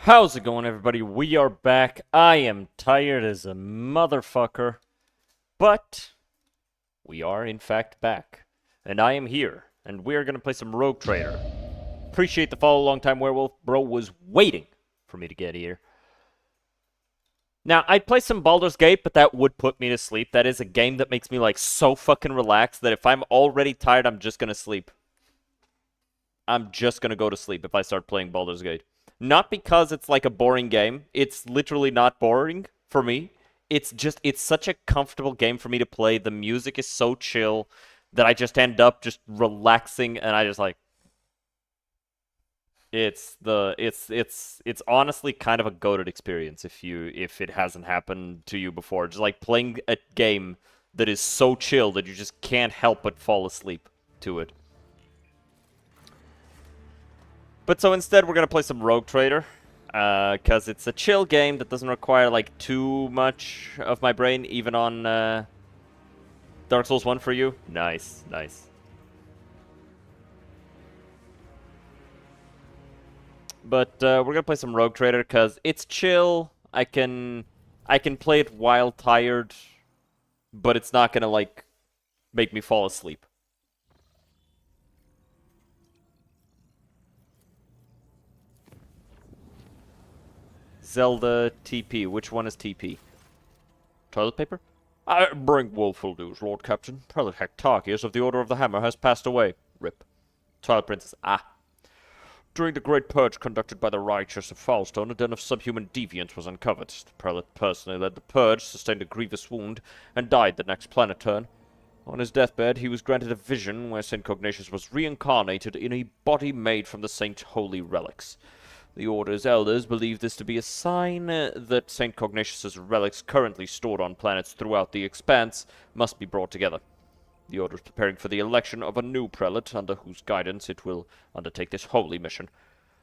How's it going, everybody? We are back. I am tired as a motherfucker, but we are in fact back. And I am here, and we are going to play some Rogue Trader. Appreciate the follow, long time werewolf. Bro was waiting for me to get here. Now, I'd play some Baldur's Gate, but that would put me to sleep. That is a game that makes me, like, so fucking relaxed that if I'm already tired, I'm just going to sleep. I'm just going to go to sleep if I start playing Baldur's Gate. Not because it's like a boring game. It's literally not boring for me. It's such a comfortable game for me to play. The music is so chill that I just end up just relaxing, and I just like it's honestly kind of a goated experience if it hasn't happened to you before. Just like playing a game that is so chill that you just can't help but fall asleep to it. But so instead, we're going to play some Rogue Trader, because it's a chill game that doesn't require, like, too much of my brain, even on Dark Souls 1 for you. Nice, nice. But we're going to play some Rogue Trader, because it's chill. I can play it while tired, but it's not going to, like, make me fall asleep. Zelda TP. Which one is TP? Toilet paper? I bring woeful news, Lord Captain. Prelate Hectarchius of the Order of the Hammer has passed away. Rip. Twilight Princess. Ah. During the great purge conducted by the righteous of Falstone, a den of subhuman deviants was uncovered. The prelate personally led the purge, sustained a grievous wound, and died the next planet turn. On his deathbed, he was granted a vision where St. Cognatius was reincarnated in a body made from the saint's holy relics. The Order's elders believe this to be a sign that St. Cognatius's relics currently stored on planets throughout the expanse must be brought together. The Order is preparing for the election of a new prelate, under whose guidance it will undertake this holy mission.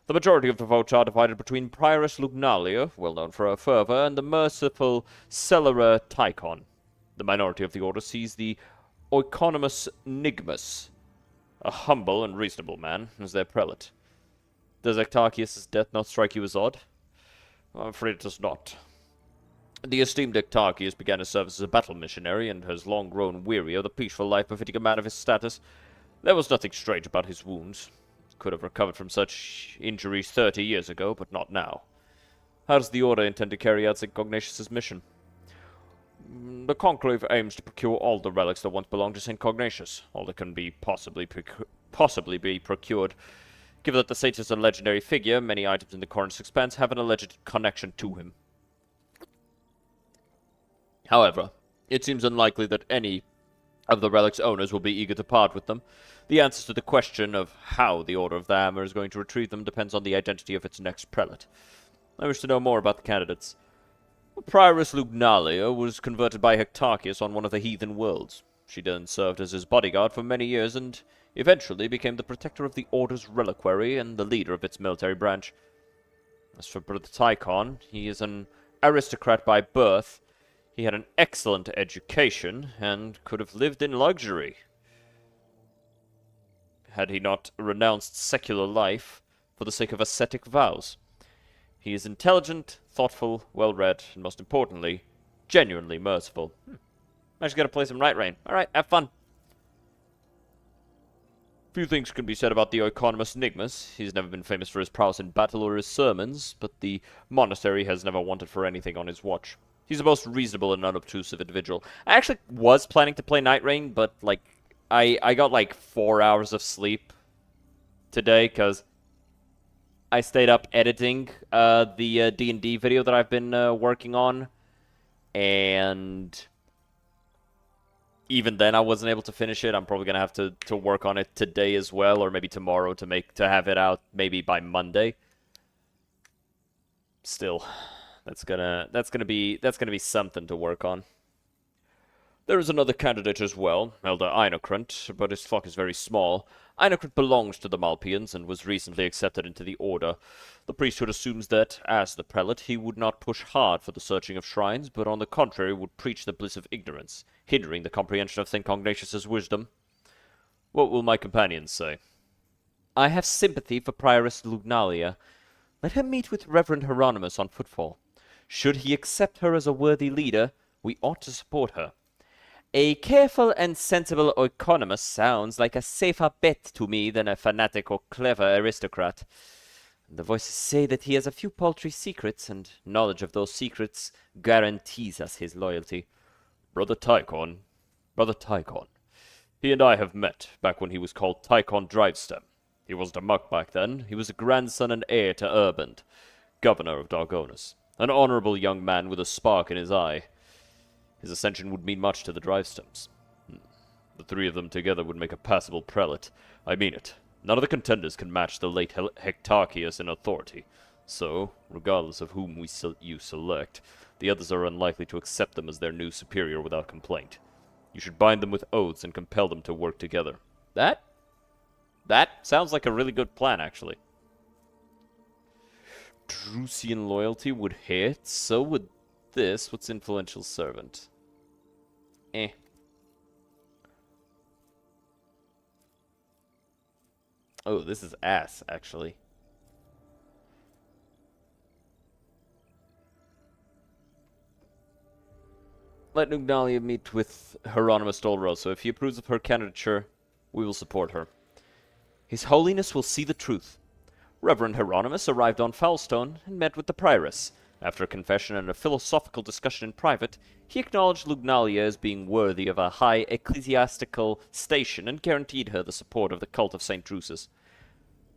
The majority of the votes are divided between Prioress Lugnalia, well known for her fervor, and the merciful Celera Tychon. The minority of the Order sees the Oikonomus Nigmus, a humble and reasonable man, as their prelate. Does Hectarchius' death not strike you as odd? I'm afraid it does not. The esteemed Hectarchius began his service as a battle missionary, and has long grown weary of the peaceful life befitting a man of his status. There was nothing strange about his wounds. He could have recovered from such injuries 30 years ago, but not now. How does the Order intend to carry out St. Cognatius' mission? The Conclave aims to procure all the relics that once belonged to St. Cognatius, all that can be possibly be procured. Given that the saint is a legendary figure, many items in the Cornish Expanse have an alleged connection to him. However, it seems unlikely that any of the relic's owners will be eager to part with them. The answer to the question of how the Order of the Hammer is going to retrieve them depends on the identity of its next prelate. I wish to know more about the candidates. Prioress Lugnalia was converted by Hectarchius on one of the heathen worlds. She then served as his bodyguard for many years and eventually became the protector of the Order's reliquary and the leader of its military branch. As for Brother Tychon, he is an aristocrat by birth. He had an excellent education and could have lived in luxury had he not renounced secular life for the sake of ascetic vows. He is intelligent, thoughtful, well-read, and most importantly, genuinely merciful. I just gotta play some Night Rain. Alright, have fun. Few things can be said about the Oikonomus Nigmus. He's never been famous for his prowess in battle or his sermons, but the monastery has never wanted for anything on his watch. He's the most reasonable and unobtrusive individual. I actually was planning to play Night Rain, but, like, I got, like, 4 hours of sleep today, because I stayed up editing the D&D video that I've been working on, and even then I wasn't able to finish it. I'm probably gonna have to work on it today as well, or maybe tomorrow to have it out maybe by Monday. Still, that's gonna be something to work on. There is another candidate as well, Elder Einocrant, but his flock is very small. Einocrant belongs to the Malpians and was recently accepted into the Order. The priesthood assumes that, as the prelate, he would not push hard for the searching of shrines, but on the contrary would preach the bliss of ignorance, hindering the comprehension of St. Cognatius' wisdom. What will my companions say? I have sympathy for Prioress Lugnalia, Let her meet with Reverend Hieronymus on footfall. Should he accept her as a worthy leader, we ought to support her. A careful and sensible economist sounds like a safer bet to me than a fanatic or clever aristocrat. The voices say that he has a few paltry secrets, and knowledge of those secrets guarantees us his loyalty. Brother Tychon. He and I have met back when he was called Tychon Drivestem. He wasn't a muck back then. He was a grandson and heir to Urband, governor of Dargonus. An honorable young man with a spark in his eye. His ascension would mean much to the Drivestems. The three of them together would make a passable prelate. I mean it. None of the contenders can match the late Hectarchius in authority. So, regardless of whom you select, the others are unlikely to accept them as their new superior without complaint. You should bind them with oaths and compel them to work together. That sounds like a really good plan, actually. Drusian loyalty would hit. So would this. What's influential servant? Oh, this is ass, actually. Let Nugnalia meet with Hieronymus Dolroso. If he approves of her candidature, we will support her. His Holiness will see the truth. Reverend Hieronymus arrived on Foulstone and met with the prioress. After a confession and a philosophical discussion in private, he acknowledged Lugnalia as being worthy of a high ecclesiastical station and guaranteed her the support of the cult of St. Drusus.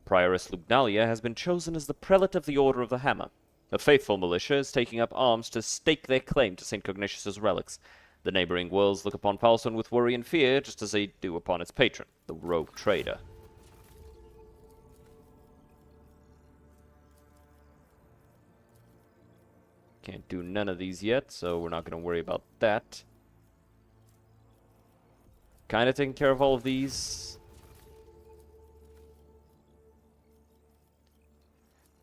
Prioress Lugnalia has been chosen as the prelate of the Order of the Hammer. A faithful militia is taking up arms to stake their claim to St. Cognitius's relics. The neighboring worlds look upon Foulstone with worry and fear, just as they do upon its patron, the rogue trader. Can't do none of these yet, so we're not going to worry about that. Kind of taking care of all of these.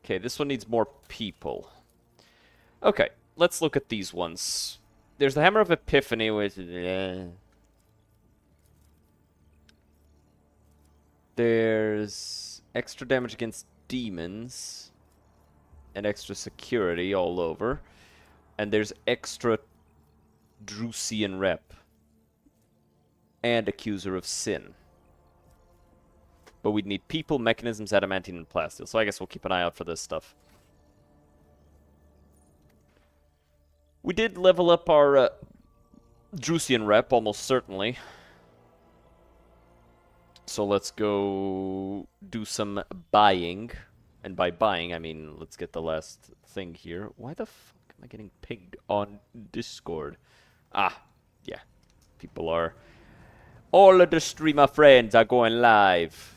Okay, this one needs more people. Okay, let's look at these ones. There's the Hammer of Epiphany, which... There's extra damage against demons. And extra security all over. And there's extra Drusian rep. And Accuser of Sin. But we'd need people, mechanisms, adamantine, and plasteel. So I guess we'll keep an eye out for this stuff. We did level up our Drusian rep, almost certainly. So let's go do some buying. And by buying, I mean, let's get the last thing here. Why the fuck am I getting pinged on Discord? Ah, yeah. People are... All of the streamer friends are going live.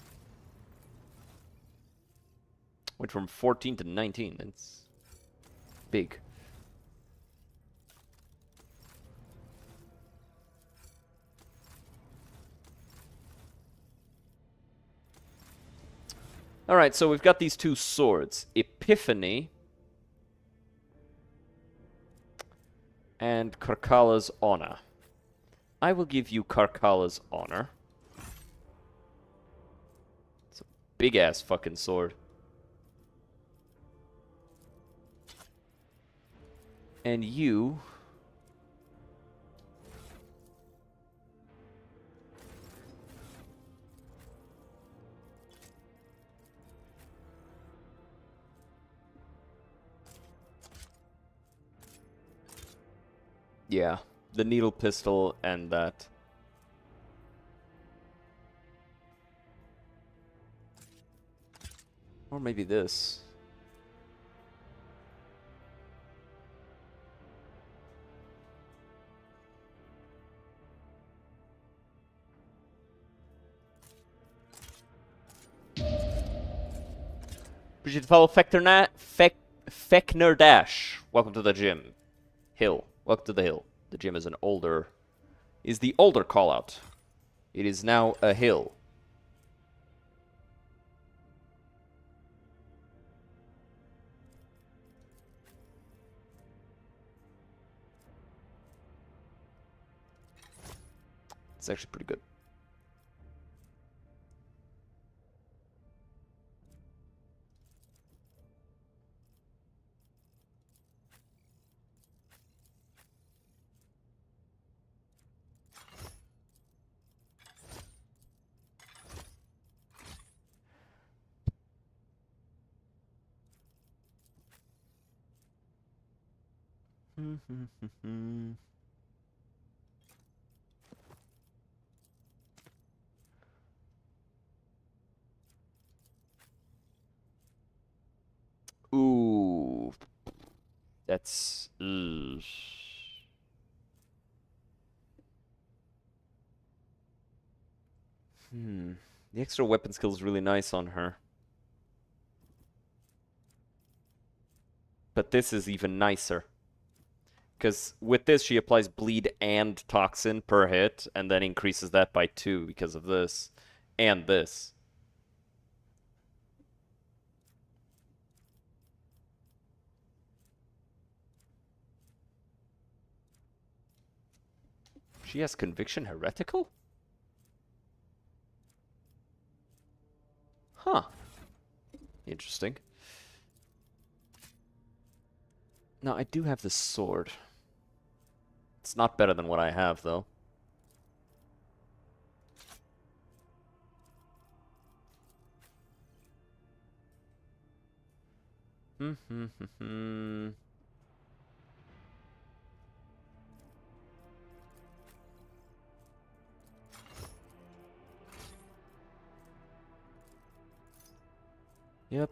Went from 14 to 19. That's big. Alright, so we've got these two swords. Epiphany. And Karkala's Honor. I will give you Karkala's Honor. It's a big-ass fucking sword. And you... Yeah, the needle pistol and that. Or maybe this. Appreciate the follow, Fekner Dash. Welcome to the gym. Hill. Welcome to the hill. The gym is the older call out. It is now a hill. It's actually pretty good. Ooh. That's... ugh. The extra weapon skill is really nice on her. But this is even nicer. Because with this, she applies bleed and toxin per hit, and then increases that by 2 because of this. And this. She has Conviction Heretical? Huh. Interesting. No, I do have the sword. It's not better than what I have, though. Yep.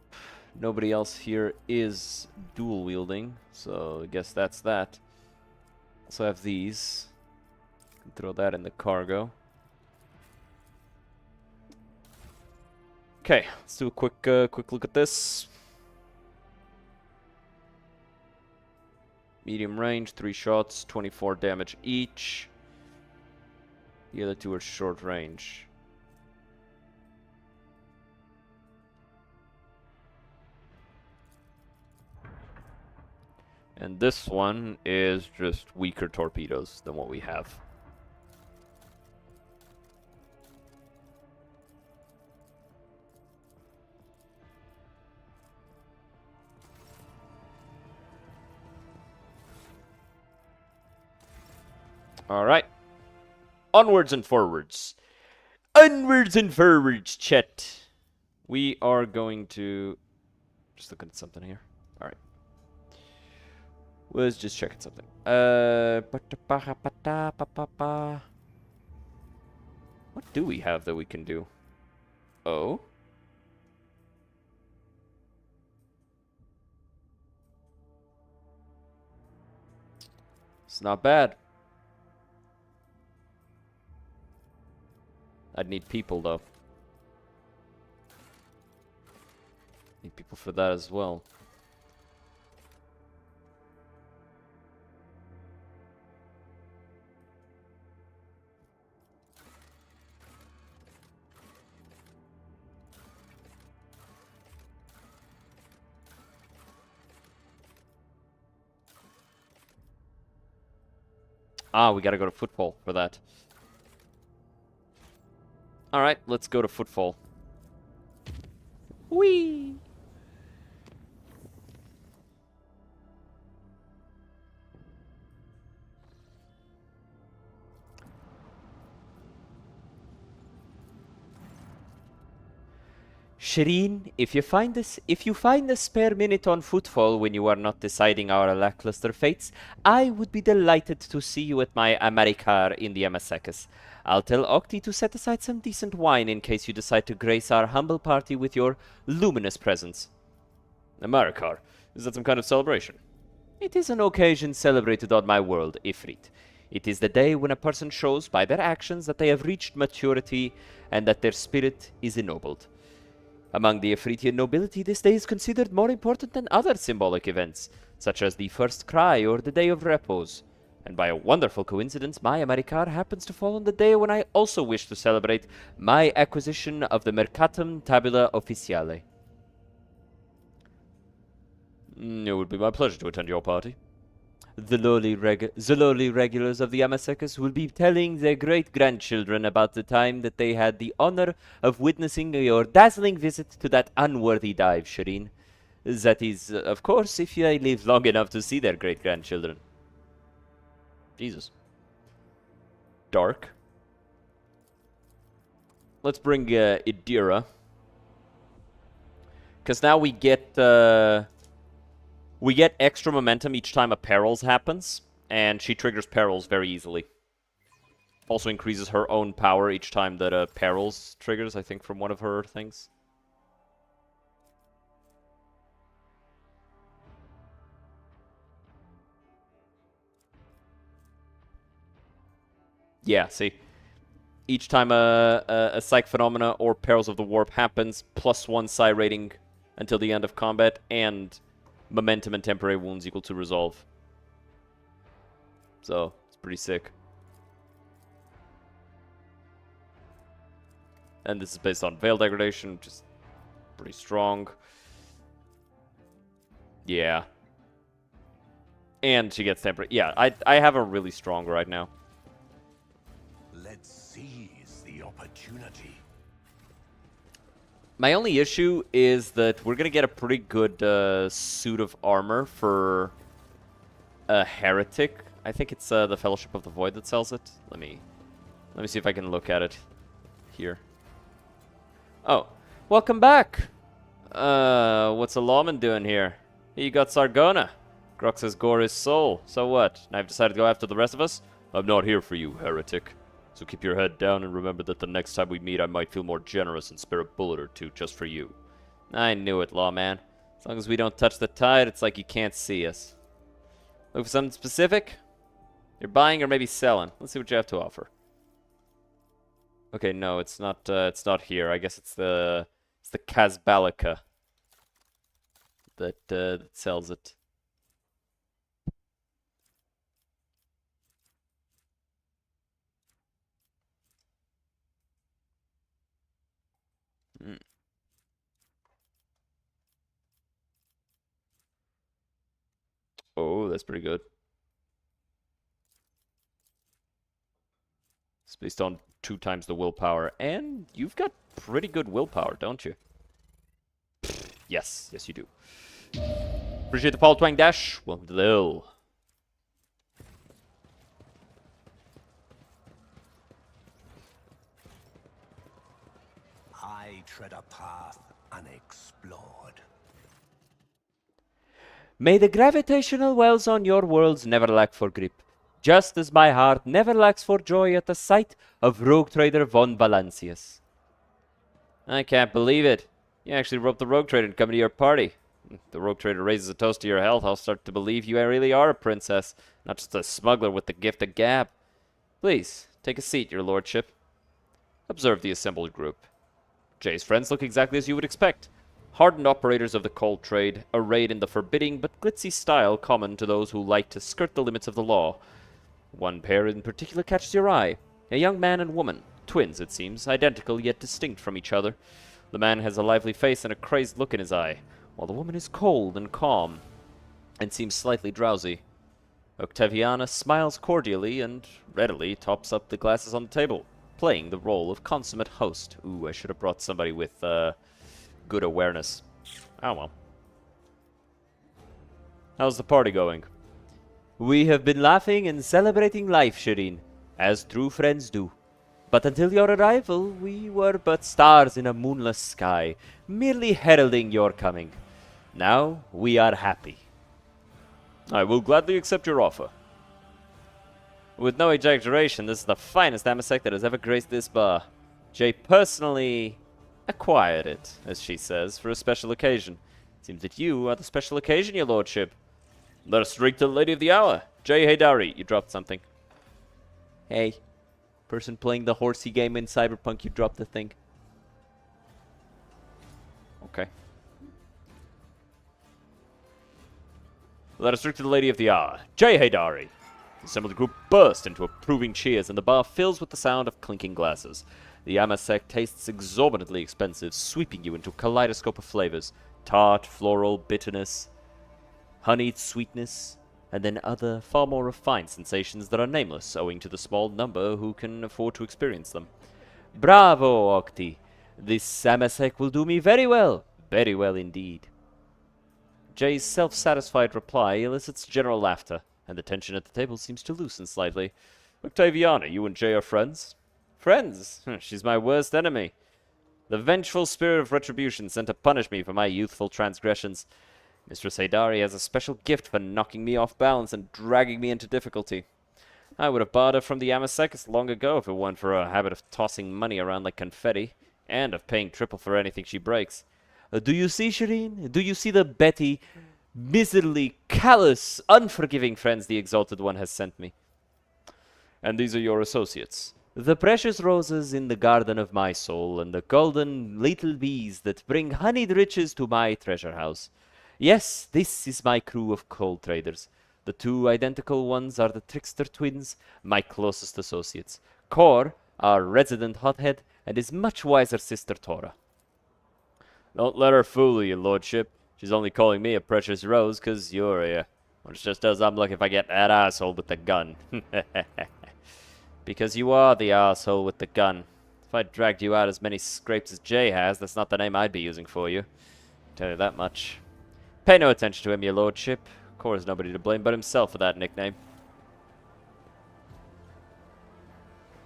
Nobody else here is dual wielding, so I guess that's that. Also have these. Throw that in the cargo. Okay, let's do a quick look at this. Medium range, 3 shots, 24 damage each. The other 2 are short range. And this one is just weaker torpedoes than what we have. Alright. Onwards and forwards. Onwards and forwards, chat. We are going to... Just looking at something here. Alright. Was just checking something. What do we have that we can do? Oh? It's not bad. I'd need people, though. Need people for that as well. Ah, we gotta go to footfall for that. Alright, let's go to footfall. Whee! Shireen, if you find a spare minute on footfall when you are not deciding our lackluster fates, I would be delighted to see you at my Americar in the Amasekas. I'll tell Octi to set aside some decent wine in case you decide to grace our humble party with your luminous presence. Americar? Is that some kind of celebration? It is an occasion celebrated on my world, Ifrit. It is the day when a person shows by their actions that they have reached maturity and that their spirit is ennobled. Among the Ifritian nobility, this day is considered more important than other symbolic events, such as the first cry or the day of repose. And by a wonderful coincidence, my Americar happens to fall on the day when I also wish to celebrate my acquisition of the Mercatum Tabula Officiale. It would be my pleasure to attend your party. The lowly regulars of the Amasekas will be telling their great-grandchildren about the time that they had the honor of witnessing your dazzling visit to that unworthy dive, Shireen. That is, of course, if they live long enough to see their great-grandchildren. Jesus. Dark. Let's bring Idira. Because now we get... We get extra momentum each time a perils happens, and she triggers perils very easily. Also increases her own power each time that perils triggers, I think, from one of her things. Yeah, see. Each time a psych phenomena or perils of the warp happens, +1 psi rating until the end of combat, and momentum and temporary wounds equal to resolve. So, it's pretty sick. And this is based on Veil Degradation, which is pretty strong. Yeah. And she gets temporary. Yeah, I have her really strong right now. Let's seize the opportunity. My only issue is that we're going to get a pretty good suit of armor for a heretic. I think it's the Fellowship of the Void that sells it. Let me see if I can look at it here. Oh, welcome back. What's a lawman doing here? You got Sargona. Grux has gore his soul. So what? Now I've decided to go after the rest of us? I'm not here for you, heretic. So keep your head down and remember that the next time we meet I might feel more generous and spare a bullet or two just for you. I knew it, lawman. As long as we don't touch the tide, it's like you can't see us. Look for something specific? You're buying or maybe selling. Let's see what you have to offer. Okay, no, it's not here. I guess it's the Kazbalika that sells it. Oh, that's pretty good. It's based on 2 times the willpower, and you've got pretty good willpower, don't you? Yes, yes you do. Appreciate the Paul Twang Dash. Welcome to the hill. I tread a path unexplored. May the gravitational wells on your worlds never lack for grip, just as my heart never lacks for joy at the sight of Rogue Trader von Valancius. I can't believe it. You actually roped the Rogue Trader to come to your party. If the Rogue Trader raises a toast to your health, I'll start to believe you really are a princess, not just a smuggler with the gift of gab. Please, take a seat, your lordship. Observe the assembled group. Jay's friends look exactly as you would expect. Hardened operators of the coal trade, arrayed in the forbidding but glitzy style common to those who like to skirt the limits of the law. One pair in particular catches your eye. A young man and woman, twins it seems, identical yet distinct from each other. The man has a lively face and a crazed look in his eye, while the woman is cold and calm, and seems slightly drowsy. Octaviana smiles cordially and readily tops up the glasses on the table, playing the role of consummate host. Ooh, I should have brought somebody with, good awareness. Oh well. How's the party going? We have been laughing and celebrating life, Shireen, as true friends do. But until your arrival, we were but stars in a moonless sky, merely heralding your coming. Now we are happy. I will gladly accept your offer. With no exaggeration, this is the finest amasec that has ever graced this bar. Jay personally acquired it, as she says, for a special occasion. Seems that you are the special occasion, your lordship. Let us drink to the lady of the hour. Jay Haydari, you dropped something. Hey, person playing the horsey game in Cyberpunk, you dropped the thing. Okay. Let us drink to the lady of the hour. Jay Haydari. Some of the group burst into approving cheers, and the bar fills with the sound of clinking glasses. The amasec tastes exorbitantly expensive, sweeping you into a kaleidoscope of flavors. Tart, floral, bitterness, honeyed sweetness, and then other, far more refined sensations that are nameless, owing to the small number who can afford to experience them. Bravo, Octi! This amasec will do me very well indeed. Jay's self-satisfied reply elicits general laughter, and the tension at the table seems to loosen slightly. Octaviana, you and Jay are friends? Friends? She's my worst enemy. The vengeful spirit of retribution sent to punish me for my youthful transgressions. Mistress Adari has a special gift for knocking me off balance and dragging me into difficulty. I would have barred her from the Amasekis long ago if it weren't for her habit of tossing money around like confetti, and of paying triple for anything she breaks. Do you see, Shireen? Do you see the Betty, miserly, callous, unforgiving friends the Exalted One has sent me? And these are your associates. The precious roses in the garden of my soul, and the golden little bees that bring honeyed riches to my treasure house. Yes, this is my crew of coal traders. The two identical ones are the trickster twins, my closest associates. Kor, our resident hothead, and his much wiser sister Tora. Don't let her fool you, lordship. She's only calling me a precious rose 'cause you're here. Which just does I'm lucky if I get that asshole with the gun. Because you are the asshole with the gun. If I dragged you out as many scrapes as Jay has, that's not the name I'd be using for you. Tell you that much. Pay no attention to him, your lordship. Kor's nobody to blame but himself for that nickname.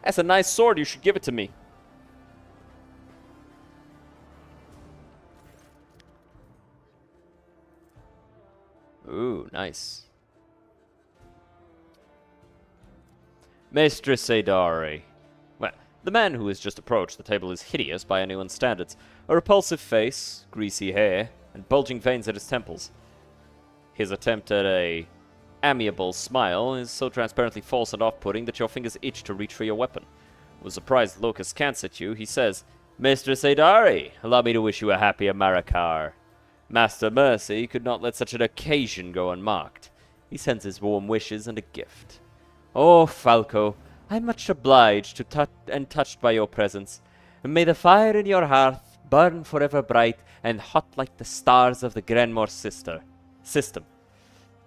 That's a nice sword, you should give it to me. Ooh, nice. Mistress Adari. Well, the man who has just approached the table is hideous by anyone's standards. A repulsive face, greasy hair, and bulging veins at his temples. His attempt at a amiable smile is so transparently false and off-putting that your fingers itch to reach for your weapon. With a surprised look askance at you, he says, Mistress Adari, allow me to wish you a happy Americar. Master Mercy could not let such an occasion go unmarked. He sends his warm wishes and a gift. Oh, Falco, I'm much obliged to and touched by your presence. May the fire in your hearth burn forever bright and hot like the stars of the Granmore system.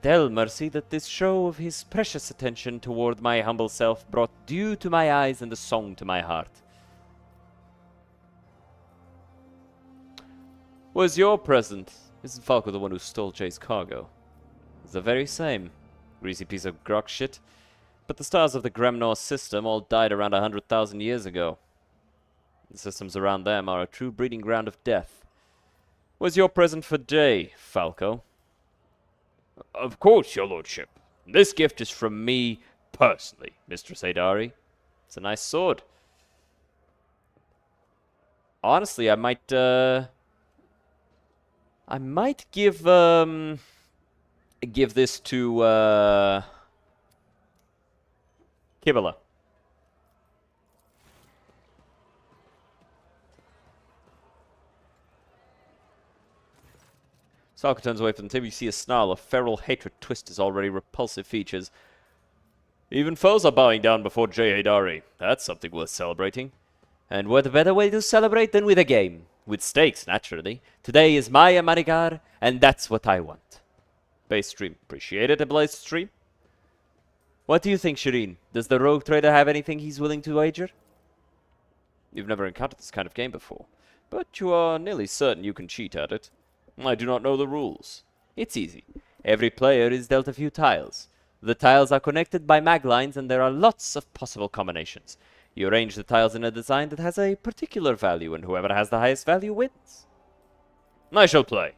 Tell Mercy that this show of his precious attention toward my humble self brought dew to my eyes and a song to my heart. Was your present? Isn't Falco the one who stole Jay's cargo? It's the very same. Greasy piece of grok shit. But the stars of the Gremnor system all died around 100,000 years ago. The systems around them are a true breeding ground of death. Was your present for Jay, Falco? Of course, your lordship. This gift is from me personally, Mistress Adari. It's a nice sword. Honestly, I might give this to Kibala. Falco turns away from the table. You see a snarl of feral hatred twist his already repulsive features. Even foes are bowing down before Jay Hadari. That's something worth celebrating. And what better way to celebrate than with a game? With stakes, naturally. Today is my Amarigar, and that's what I want. Base stream. Appreciate it, a Blaze stream. What do you think, Shireen? Does the rogue trader have anything he's willing to wager? You've never encountered this kind of game before, but you are nearly certain you can cheat at it. I do not know the rules. It's easy. Every player is dealt a few tiles. The tiles are connected by mag lines, and there are lots of possible combinations. You arrange the tiles in a design that has a particular value, and whoever has the highest value wins. I shall play.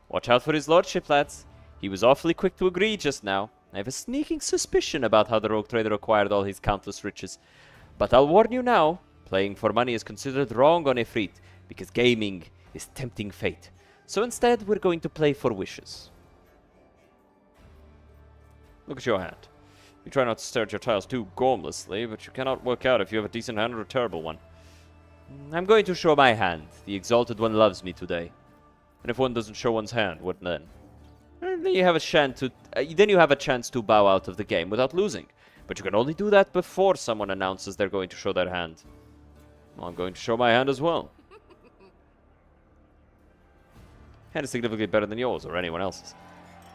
Watch out for his lordship, lads. He was awfully quick to agree just now. I have a sneaking suspicion about how the rogue trader acquired all his countless riches. But I'll warn you now, playing for money is considered wrong on Ifrit, because gaming is tempting fate. So instead, we're going to play for wishes. Look at your hand. You try not to stare at your tiles too gormlessly, but you cannot work out if you have a decent hand or a terrible one. I'm going to show my hand. The Exalted One loves me today. And if one doesn't show one's hand, what then? Then you have a chance to bow out of the game without losing. But you can only do that before someone announces they're going to show their hand. Well, I'm going to show my hand as well. Hand is significantly better than yours or anyone else's.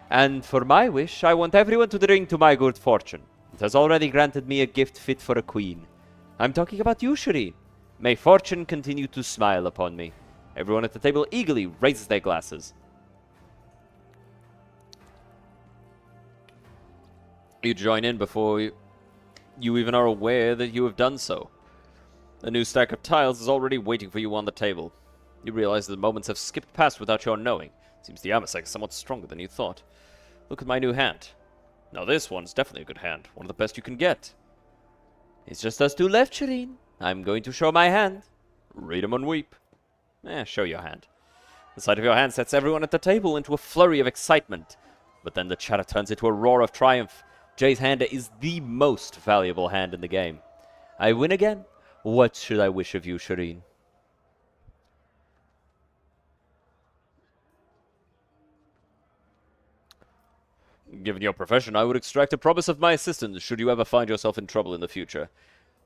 And for my wish, I want everyone to drink to my good fortune. It has already granted me a gift fit for a queen. I'm talking about you, Shireen. May fortune continue to smile upon me. Everyone at the table eagerly raises their glasses. You join in before you even are aware that you have done so. A new stack of tiles is already waiting for you on the table. You realize that the moments have skipped past without your knowing. Seems the Amasek is somewhat stronger than you thought. Look at my new hand. Now this one's definitely a good hand. One of the best you can get. It's just us two left, Shireen. I'm going to show my hand. Read 'em and weep. Show your hand. The sight of your hand sets everyone at the table into a flurry of excitement. But then the chatter turns into a roar of triumph. Jay's hand is the most valuable hand in the game. I win again? What should I wish of you, Shireen? Given your profession, I would extract a promise of my assistance should you ever find yourself in trouble in the future.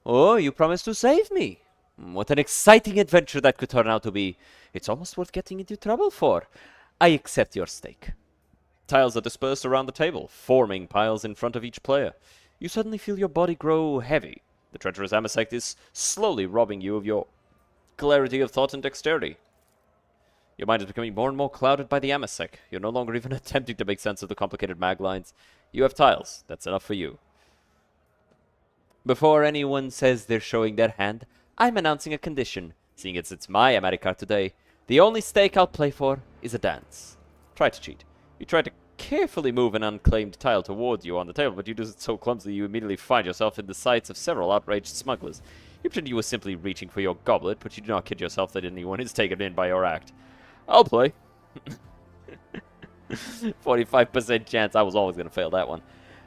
Oh, you promise to save me? What an exciting adventure that could turn out to be. It's almost worth getting into trouble for. I accept your stake. Tiles are dispersed around the table, forming piles in front of each player. You suddenly feel your body grow heavy. The treacherous Amasect is slowly robbing you of your clarity of thought and dexterity. Your mind is becoming more and more clouded by the Amasec. You're no longer even attempting to make sense of the complicated mag lines. You have tiles. That's enough for you. Before anyone says they're showing their hand, I'm announcing a condition. Seeing as it's my America today, the only stake I'll play for is a dance. Try to cheat. You try to carefully move an unclaimed tile towards you on the table, but you do it so clumsily you immediately find yourself in the sights of several outraged smugglers. You pretend you were simply reaching for your goblet, but you do not kid yourself that anyone is taken in by your act. I'll play. 45% chance. I was always going to fail that one.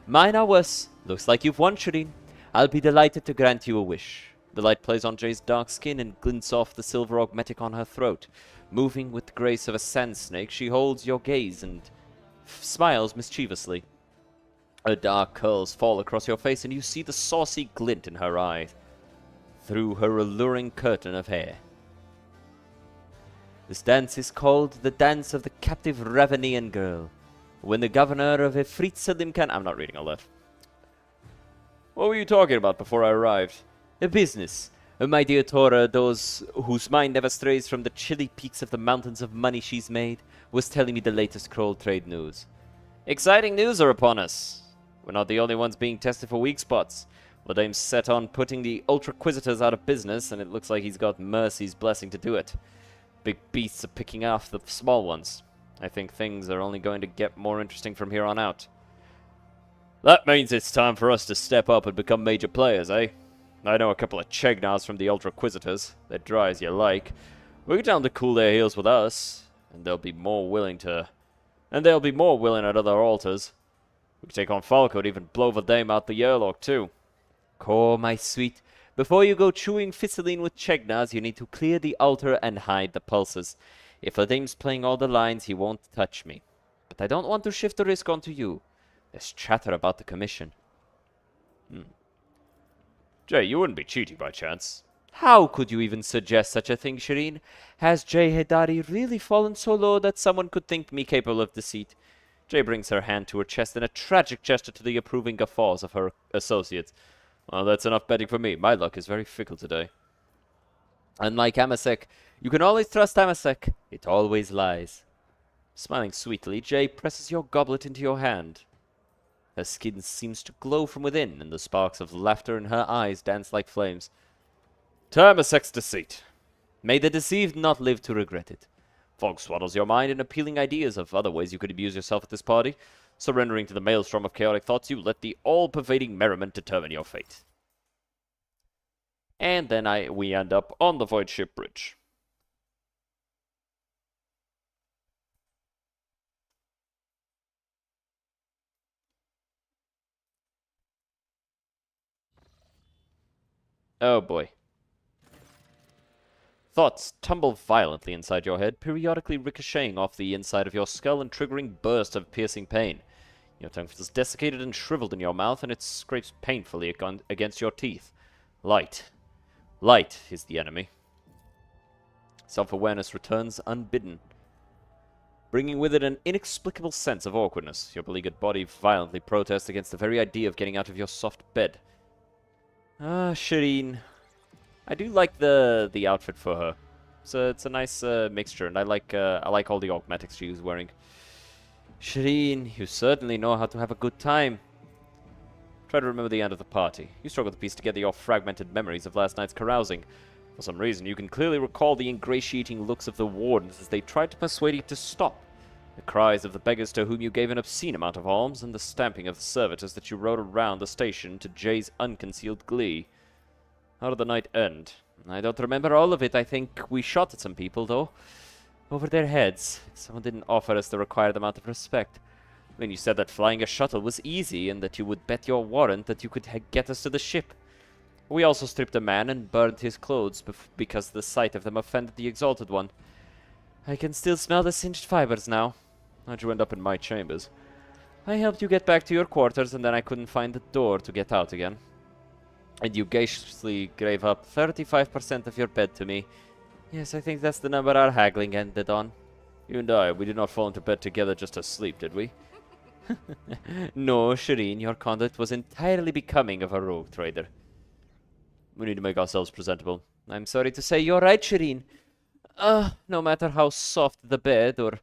Mine are worse. Looks like you've won, Shireen. I'll be delighted to grant you a wish. The light plays on Jay's dark skin and glints off the silver augmetic on her throat. Moving with the grace of a sand snake, she holds your gaze and smiles mischievously. Her dark curls fall across your face, and you see the saucy glint in her eyes through her alluring curtain of hair. This dance is called the Dance of the Captive Ravenian Girl. When the governor of Efrit Salimkan... I'm not reading all that. What were you talking about before I arrived? A business. My dear Tora, those whose mind never strays from the chilly peaks of the mountains of money she's made, was telling me the latest Kroll trade news. Exciting news are upon us. We're not the only ones being tested for weak spots. Ladame's set on putting the Ultraquisitors out of business, and it looks like he's got Mercy's blessing to do it. Big beasts are picking off the small ones. I think things are only going to get more interesting from here on out. That means it's time for us to step up and become major players, eh? I know a couple of Chegnars from the Ultraquisitors. They're dry as you like. We can tell them to cool their heels with us, and they'll be more willing to... And they'll be more willing at other altars. We can take on Falco and even blow Vadame out the airlock, too. Core, my sweet. Before you go chewing Fisseline with Chegnars, you need to clear the altar and hide the pulses. If Vadame's playing all the lines, he won't touch me. But I don't want to shift the risk onto you. There's chatter about the commission. Jay, you wouldn't be cheating by chance. How could you even suggest such a thing, Shireen? Has Jay Hedari really fallen so low that someone could think me capable of deceit? Jay brings her hand to her chest in a tragic gesture to the approving guffaws of her associates. Well, that's enough betting for me. My luck is very fickle today. Unlike Amasek, you can always trust Amasek. It always lies. Smiling sweetly, Jay presses your goblet into your hand. Her skin seems to glow from within, and the sparks of laughter in her eyes dance like flames. To Amasek's deceit. May the deceived not live to regret it. Fog swaddles your mind in appealing ideas of other ways you could abuse yourself at this party. Surrendering to the maelstrom of chaotic thoughts, you let the all-pervading merriment determine your fate. And then we end up on the Void Ship Bridge. Oh boy. Thoughts tumble violently inside your head, periodically ricocheting off the inside of your skull and triggering bursts of piercing pain. Your tongue feels desiccated and shriveled in your mouth, and it scrapes painfully against your teeth. Light. Light is the enemy. Self-awareness returns unbidden, bringing with it an inexplicable sense of awkwardness. Your beleaguered body violently protests against the very idea of getting out of your soft bed. Ah, Shireen. I do like the outfit for her. It's a nice mixture, and I like all the augmetics she was wearing. Shireen, you certainly know how to have a good time. Try to remember the end of the party. You struggle to piece together your fragmented memories of last night's carousing. For some reason, you can clearly recall the ingratiating looks of the wardens as they tried to persuade you to stop. The cries of the beggars to whom you gave an obscene amount of alms, and the stamping of the servitors that you rode around the station to Jay's unconcealed glee. How did the night end? I don't remember all of it. I think we shot at some people, though. Over their heads. Someone didn't offer us the required amount of respect. When you said that flying a shuttle was easy, and that you would bet your warrant that you could get us to the ship. We also stripped a man and burned his clothes because the sight of them offended the Exalted One. I can still smell the singed fibers now. How'd you end up in my chambers? I helped you get back to your quarters, and then I couldn't find the door to get out again. And you graciously gave up 35% of your bed to me. Yes, I think that's the number our haggling ended on. You and I, we did not fall into bed together just to sleep, did we? No, Shireen, your conduct was entirely becoming of a rogue trader. We need to make ourselves presentable. I'm sorry to say you're right, Shireen. No matter how soft the bed or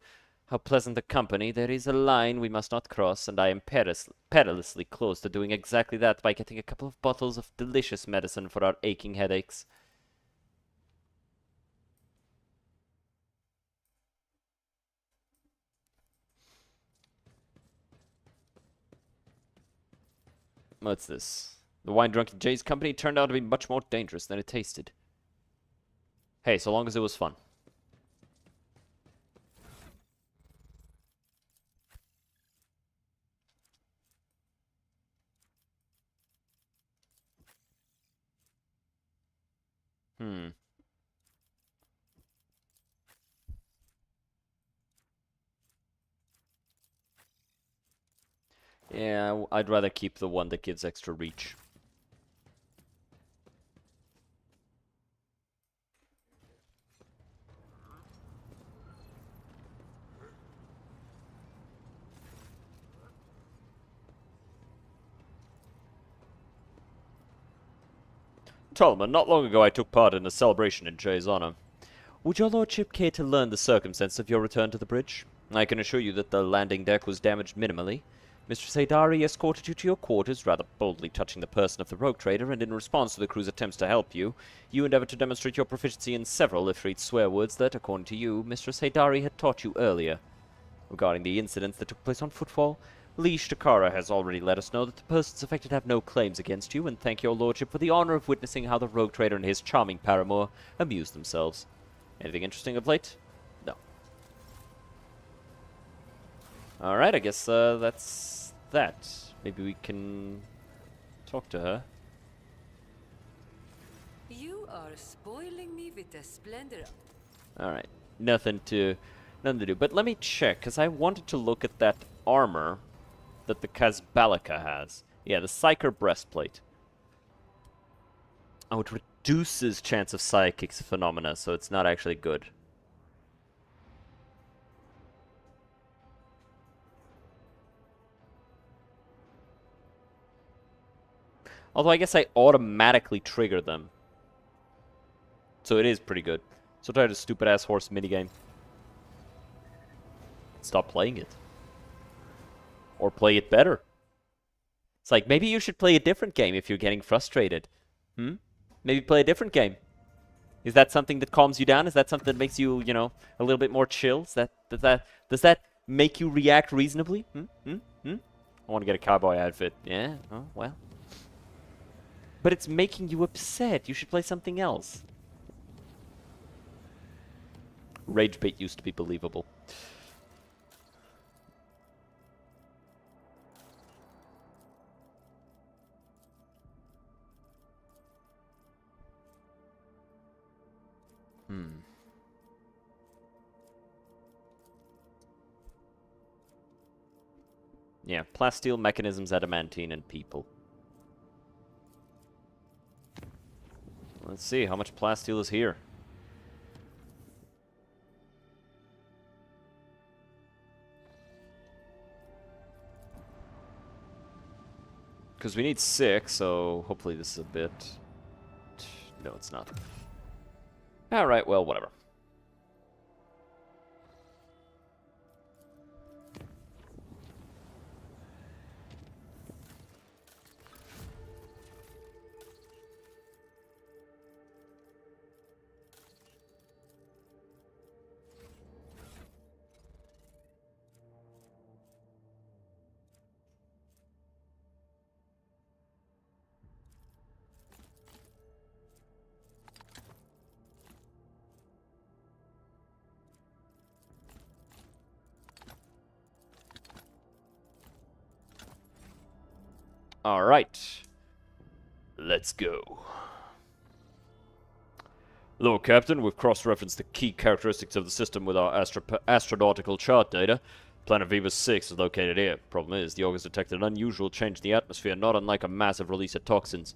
how pleasant the company, there is a line we must not cross, and I am perilously close to doing exactly that by getting a couple of bottles of delicious medicine for our aching headaches. What's this? The wine drunk in Jay's company turned out to be much more dangerous than it tasted. Hey, so long as it was fun. Yeah, I'd rather keep the one that gives extra reach. Tolman, not long ago I took part in a celebration in Jay's honor. Would your lordship care to learn the circumstance of your return to the bridge? I can assure you that the landing deck was damaged minimally. Mistress Adari escorted you to your quarters, rather boldly touching the person of the rogue trader, and in response to the crew's attempts to help you, you endeavored to demonstrate your proficiency in several Ifrit swear words that, according to you, Mistress Adari had taught you earlier. Regarding the incidents that took place on Footfall, Leash Takara has already let us know that the persons affected have no claims against you, and thank your lordship for the honor of witnessing how the rogue trader and his charming paramour amused themselves. Anything interesting of late? No. Alright, I guess that's that. Maybe we can talk to her. You are spoiling me with the splendor. Alright, nothing to do. But let me check, because I wanted to look at that armor that the Kazbalika has. Yeah, the Psyker breastplate. Oh, it reduces chance of psychic phenomena, so it's not actually good. Although I guess I automatically trigger them. So it is pretty good. So try the stupid-ass horse minigame. Stop playing it. Or play it better. It's like, maybe you should play a different game if you're getting frustrated. Maybe play a different game. Is that something that calms you down? Is that something that makes you, you know, a little bit more chill? Does that make you react reasonably? I want to get a cowboy outfit. Yeah? Oh, well. But it's making you upset. You should play something else. Rage bait used to be believable. Yeah, plasteel mechanisms, adamantine, and people. Let's see, how much plasteel is here? Because we need 6, so hopefully this is a bit... No, it's not. Alright, well, whatever. Alright. Let's go. Lord Captain, we've cross-referenced the key characteristics of the system with our astronautical chart data. Planet Vivus 6 is located here. Problem is, the Augurs detected an unusual change in the atmosphere, not unlike a massive release of toxins.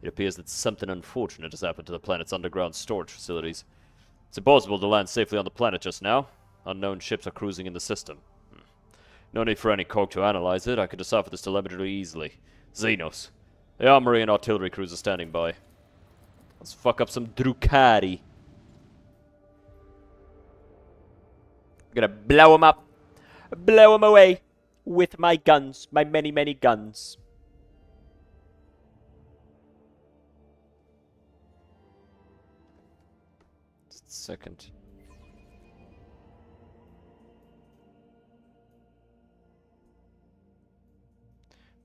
It appears that something unfortunate has happened to the planet's underground storage facilities. It's impossible to land safely on the planet just now. Unknown ships are cruising in the system. No need for any Cork to analyze it. I could decipher this telemetry easily. Xenos. The armory and artillery crews are standing by. Let's fuck up some Drukari. I'm gonna blow them up. Blow them away. With my guns. My many, many guns. Just a second.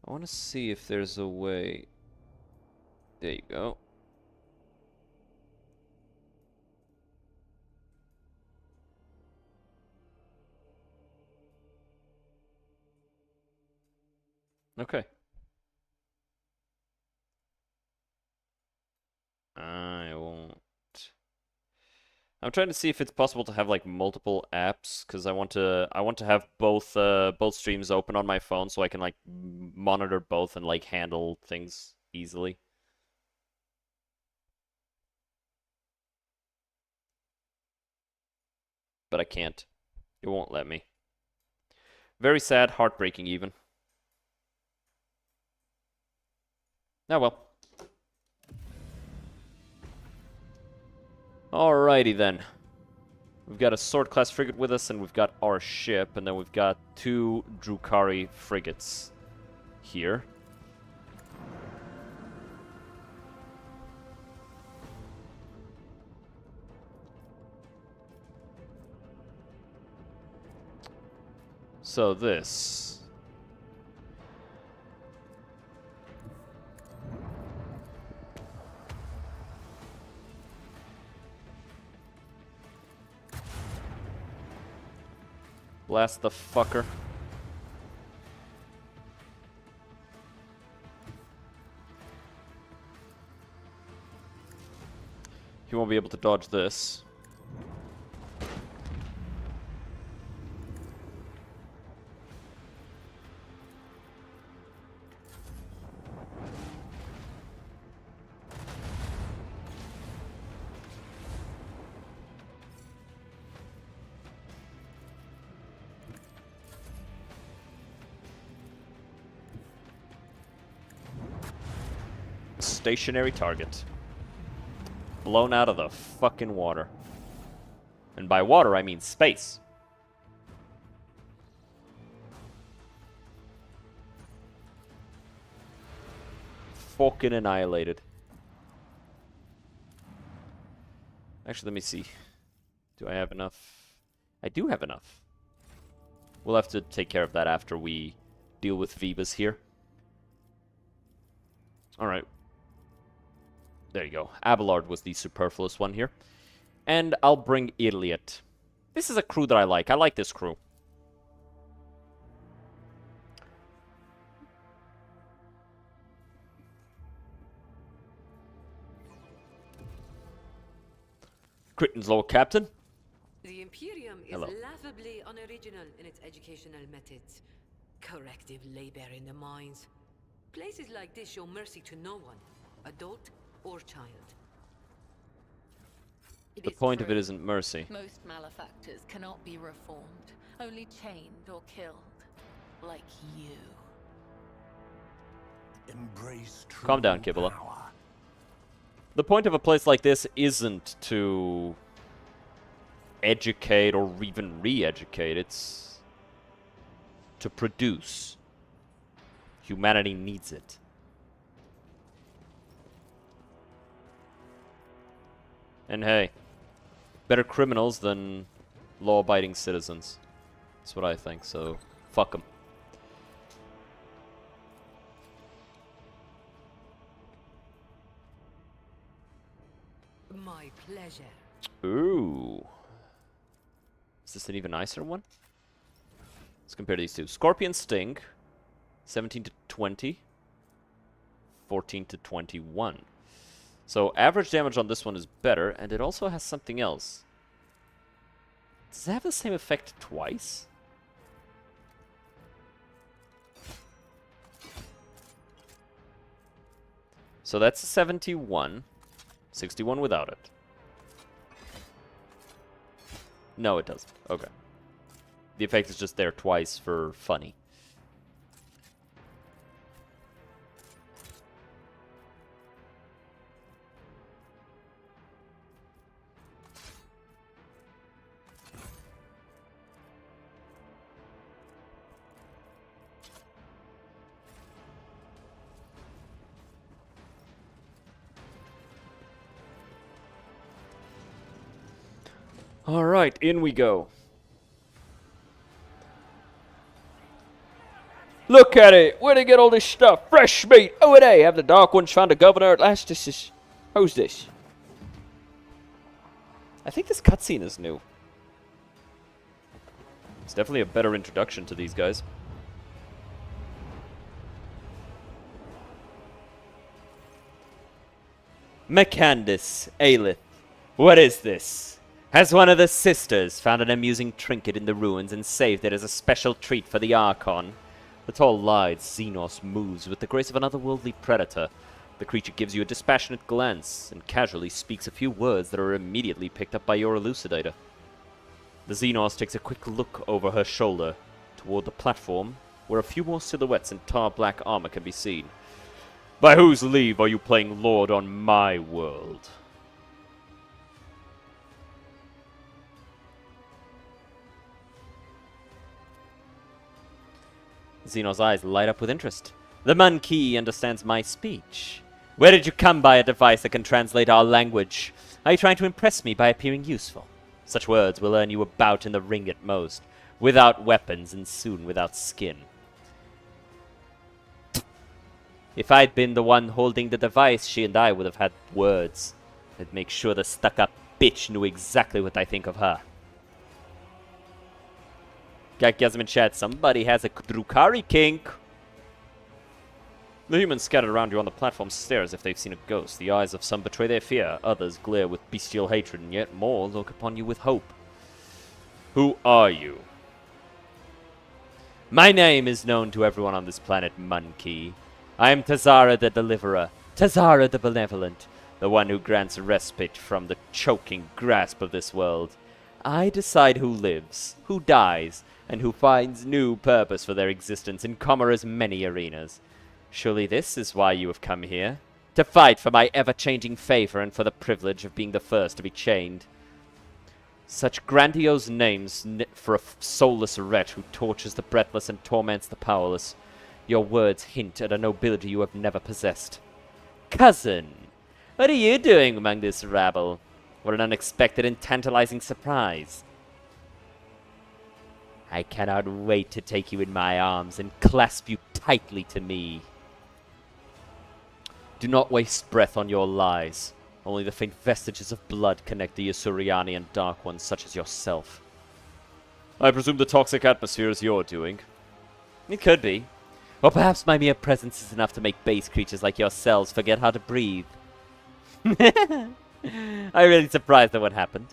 I want to see if there's a way. There you go. Okay. I won't. I'm trying to see if it's possible to have like multiple apps, because I want to have both streams open on my phone so I can like monitor both and like handle things easily. But I can't. It won't let me. Very sad, heartbreaking even. Oh well. Alrighty then. We've got a sword class frigate with us, and we've got our ship, and then we've got 2 Drukari frigates here. So this. Blast the fucker. He won't be able to dodge this. Stationary target. Blown out of the fucking water. And by water, I mean space. Fucking annihilated. Actually, let me see. Do I have enough? I do have enough. We'll have to take care of that after we deal with Vivas here. Alright. There you go. Abelard was the superfluous one here. And I'll bring Iliot. This is a crew that I like. I like this crew. Critton's Lord Captain. The Imperium is Hello. laughably unoriginal in its educational methods. Corrective labor in the mines. Places like this show mercy to no one, adult or child. The point of it isn't mercy. Most malefactors cannot be reformed, only chained or killed, like you. Embrace true Calm down, Kibble. power. The point of a place like this isn't to educate or even re-educate. It's to produce. Humanity needs it. And hey, better criminals than law-abiding citizens. That's what I think, so fuck them. My pleasure. Ooh. Is this an even nicer one? Let's compare these two. Scorpion Sting, 17 to 20. 14 to 21. So average damage on this one is better, and it also has something else. Does it have the same effect twice? So that's a 71. 61 without it. No, it doesn't. Okay. The effect is just there twice for funny. Alright, in we go. Look at it! Where'd they get all this stuff? Fresh meat! Oh, they have the Dark Ones found a governor at last? This is... Who's this? I think this cutscene is new. It's definitely a better introduction to these guys. Macandus, Aelith. What is this? Has one of the sisters found an amusing trinket in the ruins and saved it as a special treat for the Archon? The tall lithe Xenos moves with the grace of an otherworldly predator. The creature gives you a dispassionate glance and casually speaks a few words that are immediately picked up by your elucidator. The Xenos takes a quick look over her shoulder toward the platform, where a few more silhouettes in tar black armor can be seen. By whose leave are you playing Lord on my world? Xeno's eyes light up with interest. The monkey understands my speech. Where did you come by a device that can translate our language? Are you trying to impress me by appearing useful? Such words will earn you a bout in the ring at most, without weapons and soon without skin. If I'd been the one holding the device, she and I would have had words. I'd make sure the stuck-up bitch knew exactly what I think of her. Gakgasm in chat, somebody has a Drukari kink. The humans scattered around you on the platform stare as if they've seen a ghost. The eyes of some betray their fear, others glare with bestial hatred, and yet more look upon you with hope. Who are you? My name is known to everyone on this planet, Monkey. I am Tazara the Deliverer, Tazara the Benevolent, the one who grants respite from the choking grasp of this world. I decide who lives, who dies, and who finds new purpose for their existence in Commora's many arenas. Surely this is why you have come here, to fight for my ever-changing favor and for the privilege of being the first to be chained. Such grandiose names for a soulless wretch who tortures the breathless and torments the powerless. Your words hint at a nobility you have never possessed. Cousin, what are you doing among this rabble? What an unexpected and tantalizing surprise. I cannot wait to take you in my arms and clasp you tightly to me. Do not waste breath on your lies. Only the faint vestiges of blood connect the Yasuriani and Dark Ones such as yourself. I presume the toxic atmosphere is your doing. It could be. Or perhaps my mere presence is enough to make base creatures like yourselves forget how to breathe. I'm really surprised at what happened.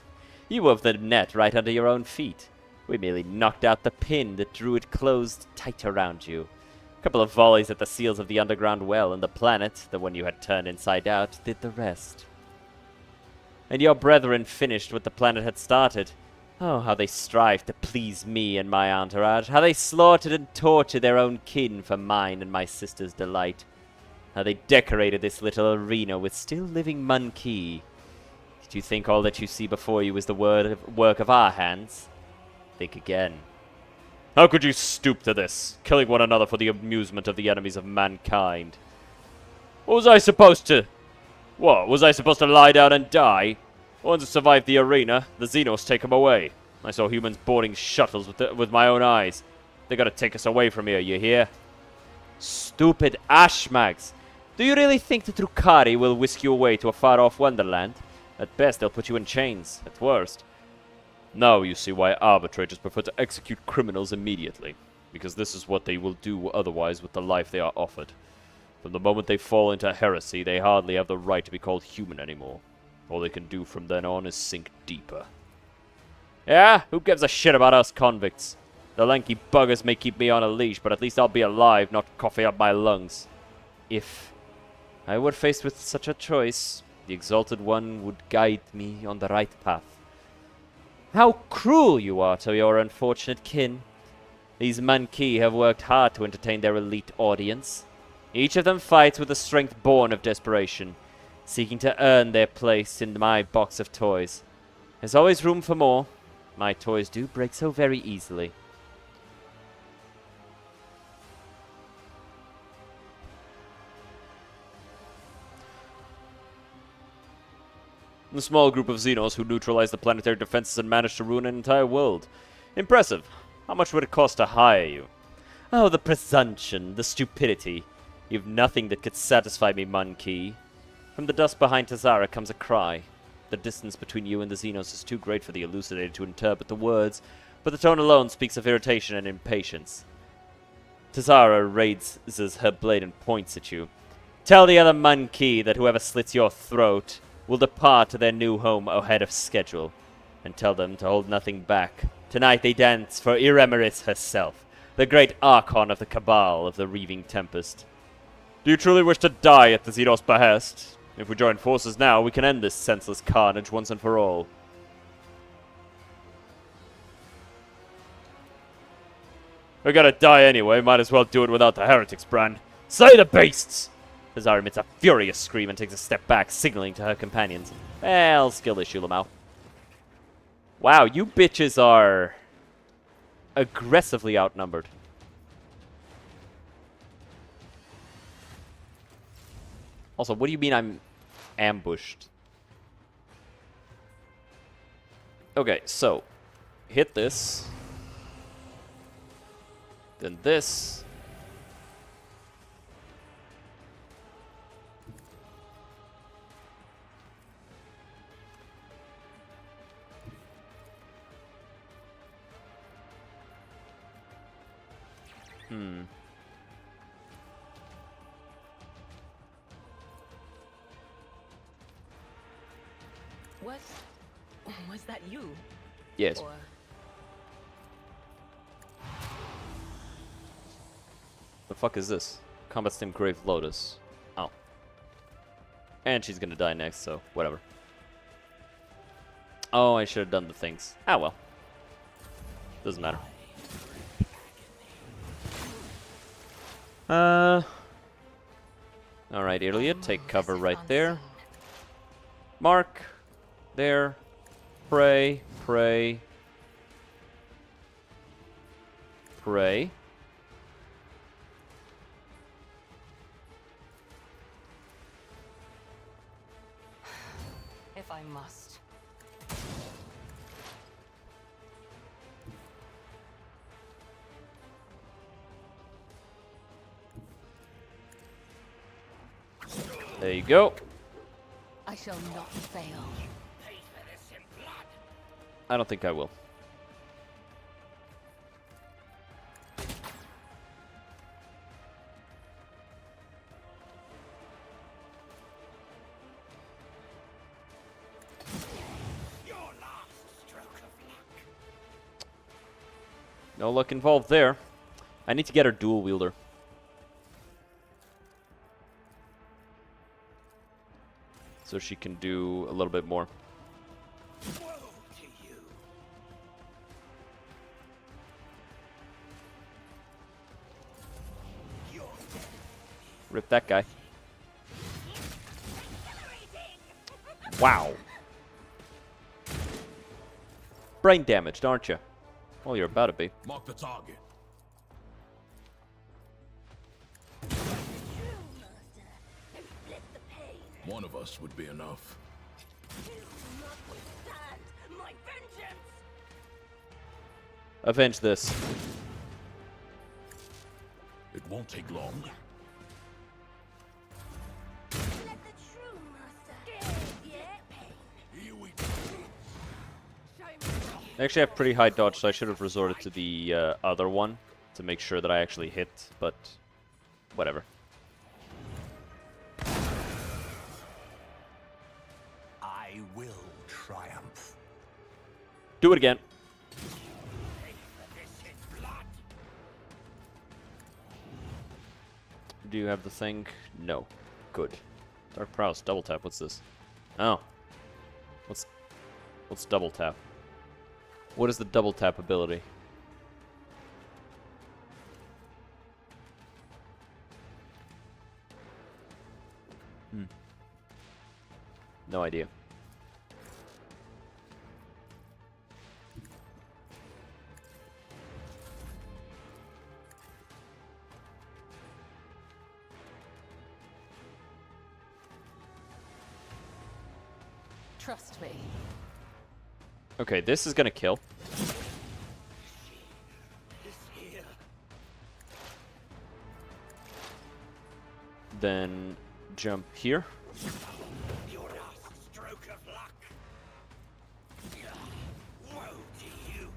You wove the net right under your own feet. We merely knocked out the pin that drew it closed tight around you. A couple of volleys at the seals of the underground well, and the planet, the one you had turned inside out, did the rest. And your brethren finished what the planet had started. Oh, how they strived to please me and my entourage. How they slaughtered and tortured their own kin for mine and my sister's delight. How they decorated this little arena with still living monkey. Did you think all that you see before you is the work of our hands? Think again. How could you stoop to this, killing one another for the amusement of the enemies of mankind? What was I supposed to... What, was I supposed to lie down and die? Once I survived the arena, the Xenos take him away. I saw humans boarding shuttles with my own eyes. They gotta take us away from here, you hear? Stupid ashmags! Do you really think the Drukari will whisk you away to a far-off wonderland? At best, they'll put you in chains. At worst. Now you see why arbitrators prefer to execute criminals immediately. Because this is what they will do otherwise with the life they are offered. From the moment they fall into heresy, they hardly have the right to be called human anymore. All they can do from then on is sink deeper. Yeah? Who gives a shit about us convicts? The lanky buggers may keep me on a leash, but at least I'll be alive, not coffee up my lungs. If I were faced with such a choice, the Exalted One would guide me on the right path. How cruel you are to your unfortunate kin. These Mankey have worked hard to entertain their elite audience. Each of them fights with a strength born of desperation, seeking to earn their place in my box of toys. There's always room for more. My toys do break so very easily. A small group of Xenos who neutralized the planetary defenses and managed to ruin an entire world. Impressive. How much would it cost to hire you? Oh, the presumption, the stupidity. You've nothing that could satisfy me, Monkey. From the dust behind Tazara comes a cry. The distance between you and the Xenos is too great for the elucidated to interpret the words, but the tone alone speaks of irritation and impatience. Tazara raises her blade and points at you. Tell the other Monkey that whoever slits your throat will depart to their new home ahead of schedule, and tell them to hold nothing back. Tonight they dance for Irremeris herself, the great Archon of the Cabal of the Reaving Tempest. Do you truly wish to die at the Xenos' behest? If we join forces now, we can end this senseless carnage once and for all. We're gonna die anyway, might as well do it without the heretics brand. Slay the beasts! Tazara emits a furious scream and takes a step back, signaling to her companions. Well, skill issue, Lamau. Wow, you bitches are aggressively outnumbered. Also, what do you mean I'm ambushed? Okay, so hit this. Then this. Was that you? Yes. Or... The fuck is this? Combat Stim Grave Lotus. Oh. And she's gonna die next, so whatever. Oh, I should have done the things. Ah, well. Doesn't matter. Alright, Iliad, take cover right there. Mark. There. Pray. Pray. Pray. If I must. There you go. I shall not fail. I don't think I will. No luck involved there. I need to get her dual wielder. So she can do a little bit more. Rip that guy. Wow. Brain damaged, aren't you? Well, you're about to be. Mark the target. One of us would be enough. Avenge this. It won't take long. I actually have pretty high dodge, so I should have resorted to the other one to make sure that I actually hit, but whatever. I will triumph. Do it again. Do you have the thing? No. Good. Dark Prowess, double tap. What's this? Oh. What's double tap? What is the double tap ability? No idea. Trust me. Okay, this is gonna kill. Then jump here. Your last stroke of luck. Woe to you.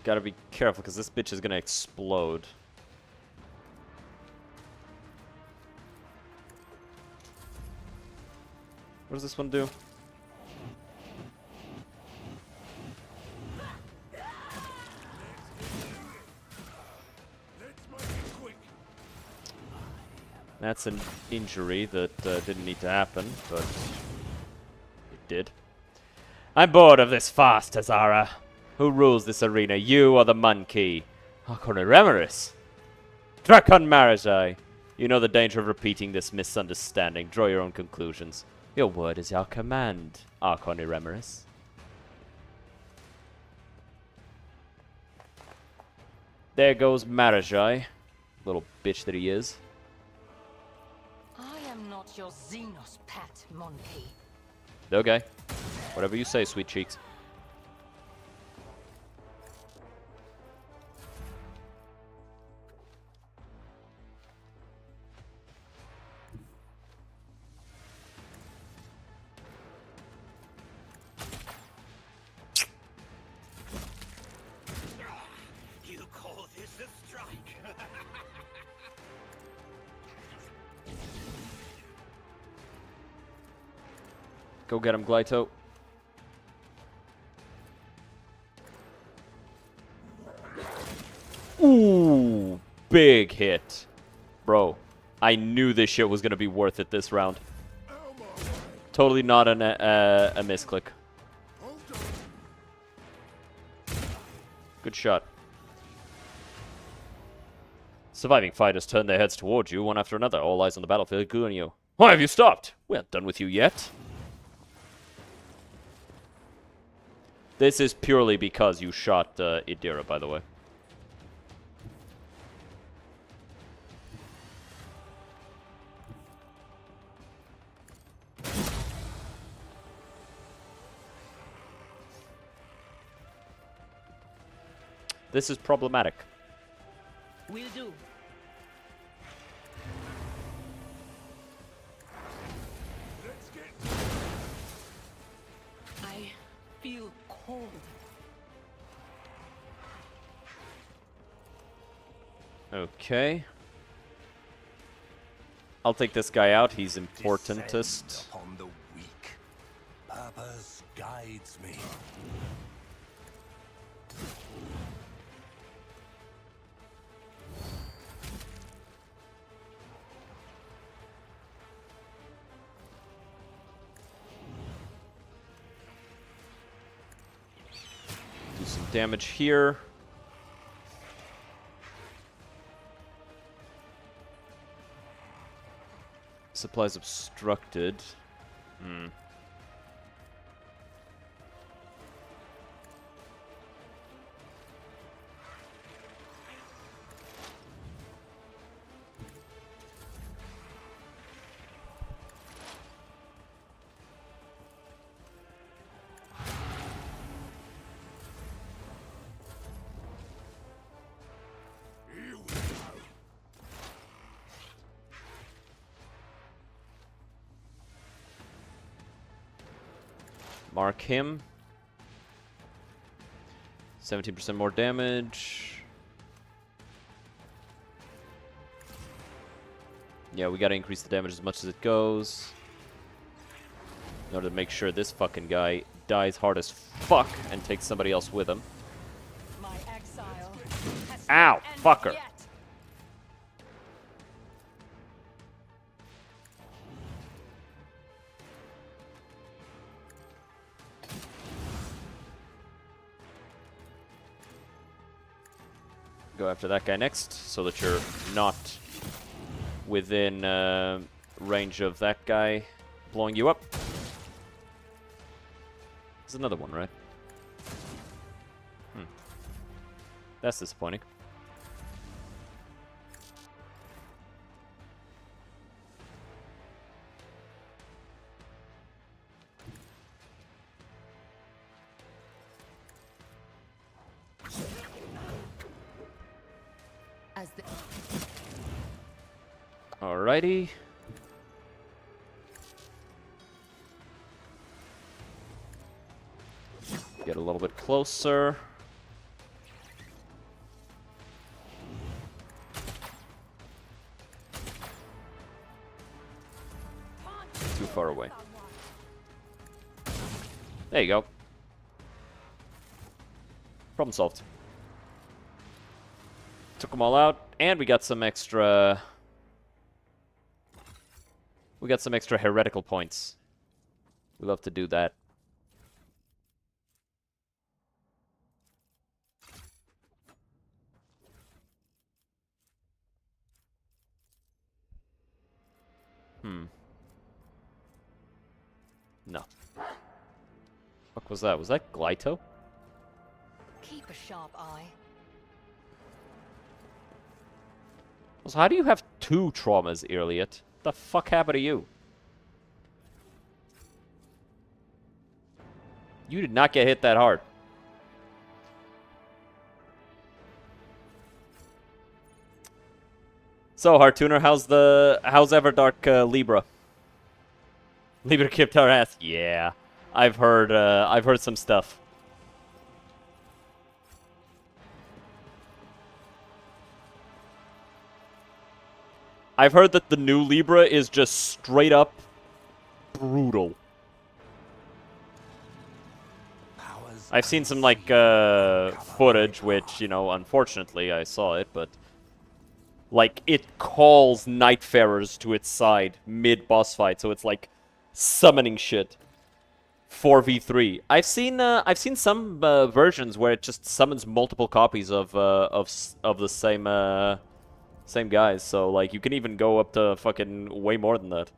Gotta be careful because this bitch is gonna explode. What does this one do? That's an injury that didn't need to happen, but it did. I'm bored of this farce, Tazara. Who rules this arena, you or the monkey? Archon Drakon Marajai. You know the danger of repeating this misunderstanding. Draw your own conclusions. Your word is your command, Archon Remeris. There goes Marajai. Little bitch that he is. I am not your Xenos pet, monkey. Okay. Whatever you say, sweet cheeks. You call this a strike? Go get him, Glyto. Ooh, big hit. Bro, I knew this shit was going to be worth it this round. Totally not a misclick. Good shot. Surviving fighters turn their heads towards you, one after another. All eyes on the battlefield, gluing you. Why have you stopped? We aren't done with you yet. This is purely because you shot Idira, by the way. This is problematic. Will do. I feel cold. Okay. I'll take this guy out. He's importantest. Descend upon the weak. Purpose guides me. Do some damage here. Supplies obstructed. Mark him. 17% more damage. Yeah, we gotta increase the damage as much as it goes. In order to make sure this fucking guy dies hard as fuck and takes somebody else with him. My exile has Ow! not ended Fucker! yet. Go after that guy next, so that you're not within range of that guy blowing you up. There's another one, right? That's disappointing. As the Alrighty. Get a little bit closer. Too far away. There you go. Problem solved. Took them all out, and we got some extra... We got some extra heretical points. We love to do that. No. What was that? Was that Glyto? keep a sharp eye. So how do you have 2 traumas, Elliot? The fuck happened to you? You did not get hit that hard. So, Hartooner, how's Everdark Libra? Libra kicked our ass. Yeah, I've heard some stuff. I've heard that the new Libra is just straight up brutal. I've seen some like footage, which, you know, unfortunately I saw it, but like it calls Nightfarers to its side mid boss fight, so it's like summoning shit. 4v3. I've seen some versions where it just summons multiple copies of the same guys, so like you can even go up to fucking way more than that.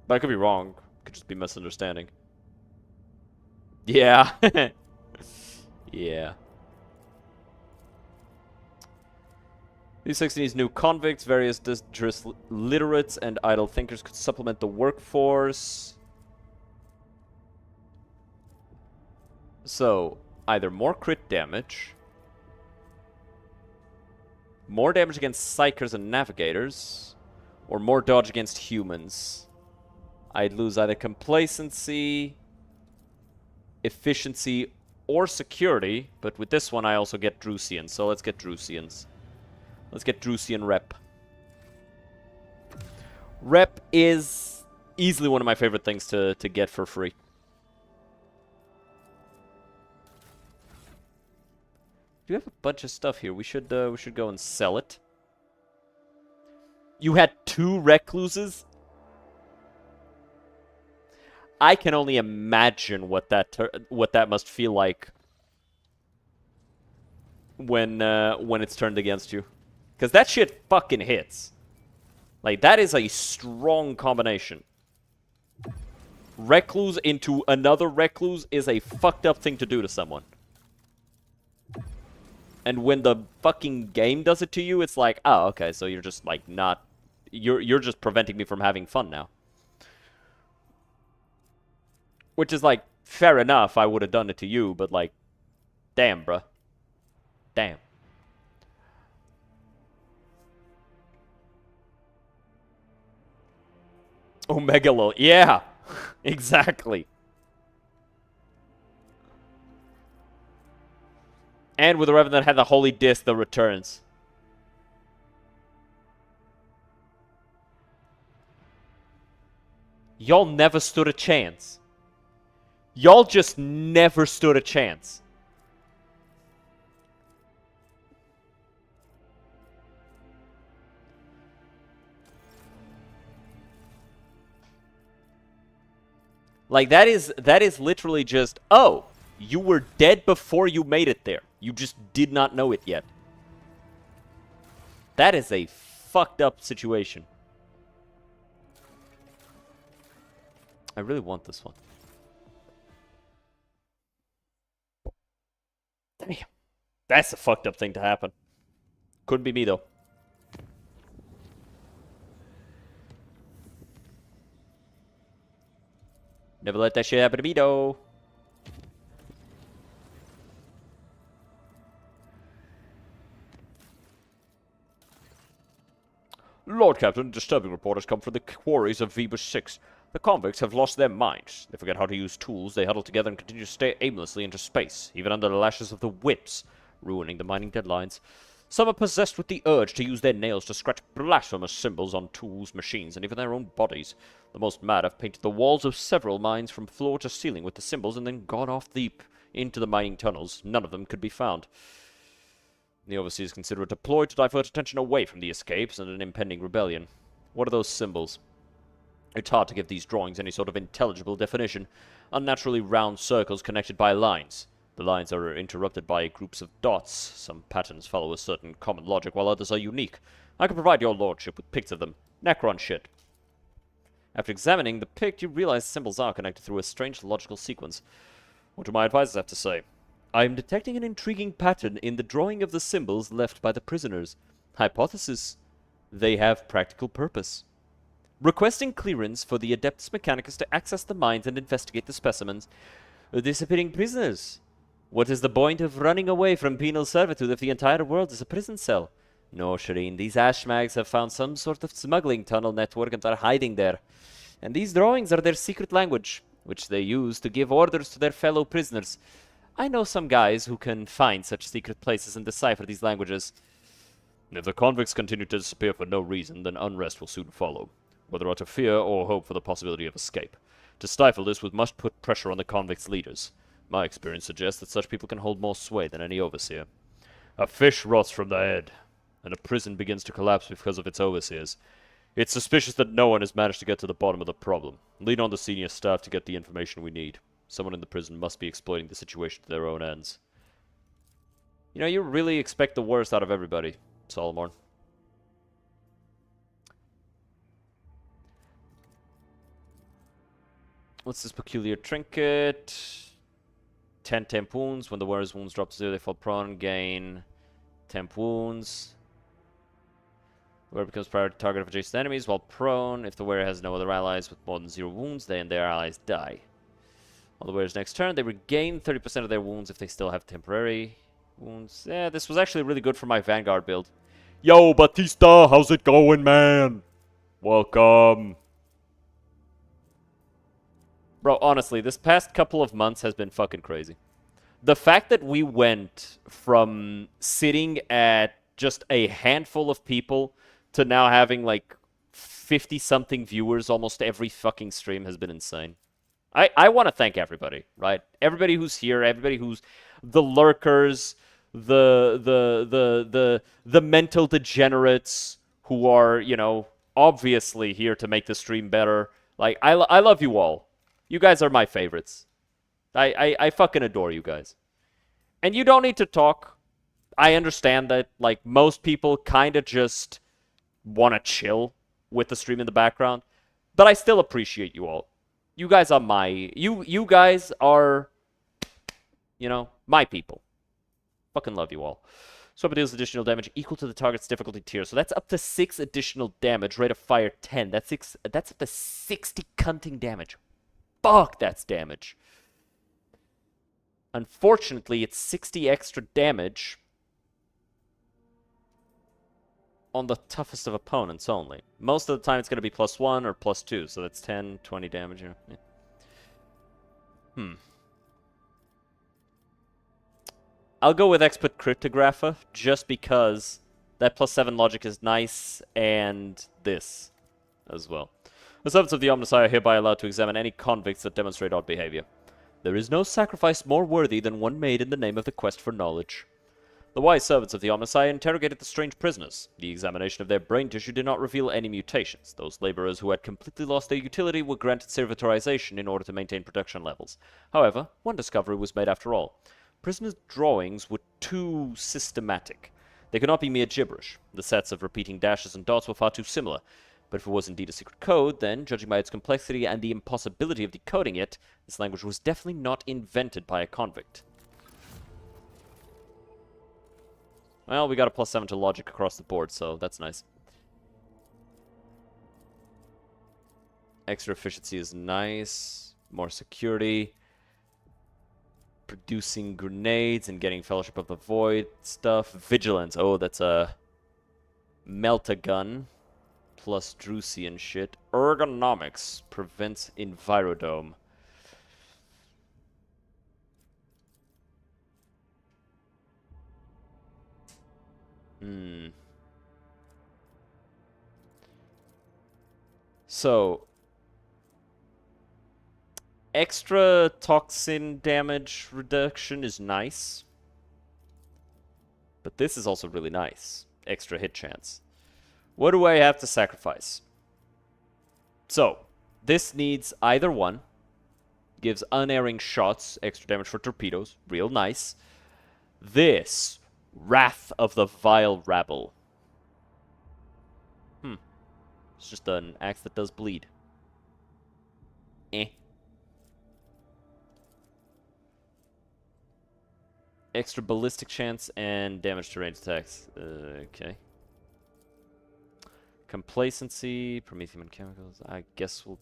But I could be wrong. Could just be misunderstanding. Yeah. Yeah. These 16 new convicts, various dangerous literates, and idle thinkers could supplement the workforce. So, either more crit damage, more damage against psychers and navigators, or more dodge against humans. I'd lose either complacency, efficiency, or security, but with this one I also get Drusian, so let's get Drusians. Let's get Drusian Rep. Rep is easily one of my favorite things to get for free. We have a bunch of stuff here. We should go and sell it. You had 2 recluses? I can only imagine what that must feel like when it's turned against you. Because that shit fucking hits. Like, that is a strong combination. Recluse into another Recluse is a fucked up thing to do to someone. And when the fucking game does it to you, it's like, oh, okay, so you're just, like, not... You're just preventing me from having fun now. Which is, like, fair enough, I would have done it to you, but, like, damn, bruh. Damn. Omegalo, yeah, exactly. And with the Revenant had the Holy Disc that returns. Y'all never stood a chance. Y'all just never stood a chance. Like, that is literally just, oh, you were dead before you made it there. You just did not know it yet. That is a fucked up situation. I really want this one. Damn. That's a fucked up thing to happen. Couldn't be me, though. Never let that shit happen to me, though. Lord Captain, disturbing report has come from the quarries of Vebus 6. The convicts have lost their minds. They forget how to use tools, they huddle together and continue to stare aimlessly into space, even under the lashes of the whips, ruining the mining deadlines. Some are possessed with the urge to use their nails to scratch blasphemous symbols on tools, machines, and even their own bodies. The most mad have painted the walls of several mines from floor to ceiling with the symbols and then gone off deep into the mining tunnels. None of them could be found. The overseers consider it deployed to divert attention away from the escapes and an impending rebellion. What are those symbols? It's hard to give these drawings any sort of intelligible definition. Unnaturally round circles connected by lines. The lines are interrupted by groups of dots. Some patterns follow a certain common logic, while others are unique. I can provide your lordship with pics of them. Necron shit. After examining the pic, you realize the symbols are connected through a strange logical sequence. What do my advisors have to say? I am detecting an intriguing pattern in the drawing of the symbols left by the prisoners. Hypothesis: they have practical purpose. Requesting clearance for the Adeptus Mechanicus to access the mines and investigate the specimens. Disappearing prisoners. What is the point of running away from penal servitude if the entire world is a prison cell? No, Shireen, these ashmags have found some sort of smuggling tunnel network and are hiding there. And these drawings are their secret language, which they use to give orders to their fellow prisoners. I know some guys who can find such secret places and decipher these languages. If the convicts continue to disappear for no reason, then unrest will soon follow, whether out of fear or hope for the possibility of escape. To stifle this, we must put pressure on the convicts' leaders. My experience suggests that such people can hold more sway than any overseer. A fish rots from the head, and a prison begins to collapse because of its overseers. It's suspicious that no one has managed to get to the bottom of the problem. Lean on the senior staff to get the information we need. Someone in the prison must be exploiting the situation to their own ends. You know, you really expect the worst out of everybody, Solomon. What's this peculiar trinket? 10 temp wounds. When the wearer's wounds drop to 0, they fall prone. Gain temp wounds. The wearer becomes priority target of adjacent enemies while prone. If the wearer has no other allies with more than 0 wounds, they and their allies die. On the wearer's next turn, they regain 30% of their wounds if they still have temporary wounds. Yeah, this was actually really good for my Vanguard build. Yo, Batista, how's it going, man? Welcome. Bro, honestly, this past couple of months has been fucking crazy. The fact that we went from sitting at just a handful of people to now having like 50-something viewers almost every fucking stream has been insane. I want to thank everybody, right? Everybody who's here, everybody who's the lurkers, the mental degenerates who are, you know, obviously here to make the stream better. Like, I love you all. You guys are my favorites. I fucking adore you guys. And you don't need to talk. I understand that, like, most people kind of just want to chill with the stream in the background. But I still appreciate you all. You guys are my... You guys are, you know, my people. Fucking love you all. So it deals additional damage equal to the target's difficulty tier. So that's up to 6 additional damage. Rate of fire 10. That's up to 60 cunting damage. Fuck, that's damage. Unfortunately, it's 60 extra damage on the toughest of opponents only. Most of the time it's going to be +1 or +2, so that's 10, 20 damage. Yeah. I'll go with Expert Cryptographer, just because that +7 logic is nice, and this as well. The servants of the Omnissiah are hereby allowed to examine any convicts that demonstrate odd behavior. There is no sacrifice more worthy than one made in the name of the quest for knowledge. The wise servants of the Omnissiah interrogated the strange prisoners. The examination of their brain tissue did not reveal any mutations. Those laborers who had completely lost their utility were granted servitorization in order to maintain production levels. However, one discovery was made after all. Prisoners' drawings were too systematic. They could not be mere gibberish. The sets of repeating dashes and dots were far too similar. But if it was indeed a secret code, then, judging by its complexity and the impossibility of decoding it, this language was definitely not invented by a convict. Well, we got a +7 to logic across the board, so that's nice. Extra efficiency is nice. More security. Producing grenades and getting Fellowship of the Void stuff. Vigilance. Oh, that's a melt-a-gun. Plus Drusian shit. Ergonomics. Prevents Envirodome. So, extra toxin damage reduction is nice. But this is also really nice. Extra hit chance. What do I have to sacrifice? So, this needs either one. Gives unerring shots, extra damage for torpedoes. Real nice. This, Wrath of the Vile Rabble. It's just an axe that does bleed. Extra ballistic chance and damage to ranged attacks. Okay. Complacency, Promethium and chemicals. I guess we'll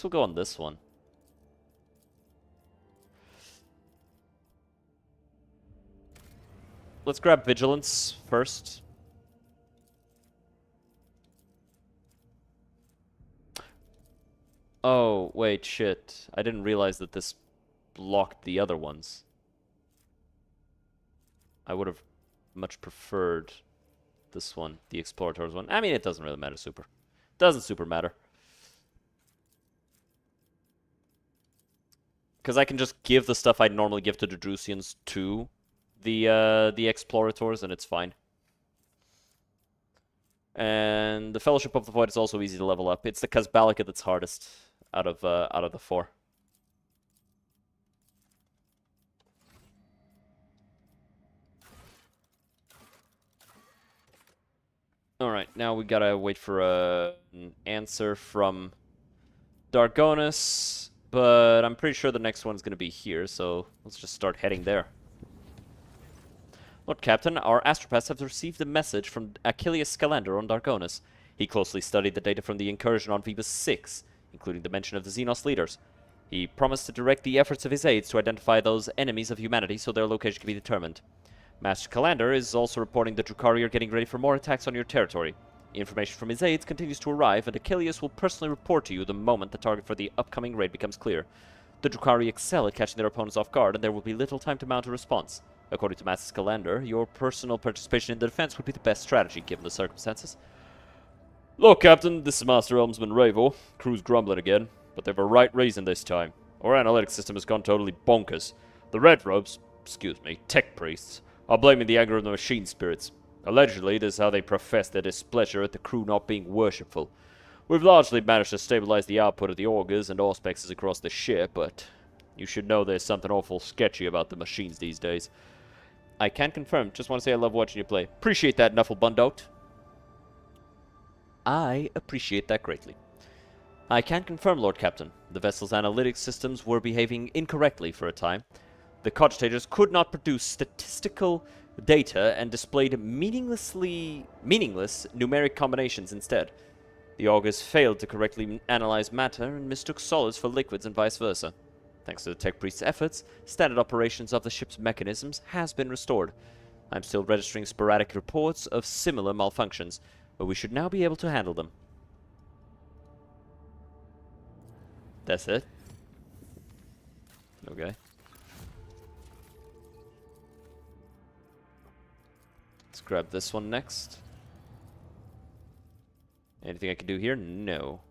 go on this one. Let's grab Vigilance first. Oh, wait, shit. I didn't realize that this blocked the other ones. I would have much preferred this one, the Explorators one. I mean, it doesn't really matter super. Doesn't super matter. Because I can just give the stuff I'd normally give to the Drusians to the Explorators, and it's fine. And the Fellowship of the Void is also easy to level up. It's the Kazbalika that's hardest out of the four. Alright, now we gotta wait for an answer from Dargonus, but I'm pretty sure the next one's gonna be here, so let's just start heading there. Lord Captain, our astropaths have received a message from Achilles Scalander on Dargonus. He closely studied the data from the incursion on Phoebus 6, including the mention of the Xenos leaders. He promised to direct the efforts of his aides to identify those enemies of humanity so their location can be determined. Master Calander is also reporting that Drukhari are getting ready for more attacks on your territory. Information from his aides continues to arrive, and Achilles will personally report to you the moment the target for the upcoming raid becomes clear. The Drukhari excel at catching their opponents off guard, and there will be little time to mount a response. According to Master Calander, your personal participation in the defense would be the best strategy, given the circumstances. Look, Captain, this is Master Helmsman Ravo. Crew's grumbling again, but they've a right reason this time. Our analytics system has gone totally bonkers. The Red Robes, tech priests, are blaming the anger of the machine spirits. Allegedly, this is how they profess their displeasure at the crew not being worshipful. We've largely managed to stabilize the output of the augurs and auspexes across the ship, but you should know there's something awful sketchy about the machines these days. I can confirm. Just want to say I love watching you play. Appreciate that, Nufflebundout. I appreciate that greatly. I can confirm, Lord Captain. The vessel's analytics systems were behaving incorrectly for a time. The cogitators could not produce statistical data and displayed meaningless numeric combinations instead. The augurs failed to correctly analyze matter and mistook solids for liquids and vice versa. Thanks to the tech priest's efforts, standard operations of the ship's mechanisms has been restored. I'm still registering sporadic reports of similar malfunctions, but we should now be able to handle them. That's it? Okay. Let's grab this one next. Anything I can do here? No.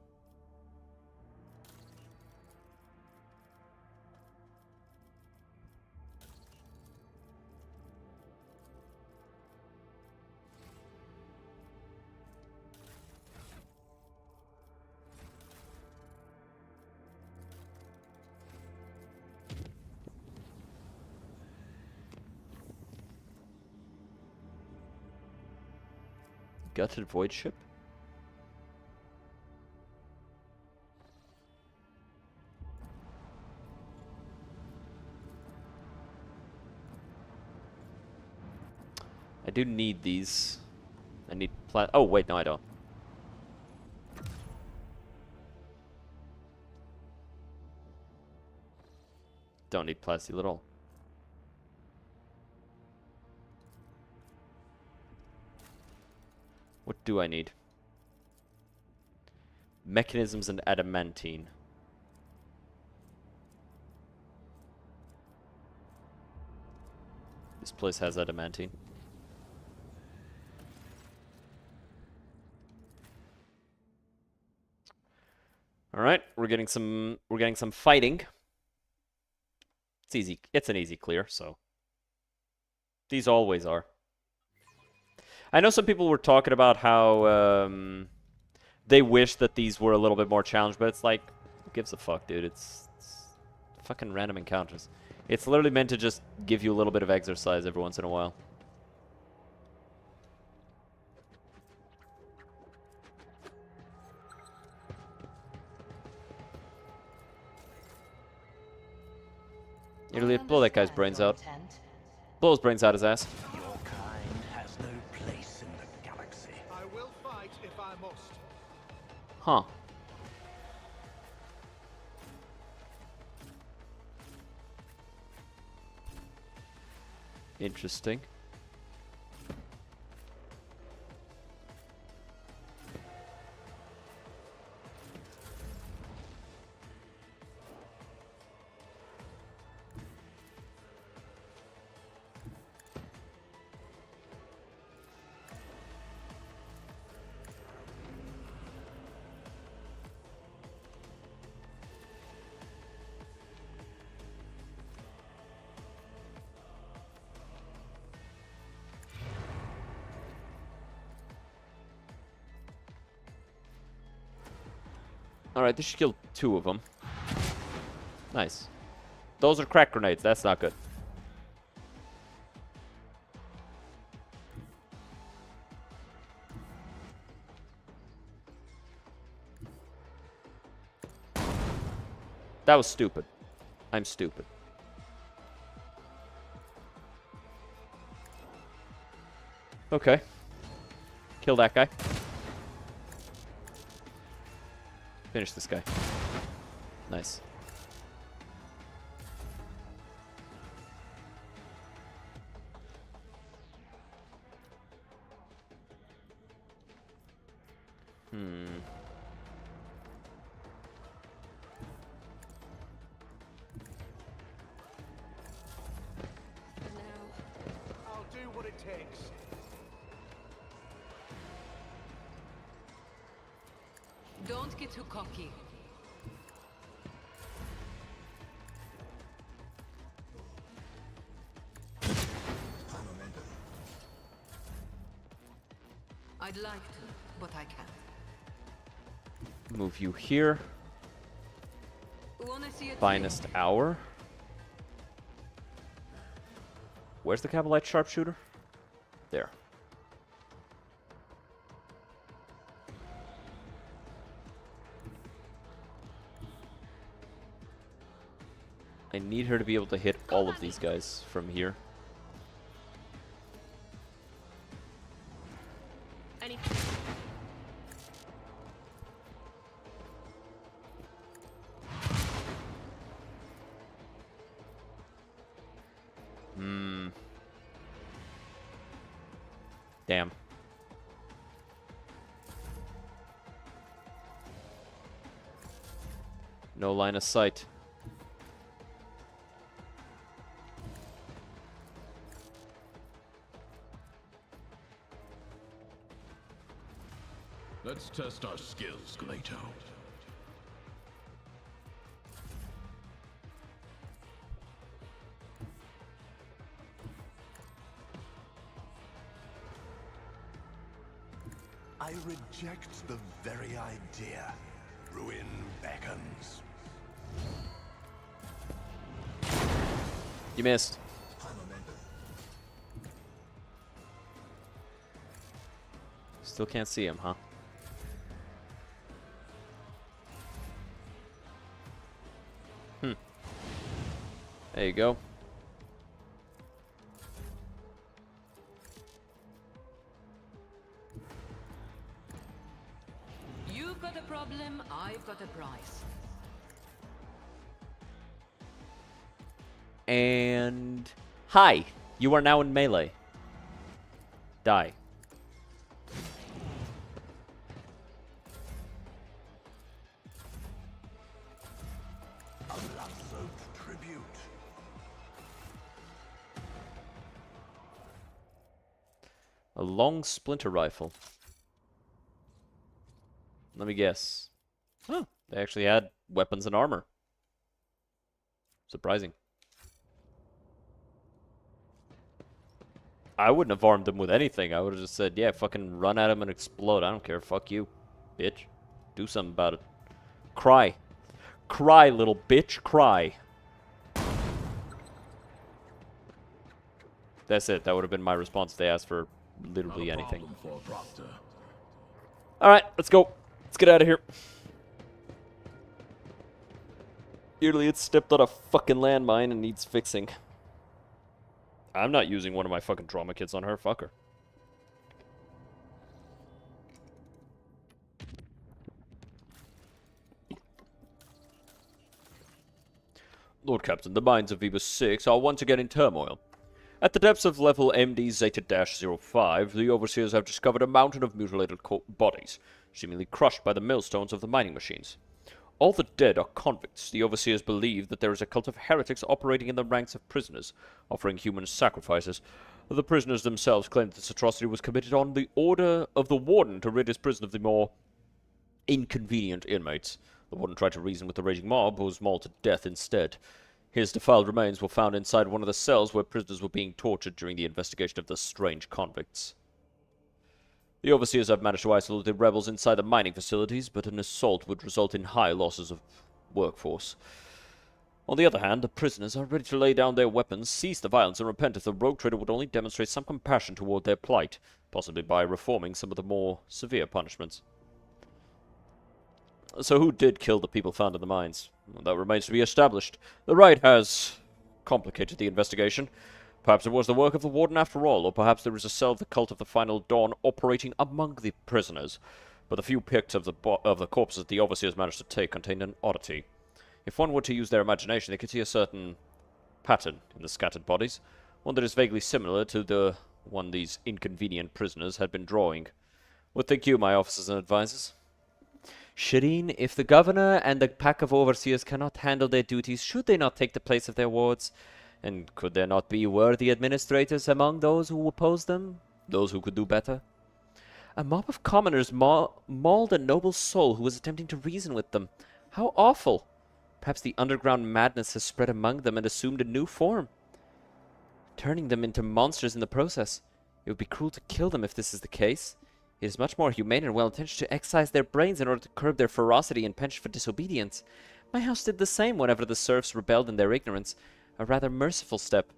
Gutted void ship? I do need these. I need oh wait, no I don't. Don't need plasteel at all. What do I need? Mechanisms and adamantine. This place has adamantine. All right, we're getting some fighting. It's easy. It's an easy clear, so these always are. I know some people were talking about how they wish that these were a little bit more challenged, but it's like, who gives a fuck, dude? It's fucking random encounters. It's literally meant to just give you a little bit of exercise every once in a while. Blow that guy's brains out. Blow his brains out his ass. Your kind has no place in the galaxy. I will fight if I must. Huh. Interesting. Alright, this should kill 2 of them. Nice. Those are crack grenades. That's not good. That was stupid. I'm stupid. Okay. Kill that guy. Finish this guy. Nice. I'll do what it takes. Don't get too cocky. I'd like to, but I can't. Move you here. Wanna see a Finest hour. Where's the Cabalite sharpshooter? There. I need her to be able to hit all of these guys from here. Any Damn. No line of sight. Let's test our skills, Glato. I reject the very idea. Ruin beckons. You missed. Still can't see him, huh? There you go. You've got a problem, I've got a prize. And hi, you are now in melee. Die. A blood-soaked tribute. A long splinter rifle. Let me guess. Oh, they actually had weapons and armor. Surprising. I wouldn't have armed them with anything. I would have just said, yeah, fucking run at him and explode. I don't care. Fuck you, bitch. Do something about it. Cry. Cry, little bitch. Cry. That's it. That would have been my response if they asked for literally Not a anything. problem for a proctor. Alright, let's go. Let's get out of here. Clearly it's stepped on a fucking landmine and needs fixing. I'm not using one of my fucking trauma kits on her. Fuck her. Lord Captain, the mines of Veba 6 are once again in turmoil. At the depths of level MD Zeta-05, the Overseers have discovered a mountain of mutilated bodies, seemingly crushed by the millstones of the mining machines. All the dead are convicts. The Overseers believe that there is a cult of heretics operating in the ranks of prisoners, offering human sacrifices. The prisoners themselves claim that this atrocity was committed on the order of the warden to rid his prison of the more inconvenient inmates. The warden tried to reason with the raging mob, who was mauled to death instead. His defiled remains were found inside one of the cells where prisoners were being tortured during the investigation of the strange convicts. The Overseers have managed to isolate the rebels inside the mining facilities, but an assault would result in high losses of workforce. On the other hand, the prisoners are ready to lay down their weapons, cease the violence, and repent if the rogue trader would only demonstrate some compassion toward their plight, possibly by reforming some of the more severe punishments. So who did kill the people found in the mines? Well, that remains to be established. The Rite has complicated the investigation. Perhaps it was the work of the warden after all, or perhaps there is a cell of the cult of the Final Dawn operating among the prisoners. But the few pics of the corpses the Overseers managed to take contained an oddity. If one were to use their imagination, they could see a certain pattern in the scattered bodies, one that is vaguely similar to the one these inconvenient prisoners had been drawing. What think you, my officers and advisors? Shireen, if the governor and the pack of overseers cannot handle their duties, should they not take the place of their wards? And could there not be worthy administrators among those who oppose them? Those who could do better? A mob of commoners mauled a noble soul who was attempting to reason with them. How awful! Perhaps the underground madness has spread among them and assumed a new form, turning them into monsters in the process. It would be cruel to kill them if this is the case. It is much more humane and well-intentioned to excise their brains in order to curb their ferocity and punish for disobedience. My house did the same whenever the serfs rebelled in their ignorance. A rather merciful step.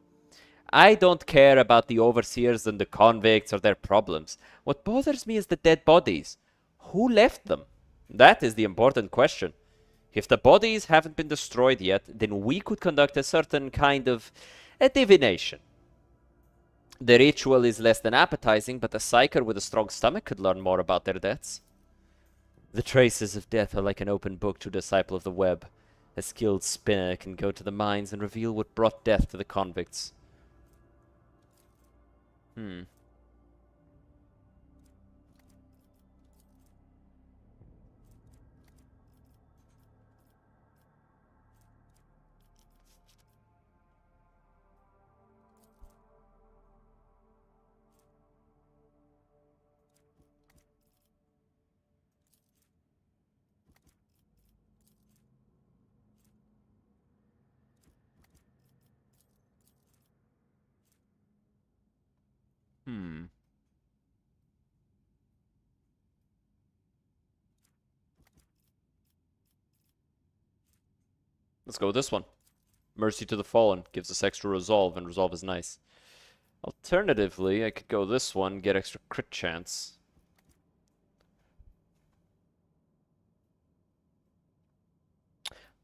I don't care about the overseers and the convicts or their problems. What bothers me is the dead bodies. Who left them? That is the important question. If the bodies haven't been destroyed yet, then we could conduct a certain kind of a divination. The ritual is less than appetizing, but a psyker with a strong stomach could learn more about their deaths. The traces of death are like an open book to a disciple of the web. A skilled spinner can go to the mines and reveal what brought death to the convicts. Let's go with this one. Mercy to the Fallen gives us extra resolve, and resolve is nice. Alternatively, I could go this one, get extra crit chance.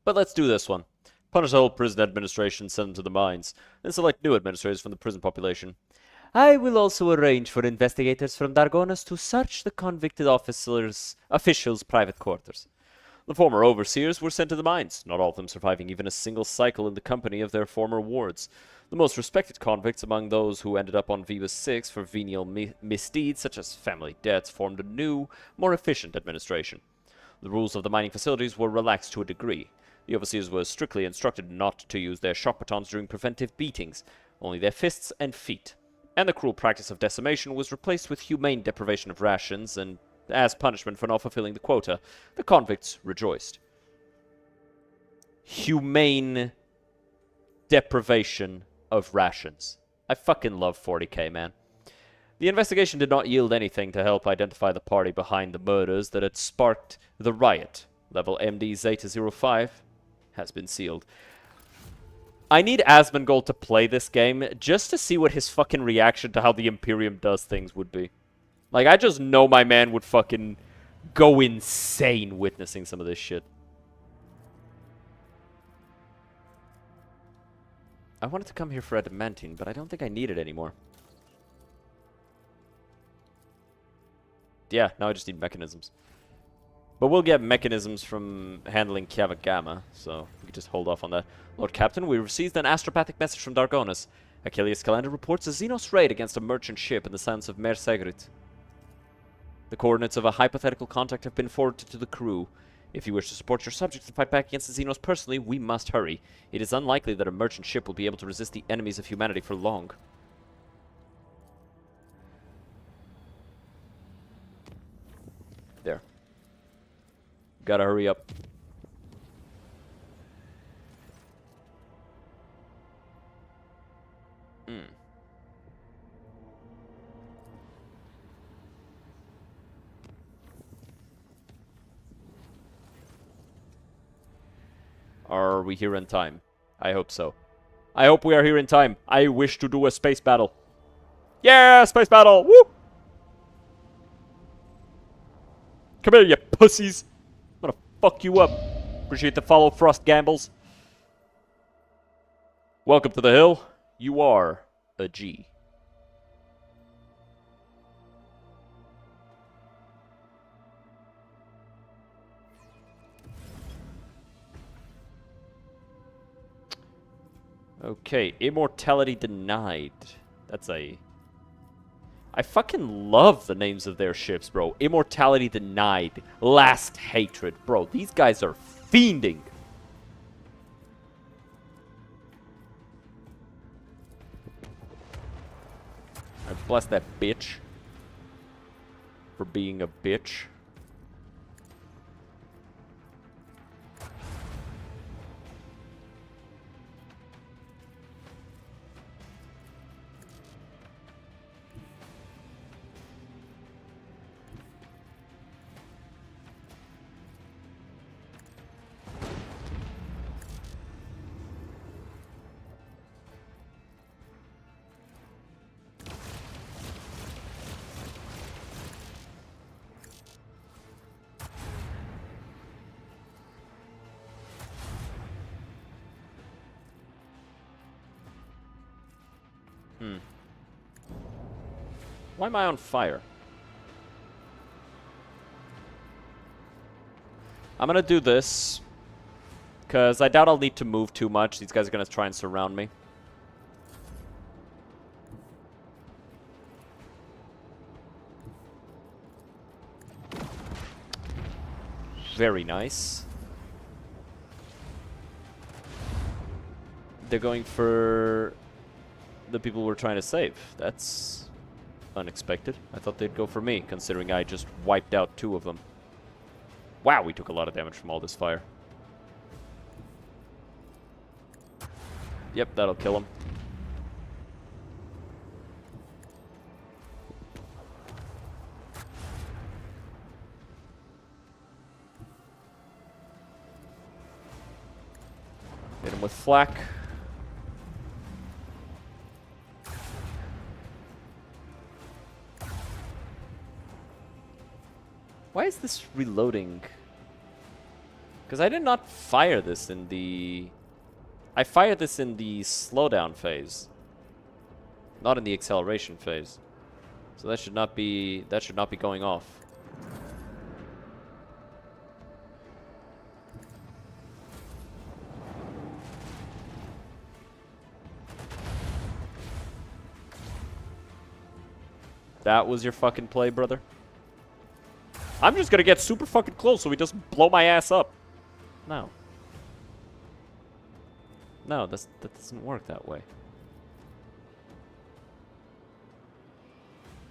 But let's do this one. Punish the whole prison administration, send them to the mines, and select new administrators from the prison population. I will also arrange for investigators from Dargonas to search the convicted officials' private quarters. The former overseers were sent to the mines, not all of them surviving even a single cycle in the company of their former wards. The most respected convicts among those who ended up on Vivas 6 for venial misdeeds such as family debts formed a new, more efficient administration. The rules of the mining facilities were relaxed to a degree. The overseers were strictly instructed not to use their shock batons during preventive beatings, only their fists and feet. And the cruel practice of decimation was replaced with humane deprivation of rations, and as punishment for not fulfilling the quota, the convicts rejoiced. Humane deprivation of rations. I fucking love 40k, man. The investigation did not yield anything to help identify the party behind the murders that had sparked the riot. Level MD Zeta-05 has been sealed. I need Asmongold to play this game just to see what his fucking reaction to how the Imperium does things would be. Like, I just know my man would fucking go insane witnessing some of this shit. I wanted to come here for adamantine, but I don't think I need it anymore. Yeah, now I just need mechanisms. But we'll get mechanisms from handling Kiava Gamma, so we can just hold off on that. Lord Captain, we received an astropathic message from Dargonas. Achilles Calendar reports a Xenos raid against a merchant ship in the sands of Mer Segrit. The coordinates of a hypothetical contact have been forwarded to the crew. If you wish to support your subjects and fight back against the Xenos personally, we must hurry. It is unlikely that a merchant ship will be able to resist the enemies of humanity for long. There. Gotta hurry up. Are we here in time? I hope so. I hope we are here in time. I wish to do a space battle. Yeah, space battle! Woo! Come here, you pussies! I'm gonna fuck you up. Appreciate the follow, Frost Gambles. Welcome to the hill. You are a G. Okay, immortality denied. That's a... I fucking love the names of their ships, bro. Immortality denied. Last hatred. Bro, these guys are fiending. I bless that bitch. For being a bitch. Why am I on fire? I'm gonna do this. Because I doubt I'll need to move too much. These guys are gonna try and surround me. Very nice. They're going for the people we're trying to save. That's unexpected. I thought they'd go for me, considering I just wiped out 2 of them. Wow, we took a lot of damage from all this fire. Yep, that'll kill him. flak. Why is this reloading? Because I did not fire this in the... I fired this in the slowdown phase. Not in the acceleration phase. So that should not be going off. That was your fucking play, brother? I'm just gonna get super fucking close so he doesn't blow my ass up. No. No, that doesn't work that way.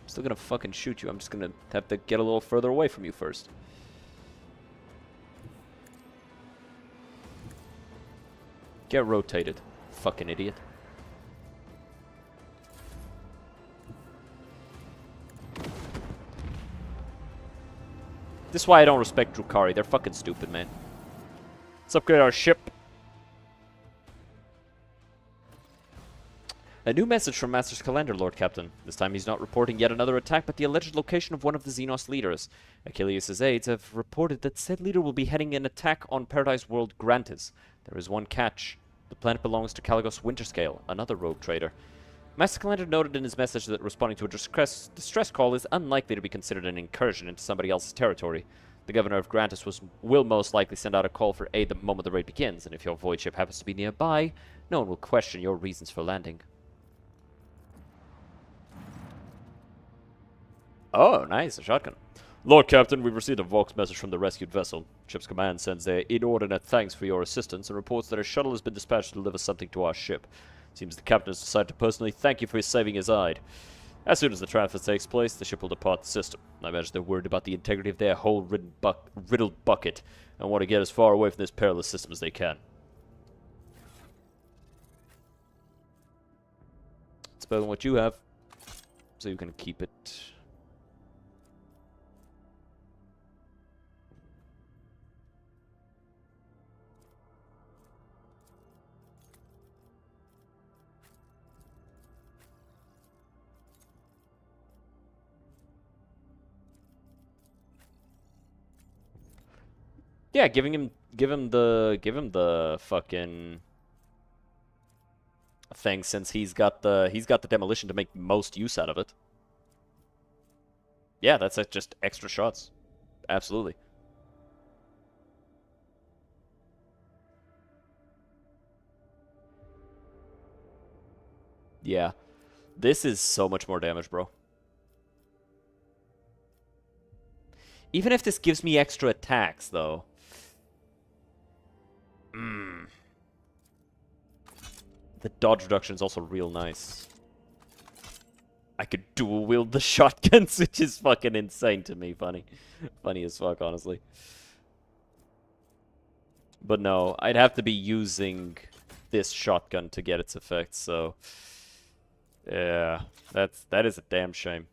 I'm still gonna fucking shoot you. I'm just gonna have to get a little further away from you first. Get rotated, fucking idiot. This is why I don't respect Drukhari. They're fucking stupid, man. Let's upgrade our ship. A new message from Master's Calendar, Lord Captain. This time he's not reporting yet another attack, but the alleged location of one of the Xenos leaders. Achilles' aides have reported that said leader will be heading an attack on Paradise World Grantis. There is one catch. The planet belongs to Caligos Winterscale, another rogue trader. Master Calendar noted in his message that responding to a distress call is unlikely to be considered an incursion into somebody else's territory. The governor of Grantis will most likely send out a call for aid the moment the raid begins, and if your void ship happens to be nearby, no one will question your reasons for landing. Oh, nice, a shotgun. Lord Captain, we've received a Vox message from the rescued vessel. Ship's command sends their inordinate thanks for your assistance and reports that a shuttle has been dispatched to deliver something to our ship. Seems the captain has decided to personally thank you for saving his hide. As soon as the transfer takes place, the ship will depart the system. I imagine they're worried about the integrity of their whole riddled bucket and want to get as far away from this perilous system as they can. It's better than what you have, so you can keep it. Yeah, give him the fucking thing, since he's got the demolition to make most use out of it. Yeah, that's just extra shots. Absolutely. Yeah. This is so much more damage, bro. Even if this gives me extra attacks, though. The dodge reduction is also real nice. I could dual wield the shotguns, which is fucking insane to me. Funny as fuck, honestly. But no, I'd have to be using this shotgun to get its effects, so... Yeah, that is a damn shame.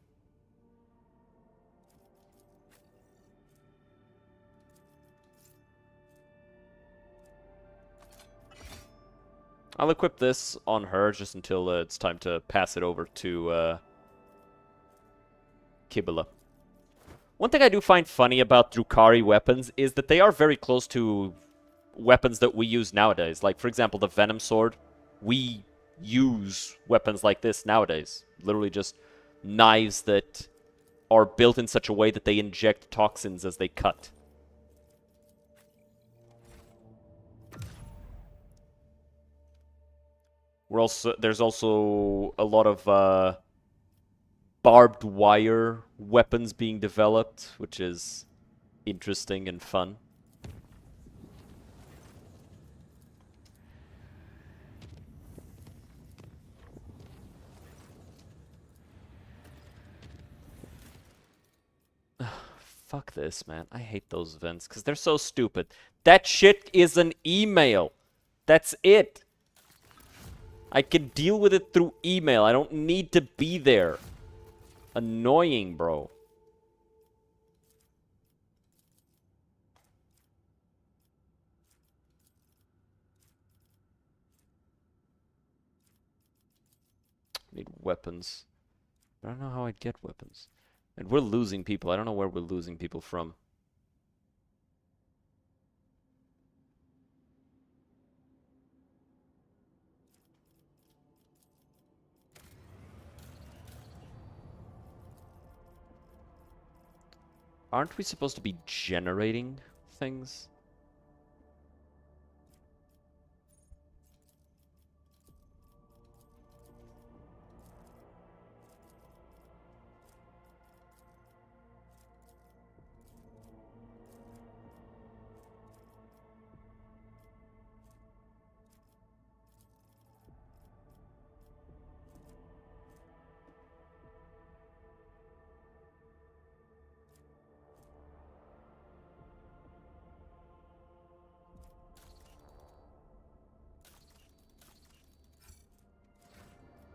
I'll equip this on her just until it's time to pass it over to Kibula. One thing I do find funny about Drukhari weapons is that they are very close to weapons that we use nowadays. Like, for example, the Venom Sword. We use weapons like this nowadays. Literally just knives that are built in such a way that they inject toxins as they cut. There's also a lot of barbed wire weapons being developed, which is interesting and fun. Fuck this, man. I hate those vents because they're so stupid. That shit is an email. That's it. I can deal with it through email. I don't need to be there. Annoying, bro. Need weapons. I don't know how I'd get weapons. And we're losing people. I don't know where we're losing people from. Aren't we supposed to be generating things?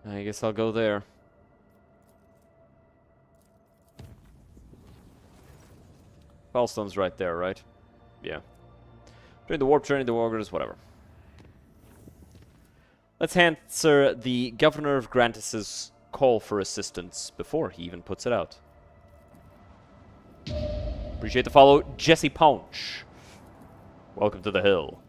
I guess I'll go there. Fallstone's right there, right? Yeah. During the warp training, the wargers, whatever. Let's answer the Governor of Grantis's call for assistance before he even puts it out. Appreciate the follow, Jesse Ponch. Welcome to the hill.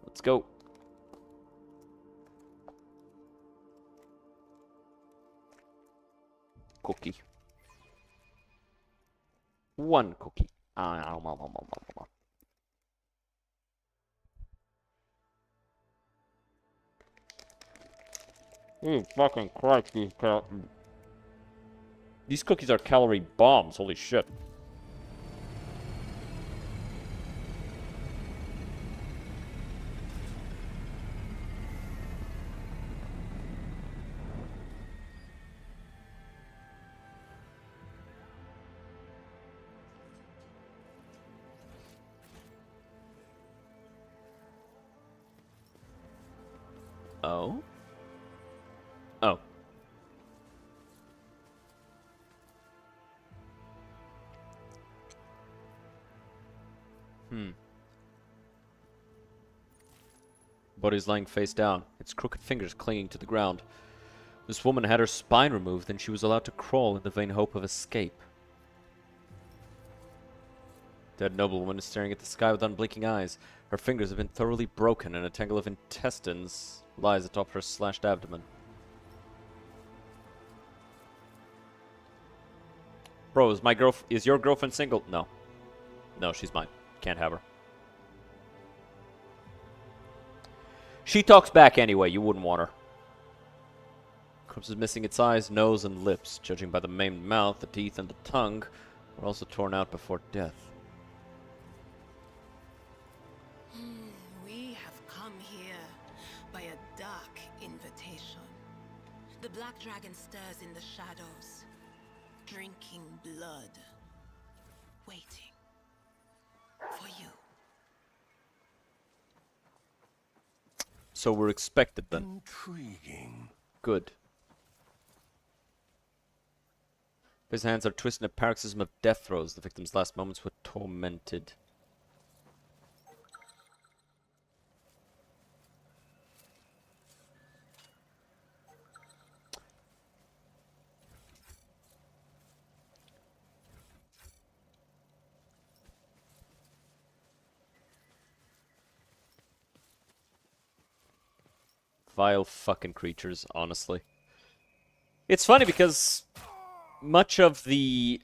Let's go. Cookie. One cookie. Fucking Christ, these cookies are calorie bombs, holy shit. Oh? Oh. Body's lying face down, its crooked fingers clinging to the ground. This woman had her spine removed, and she was allowed to crawl in the vain hope of escape. Dead noblewoman is staring at the sky with unblinking eyes. Her fingers have been thoroughly broken, and a tangle of intestines lies atop her slashed abdomen. Bro, is your girlfriend single? No. No, she's mine. Can't have her. She talks back anyway, you wouldn't want her. Corpse is missing its eyes, nose, and lips. Judging by the maimed mouth, the teeth, and the tongue were also torn out before death. We have come here by a dark invitation. The black dragon stirs in the shadows, drinking blood, waiting for you. So we're expected then. Intriguing. Good. His hands are twisted in a paroxysm of death throes. The victim's last moments were tormented. Vile fucking creatures, honestly. It's funny because much of the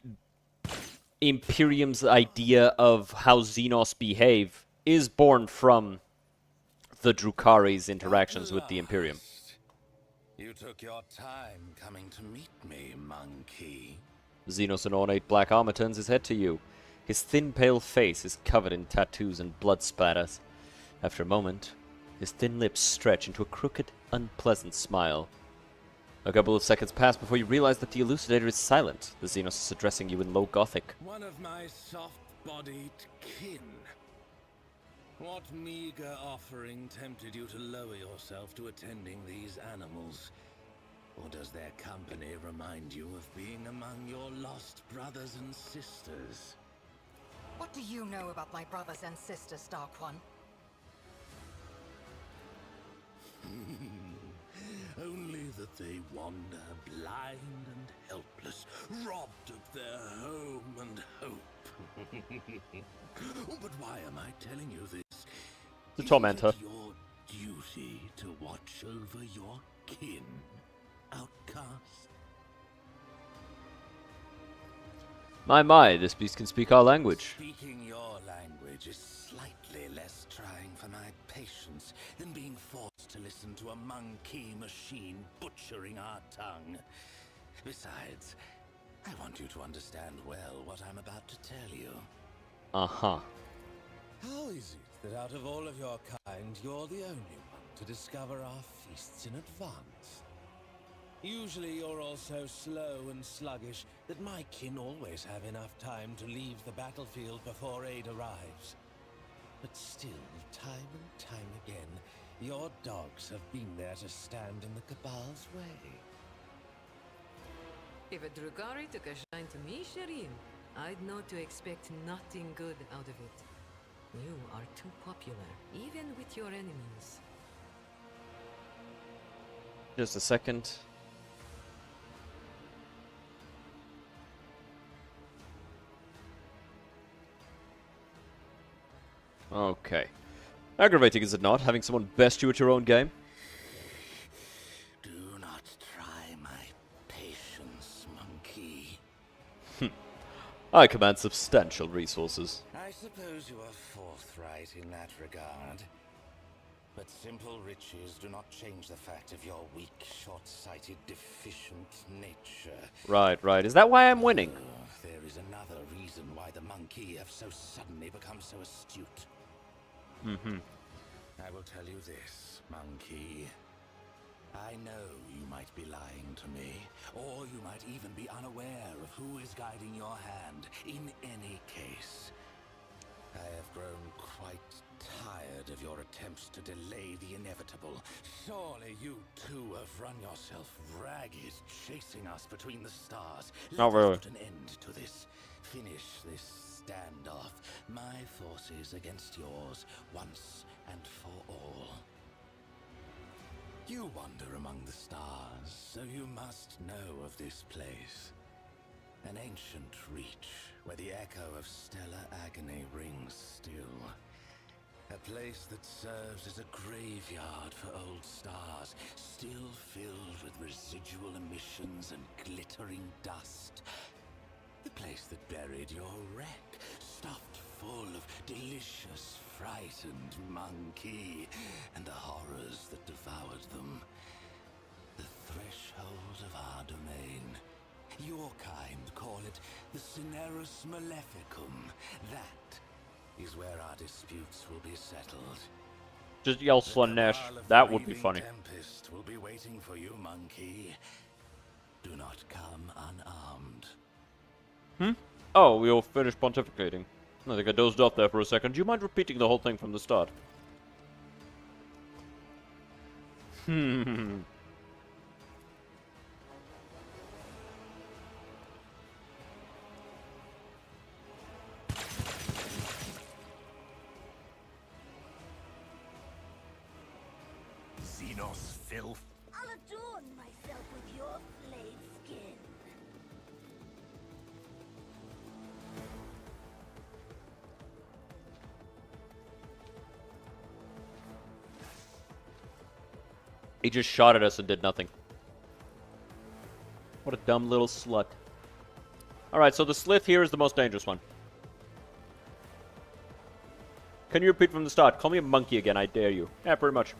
Imperium's idea of how Xenos behave is born from the Drukari's interactions with the Imperium. You took your time coming to meet me, monkey. Xenos in ornate black armor turns his head to you. His thin, pale face is covered in tattoos and blood splatters. After a moment, his thin lips stretch into a crooked, unpleasant smile. A couple of seconds pass before you realize that the elucidator is silent. The Xenos is addressing you in low Gothic. One of my soft-bodied kin. What meager offering tempted you to lower yourself to attending these animals? Or does their company remind you of being among your lost brothers and sisters? What do you know about my brothers and sisters, Dark One? Only that they wander blind and helpless, robbed of their home and hope. But why am I telling you this? To torment her. Is it your duty to watch over your kin, outcast? My, this beast can speak our language. Speaking your language is slightly less trying for my patience than being forced to listen to a monkey machine butchering our tongue. Besides, I want you to understand well what I'm about to tell you. Uh-huh. How is it that out of all of your kind, you're the only one to discover our feasts in advance? Usually you're all so slow and sluggish that my kin always have enough time to leave the battlefield before aid arrives. But still, time and time again, your dogs have been there to stand in the Cabal's way. If a Drugari took a shine to me, Shireen, I'd know to expect nothing good out of it. You are too popular, even with your enemies. Just a second. Okay. Aggravating, is it not, having someone best you at your own game? Do not try my patience, monkey. I command substantial resources. I suppose you are forthright in that regard. But simple riches do not change the fact of your weak, short-sighted, deficient nature. Right. Is that why I'm winning? There is another reason why the monkey have so suddenly become so astute. I will tell you this, monkey. I know you might be lying to me, or you might even be unaware of who is guiding your hand. In any case, I have grown quite tired of your attempts to delay the inevitable. Surely you too have run yourself ragged, chasing us between the stars. Not Let really. us put an end to this. Finish this standoff. My forces against yours, once and for all. You wander among the stars, so you must know of this place. An ancient reach, where the echo of stellar agony rings still. A place that serves as a graveyard for old stars, still filled with residual emissions and glittering dust. The place that buried your wreck, stuffed full of delicious, frightened monkey, and the horrors that devoured them. The threshold of our domain. Your kind call it the Cinerus Maleficum. That is where our disputes will be settled. Just yell The Slanesh. cabal of That would be breathing funny. Tempest will be waiting for you, monkey. Do not come unarmed. Oh, we all finished pontificating. I think I dozed off there for a second. Do you mind repeating the whole thing from the start? Xenos filth. I'll adorn myself with your flayed skin. He just shot at us and did nothing. What a dumb little slut. Alright, so the Slith here is the most dangerous one. Can you repeat from the start? Call me a monkey again, I dare you. Yeah, pretty much.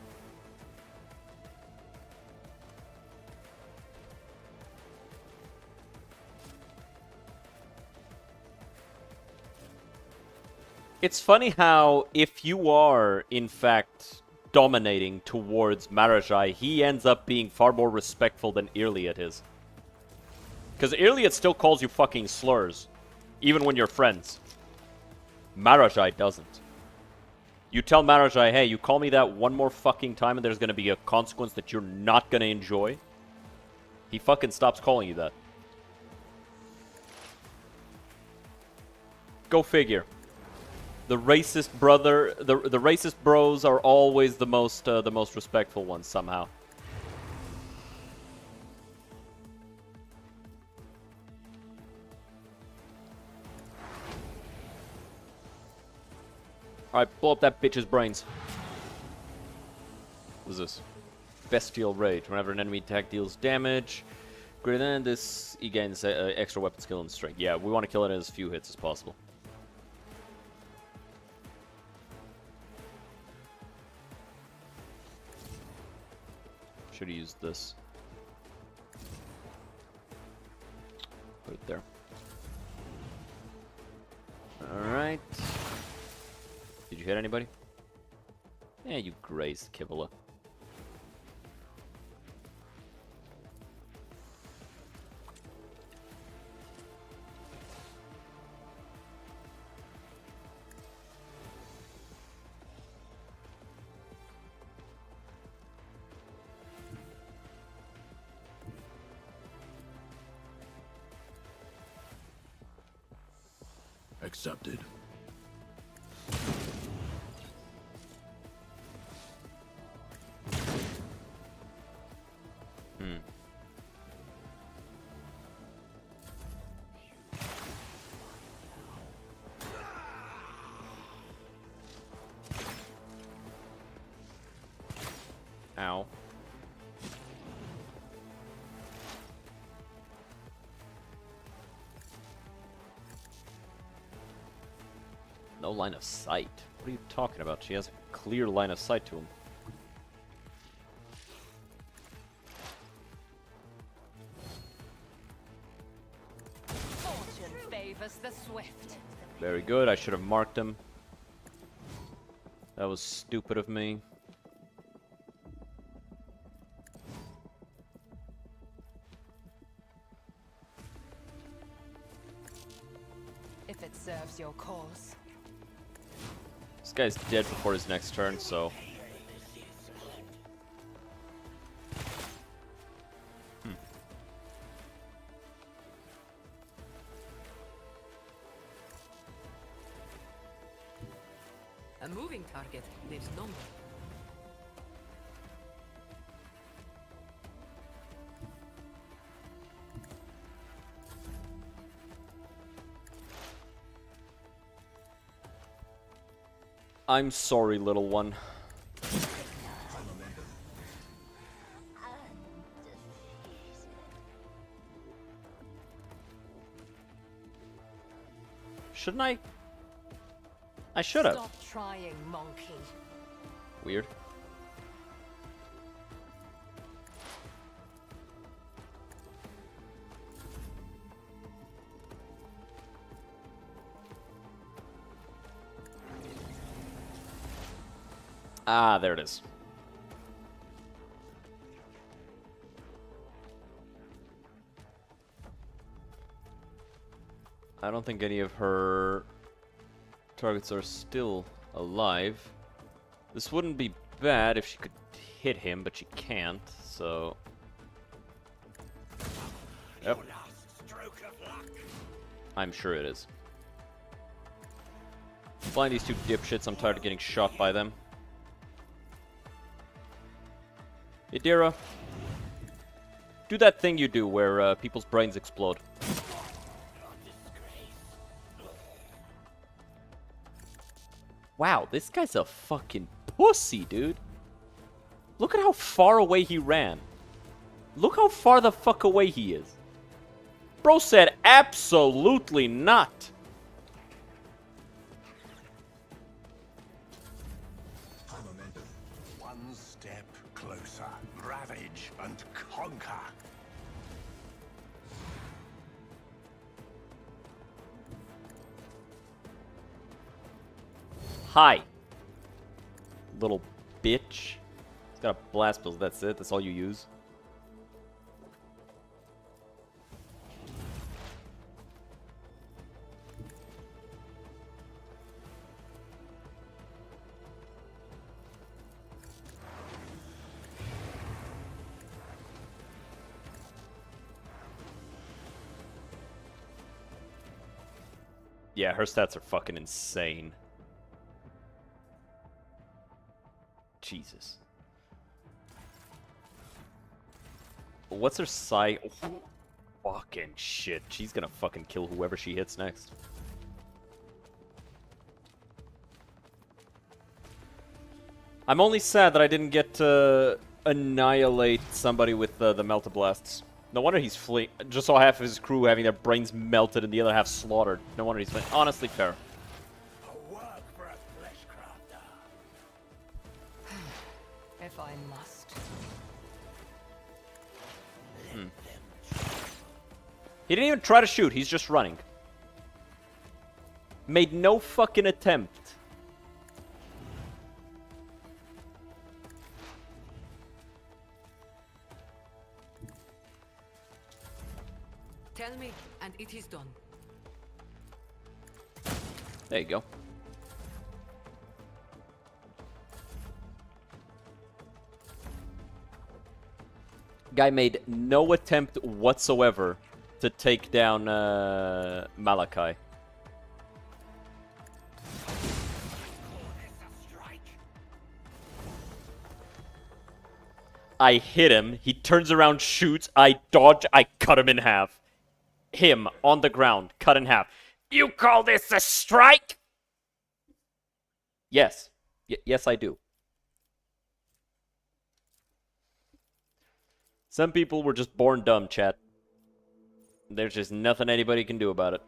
It's funny how, if you are, in fact, dominating towards Marajai, he ends up being far more respectful than Irliot is. Because Irliot still calls you fucking slurs, even when you're friends. Marajai doesn't. You tell Marajai, hey, you call me that one more fucking time and there's gonna be a consequence that you're not gonna enjoy. He fucking stops calling you that. Go figure. The racist brother, the racist bros are always the most respectful ones somehow. Alright, blow up that bitch's brains. What is this? Bestial Rage. Whenever an enemy attack deals damage, greater than this, he gains extra weapon skill and strength. Yeah, we want to kill it in as few hits as possible. Should have used this. Put it there. Alright. Did you hit anybody? Yeah, you grazed Kibula. Accepted. Ow. No line of sight. What are you talking about? She has a clear line of sight to him. Fortune favors the swift. Very good. I should have marked him. That was stupid of me. If it serves your cause. This guy's dead before his next turn, so... A moving target lives longer. I'm sorry, little one. Shouldn't I? I should have. Stop trying, monkey. Weird. Ah, there it is. I don't think any of her targets are still alive. This wouldn't be bad if she could hit him, but she can't, so... Yep. I'm sure it is. Find these two dipshits, I'm tired of getting shot by them. Idira, do that thing you do where people's brains explode. Wow, this guy's a fucking pussy, dude. Look at how far away he ran. Look how far the fuck away he is. Bro said absolutely not. One step closer. Ravage and conquer. Hi. Little bitch. He's got a blast pills, that's it. That's all you use. Yeah, her stats are fucking insane. Jesus. What's her side? Oh, fucking shit. She's gonna fucking kill whoever she hits next. I'm only sad that I didn't get to annihilate somebody with the Melt-A-Blasts. No wonder he's fleeing. Just saw half of his crew having their brains melted and the other half slaughtered. No wonder he's fleeing. Honestly, fair. If I must. He didn't even try to shoot. He's just running. Made no fucking attempt. Tell me, and it is done. There you go. Guy made no attempt whatsoever to take down Malachi. I hit him, he turns around, shoots, I dodge, I cut him in half. Him, on the ground, cut in half. You call this a strike? Yes. Yes, I do. Some people were just born dumb, chat. There's just nothing anybody can do about it.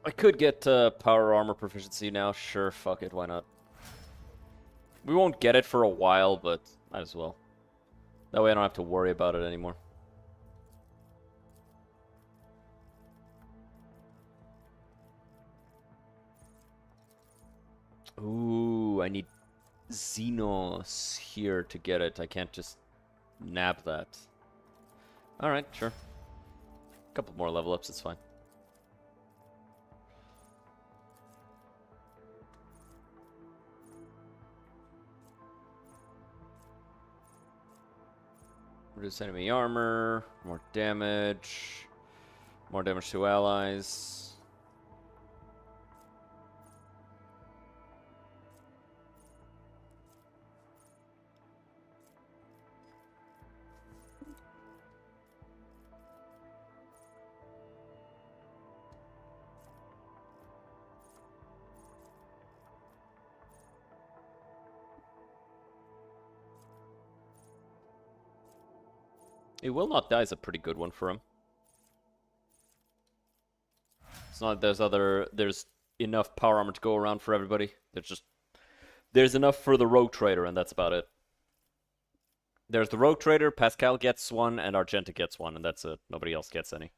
I could get power armor proficiency now. Sure, fuck it, why not? We won't get it for a while, but might as well. That way I don't have to worry about it anymore. Ooh, I need Xenos here to get it. I can't just nab that. Alright, sure. A couple more level ups, it's fine. Reduce enemy armor, more damage to allies. He will not die is a pretty good one for him. It's not like there's enough power armor to go around for everybody. There's enough for the Rogue Trader, and that's about it. There's the Rogue Trader, Pascal gets one, and Argenta gets one, and that's it. Nobody else gets any.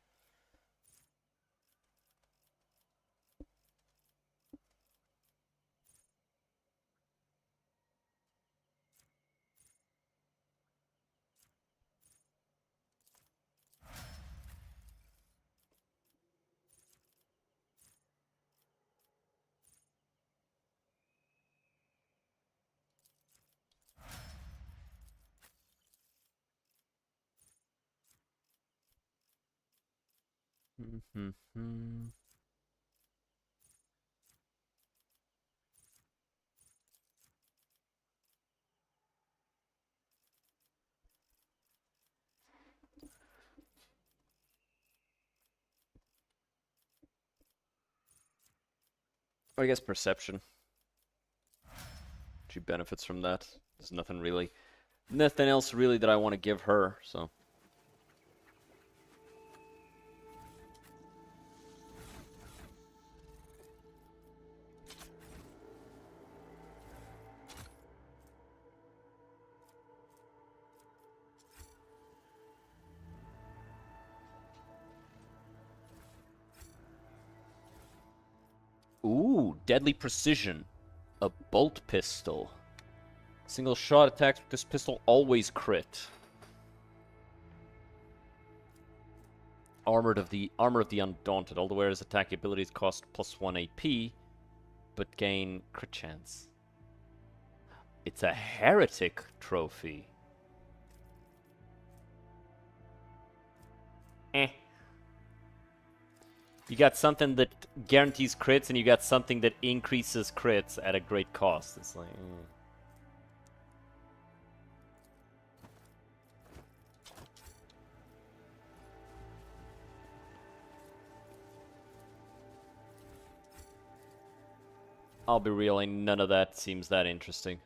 I guess perception. She benefits from that. There's nothing else really that I want to give her, so. Ooh, deadly precision. A bolt pistol. Single shot attacks with this pistol always crit. Armor of the Undaunted. All the wearer's attack abilities cost +1 AP, but gain crit chance. It's a heretic trophy. You got something that guarantees crits, and you got something that increases crits at a great cost. It's like... I'll be real, none of that seems that interesting.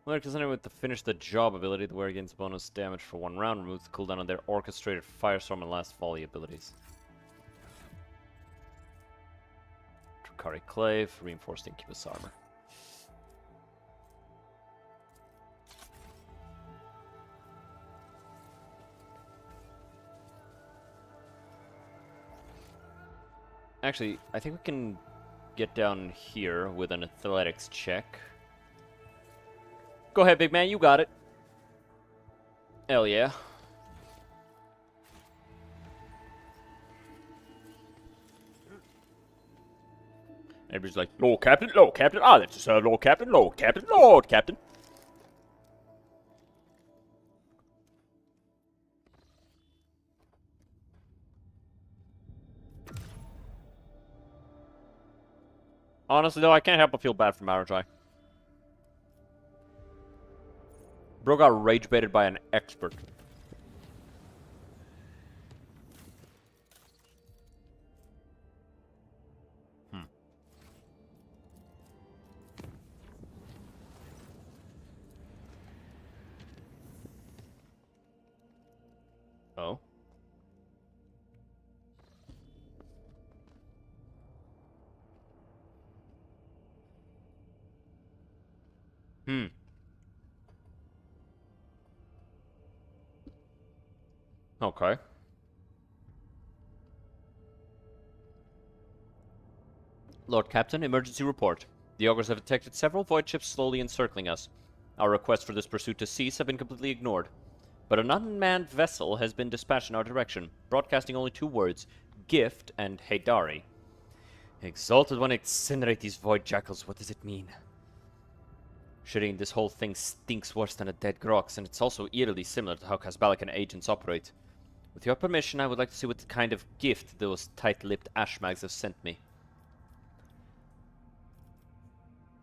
Well, because anyway, with the finish the job ability, the wearer gains bonus damage for 1 round, removes the cooldown on their orchestrated firestorm and last volley abilities. Trukari Clave, reinforced incubus armor. Actually, I think we can get down here with an athletics check. Go ahead, big man, you got it. Hell yeah. Everybody's like, Lord Captain, Lord Captain. Ah, that's Sir Lord Captain, Lord Captain, Lord Captain. Honestly, though, I can't help but feel bad for Marajai. Bro got rage baited by an expert. Oh. Okay. Lord Captain, emergency report. The augurs have detected several void ships slowly encircling us. Our requests for this pursuit to cease have been completely ignored. But an unmanned vessel has been dispatched in our direction, broadcasting only 2 words, Gift and Haydari. Exalted One, incinerate these void jackals. What does it mean? Shitting, this whole thing stinks worse than a dead Grox, and it's also eerily similar to how Casbalican agents operate. With your permission, I would like to see what kind of gift those tight-lipped ashmags have sent me.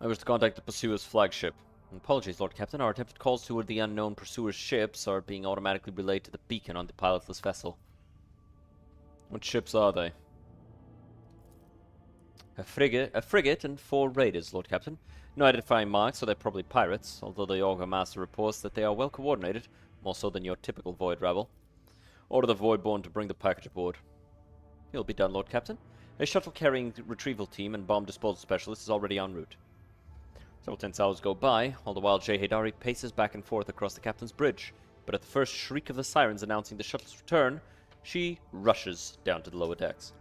I wish to contact the pursuer's flagship. Apologies, Lord Captain. Our attempted calls toward the unknown pursuer's ships are being automatically relayed to the beacon on the pilotless vessel. What ships are they? A frigate and 4 raiders, Lord Captain. No identifying marks, so they're probably pirates, although the Augur Master reports that they are well coordinated, more so than your typical Void rabble. Order the Voidborn to bring the package aboard. It'll be done, Lord Captain. A shuttle carrying retrieval team and bomb disposal specialist is already en route. Several tense hours go by, all the while Jay Haydari paces back and forth across the captain's bridge. But at the first shriek of the sirens announcing the shuttle's return, she rushes down to the lower decks.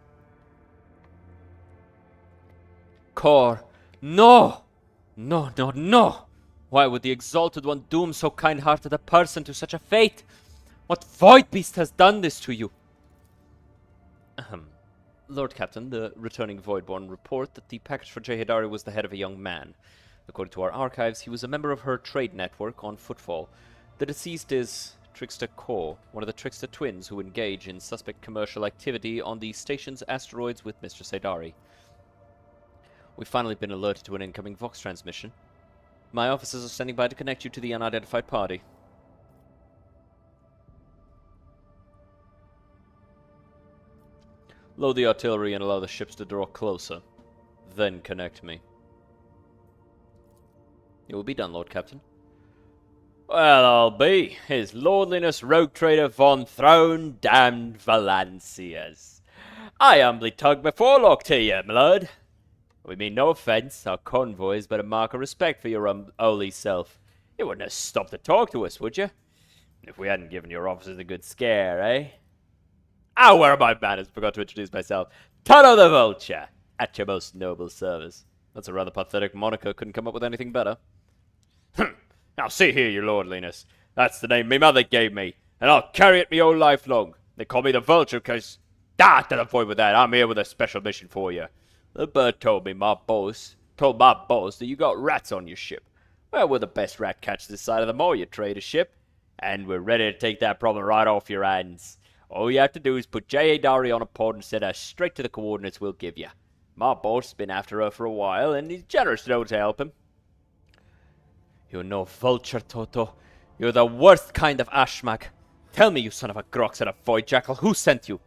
Kor, no! No, no, no! Why would the Exalted One doom so kind-hearted a person to such a fate? What void beast has done this to you? Lord Captain, the returning Voidborn report that the package for Jay Haydari was the head of a young man. According to our archives, he was a member of her trade network on Footfall. The deceased is Trickster Kor, one of the Trickster twins who engage in suspect commercial activity on the station's asteroids with Mr. Haydari. We've finally been alerted to an incoming Vox transmission. My officers are standing by to connect you to the unidentified party. Load the artillery and allow the ships to draw closer. Then connect me. It will be done, Lord Captain. Well, I'll be. His Lordliness Rogue Trader von Throne Damned Valancias. I humbly tug my forelock to you, my lord. We mean no offence. Our convoy is but a mark of respect for your holy self. You wouldn't have stopped to talk to us, would you? If we hadn't given your officers a good scare, eh? Ah, where are my manners? Forgot to introduce myself. Tunnel the Vulture, at your most noble service. That's a rather pathetic moniker. Couldn't come up with anything better. Now see here, your lordliness. That's the name me mother gave me, and I'll carry it me whole life long. They call me the Vulture because Ah, to the point with that. I'm here with a special mission for you. The bird told my boss that you got rats on your ship. Well, we're the best rat catch this side of the Moria trader ship, and we're ready to take that problem right off your hands. All you have to do is put J.A. Dari on a pod and send her straight to the coordinates we'll give you. My boss has been after her for a while, and he's generous though to help him. You're no vulture, Toto. You're the worst kind of ashmag. Tell me, you son of a grox and a void jackal, who sent you?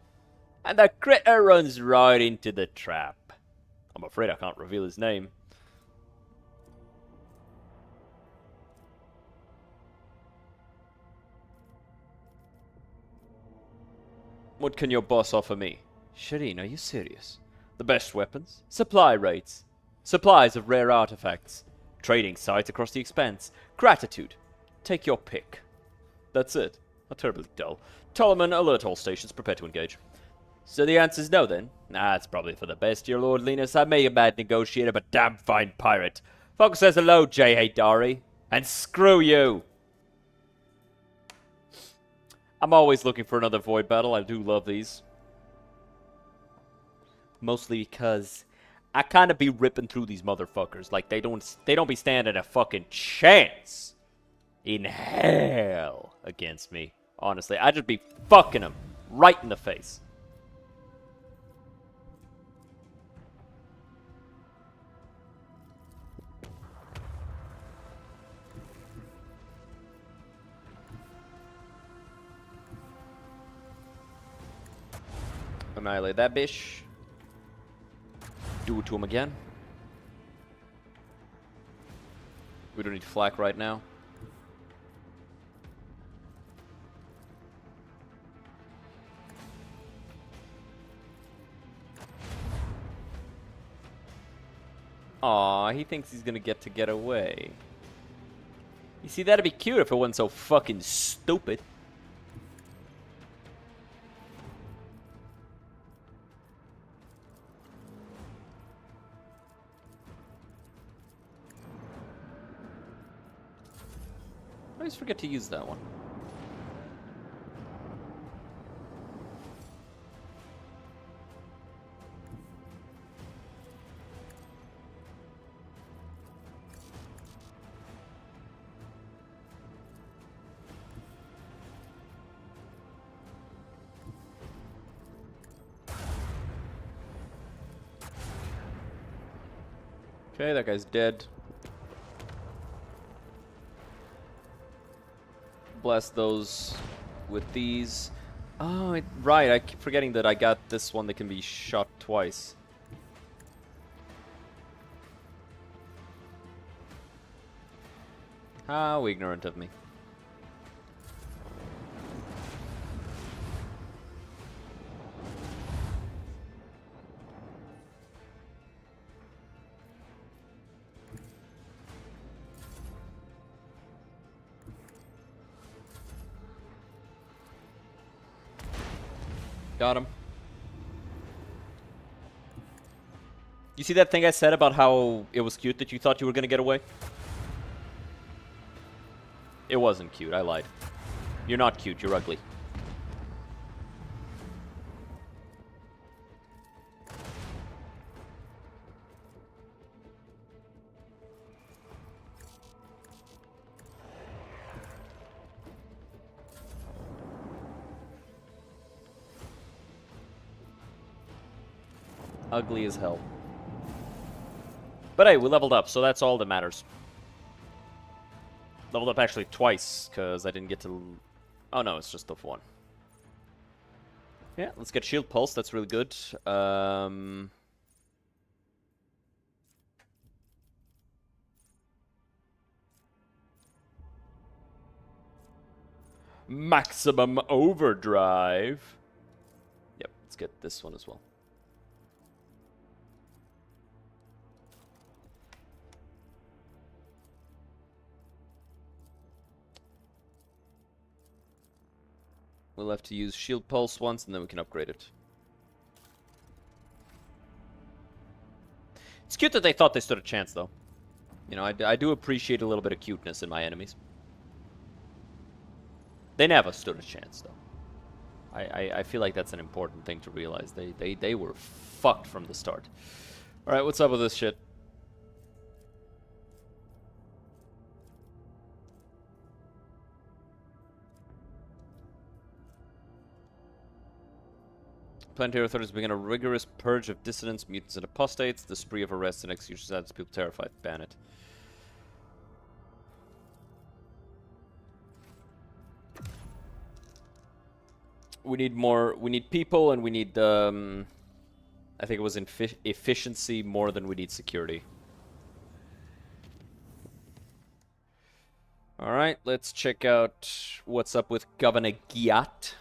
And the critter runs right into the trap. I'm afraid I can't reveal his name. What can your boss offer me? Shireen, are you serious? The best weapons, supply rates, supplies of rare artifacts, trading sites across the expanse, gratitude. Take your pick. That's it. Not terribly dull. Ptolemy, alert all stations, prepare to engage. So the answer's no then? That's probably for the best, your Lord Linus. I may a bad negotiator, but damn fine pirate. Fox says hello, J.A. Dari. And screw you! I'm always looking for another void battle. I do love these. Mostly because I kind of be ripping through these motherfuckers. Like, they don't be standing a fucking chance in hell against me. Honestly, I just be fucking them right in the face. Annihilate that bitch. Do it to him again. We don't need flak right now. Aw, he thinks he's gonna get away. You see, that'd be cute if it wasn't so fucking stupid. I always forget to use that one. Okay, that guy's dead. Blast those with these. Oh, right. I keep forgetting that I got this one that can be shot twice. How ignorant of me. Got him. You see that thing I said about how it was cute that you thought you were gonna get away? It wasn't cute, I lied. You're not cute, you're ugly. Ugly as hell. But hey, we leveled up, so that's all that matters. Leveled up actually twice, because I didn't get to... Oh no, it's just the one. Yeah, let's get Shield Pulse, that's really good. Maximum Overdrive. Yep, let's get this one as well. We'll have to use Shield Pulse once, and then we can upgrade it. It's cute that they thought they stood a chance, though. You know, I do appreciate a little bit of cuteness in my enemies. They never stood a chance, though. I feel like that's an important thing to realize. They were fucked from the start. Alright, what's up with this shit? Planetary authorities begin a rigorous purge of dissidents, mutants, and apostates. The spree of arrests and executions has people terrified. Ban it. We need more. We need people, and we need. I think it was efficiency more than we need security. All right, let's check out what's up with Governor Giat.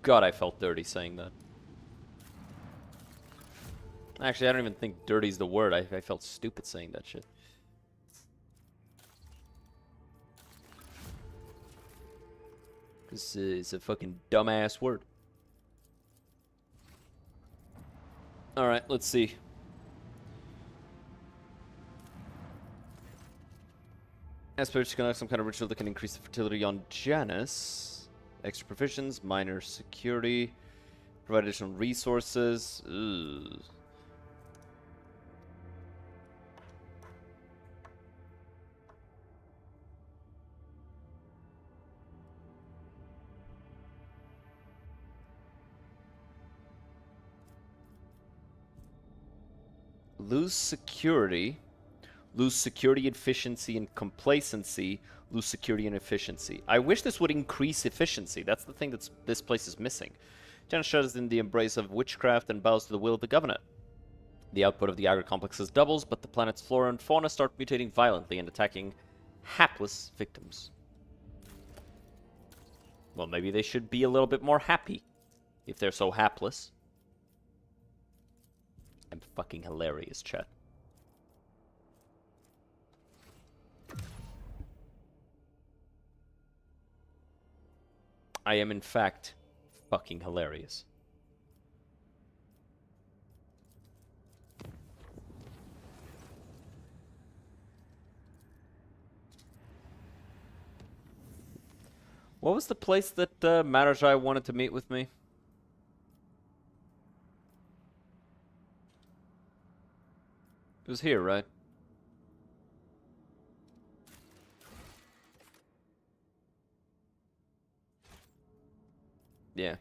God, I felt dirty saying that. Actually, I don't even think dirty's the word. I felt stupid saying that shit. This is a fucking dumbass word. Alright, let's see. Aspirates to conduct some kind of ritual that can increase the fertility on Janus. Extra provisions, minor security, provide additional resources. Ugh. Lose security, efficiency, and complacency. Lose security and efficiency. I wish this would increase efficiency. That's the thing that this place is missing. Janus shudders in the embrace of witchcraft and bows to the will of the governor. The output of the agri-complexes doubles, but the planet's flora and fauna start mutating violently and attacking hapless victims. Well, maybe they should be a little bit more happy, if they're so hapless. I'm fucking hilarious, chat. I am, in fact, fucking hilarious. What was the place that Matarjai wanted to meet with me? It was here, right? Yeah.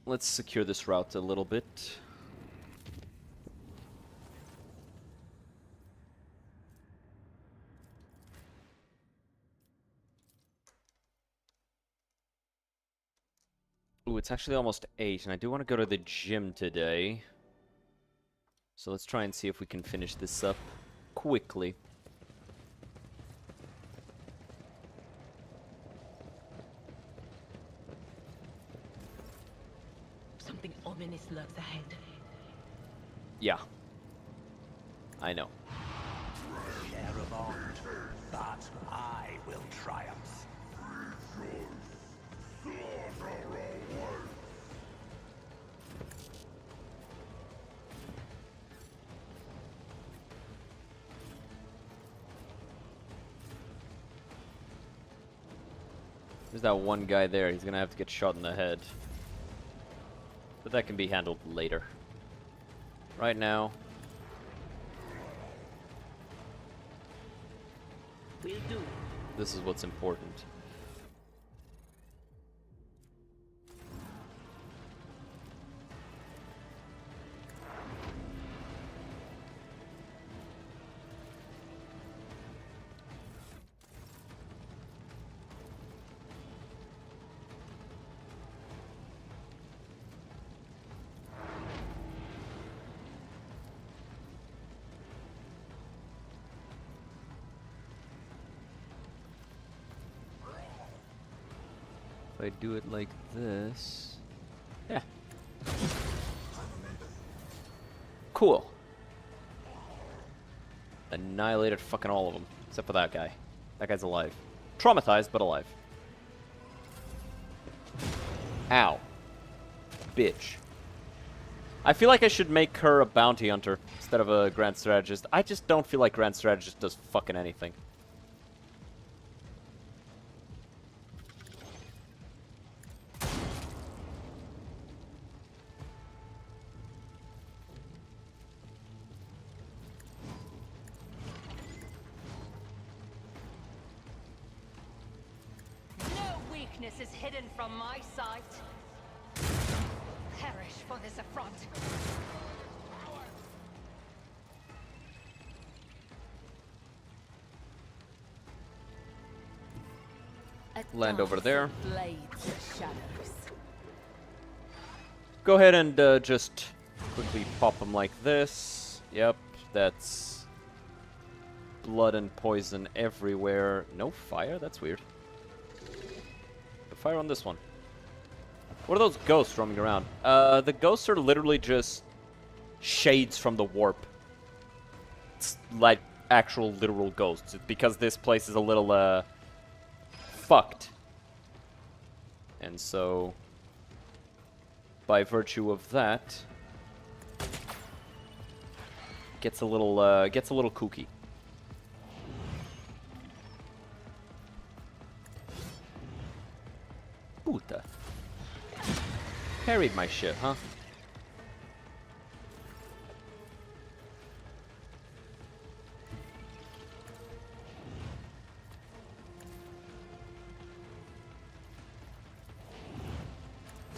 Let's secure this route a little bit. Ooh, it's actually almost 8, and I do want to go to the gym today. So let's try and see if we can finish this up quickly. Something ominous lurks ahead. Yeah. I know. Share a bond, but I will triumph. There's that one guy there. He's gonna have to get shot in the head. But that can be handled later. Right now. Will do. This is what's important. If I do it like this... Yeah. Cool. Annihilated fucking all of them. Except for that guy. That guy's alive. Traumatized, but alive. Ow. Bitch. I feel like I should make her a bounty hunter instead of a grand strategist. I just don't feel like grand strategist does fucking anything. No weakness is hidden from my sight. Perish for this affront. Land over there. Blades of shadows. Go ahead and just quickly pop them like this. Yep, that's blood and poison everywhere. No fire? That's weird. The fire on this one. What are those ghosts roaming around? The ghosts are literally just shades from the warp. It's like actual literal ghosts. It's because this place is a little, fucked. And so, by virtue of that, gets a little kooky. Puta. Parried my shit, huh?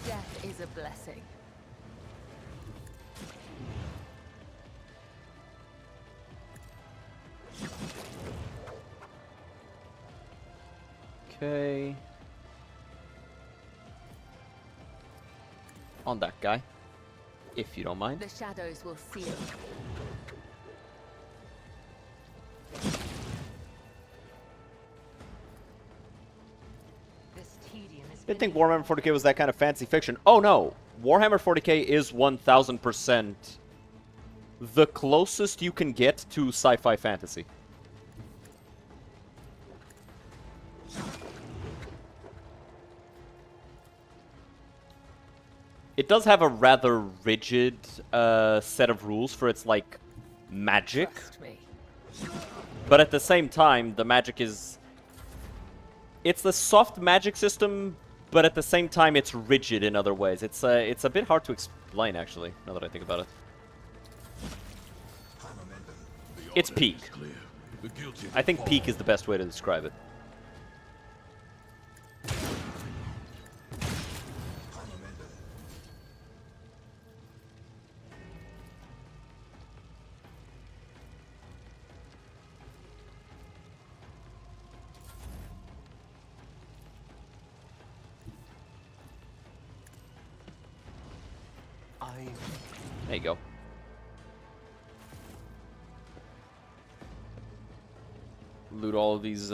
Death is a blessing. Okay. On that guy, if you don't mind. The shadows will seal. This tedium is Didn't think Warhammer 40k was that kind of fancy fiction. Oh no, Warhammer 40k is 1000% the closest you can get to sci-fi fantasy. It does have a rather rigid set of rules for its, like, magic. Trust me. But at the same time, the magic is... It's the soft magic system, but at the same time, it's rigid in other ways. It's a bit hard to explain, actually, now that I think about it. It's peak. I think peak is the best way to describe it. There you go. Loot all of these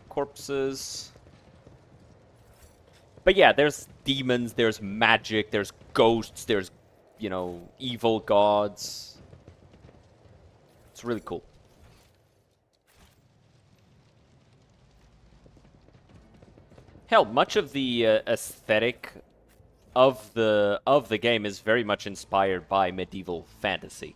corpses. But yeah, there's demons, there's magic, there's ghosts, there's, you know, evil gods. It's really cool. Hell, much of the aesthetic of the game is very much inspired by medieval fantasy.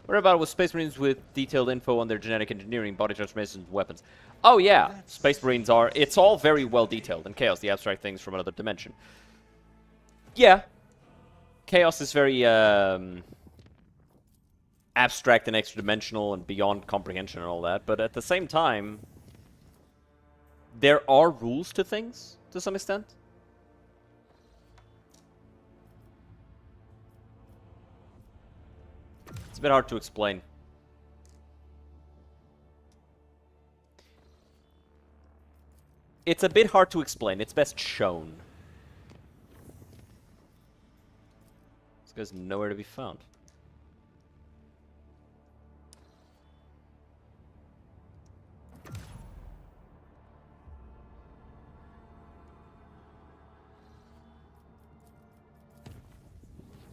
What about with Space Marines with detailed info on their genetic engineering, body transformations, and weapons? Oh yeah, Space Marines are... It's all very well detailed, and Chaos, the abstract things from another dimension. Yeah. Chaos is very abstract and extra-dimensional and beyond comprehension and all that, but at the same time, there are rules to things, to some extent. It's a bit hard to explain. It's a bit hard to explain. It's best shown. This guy's nowhere to be found.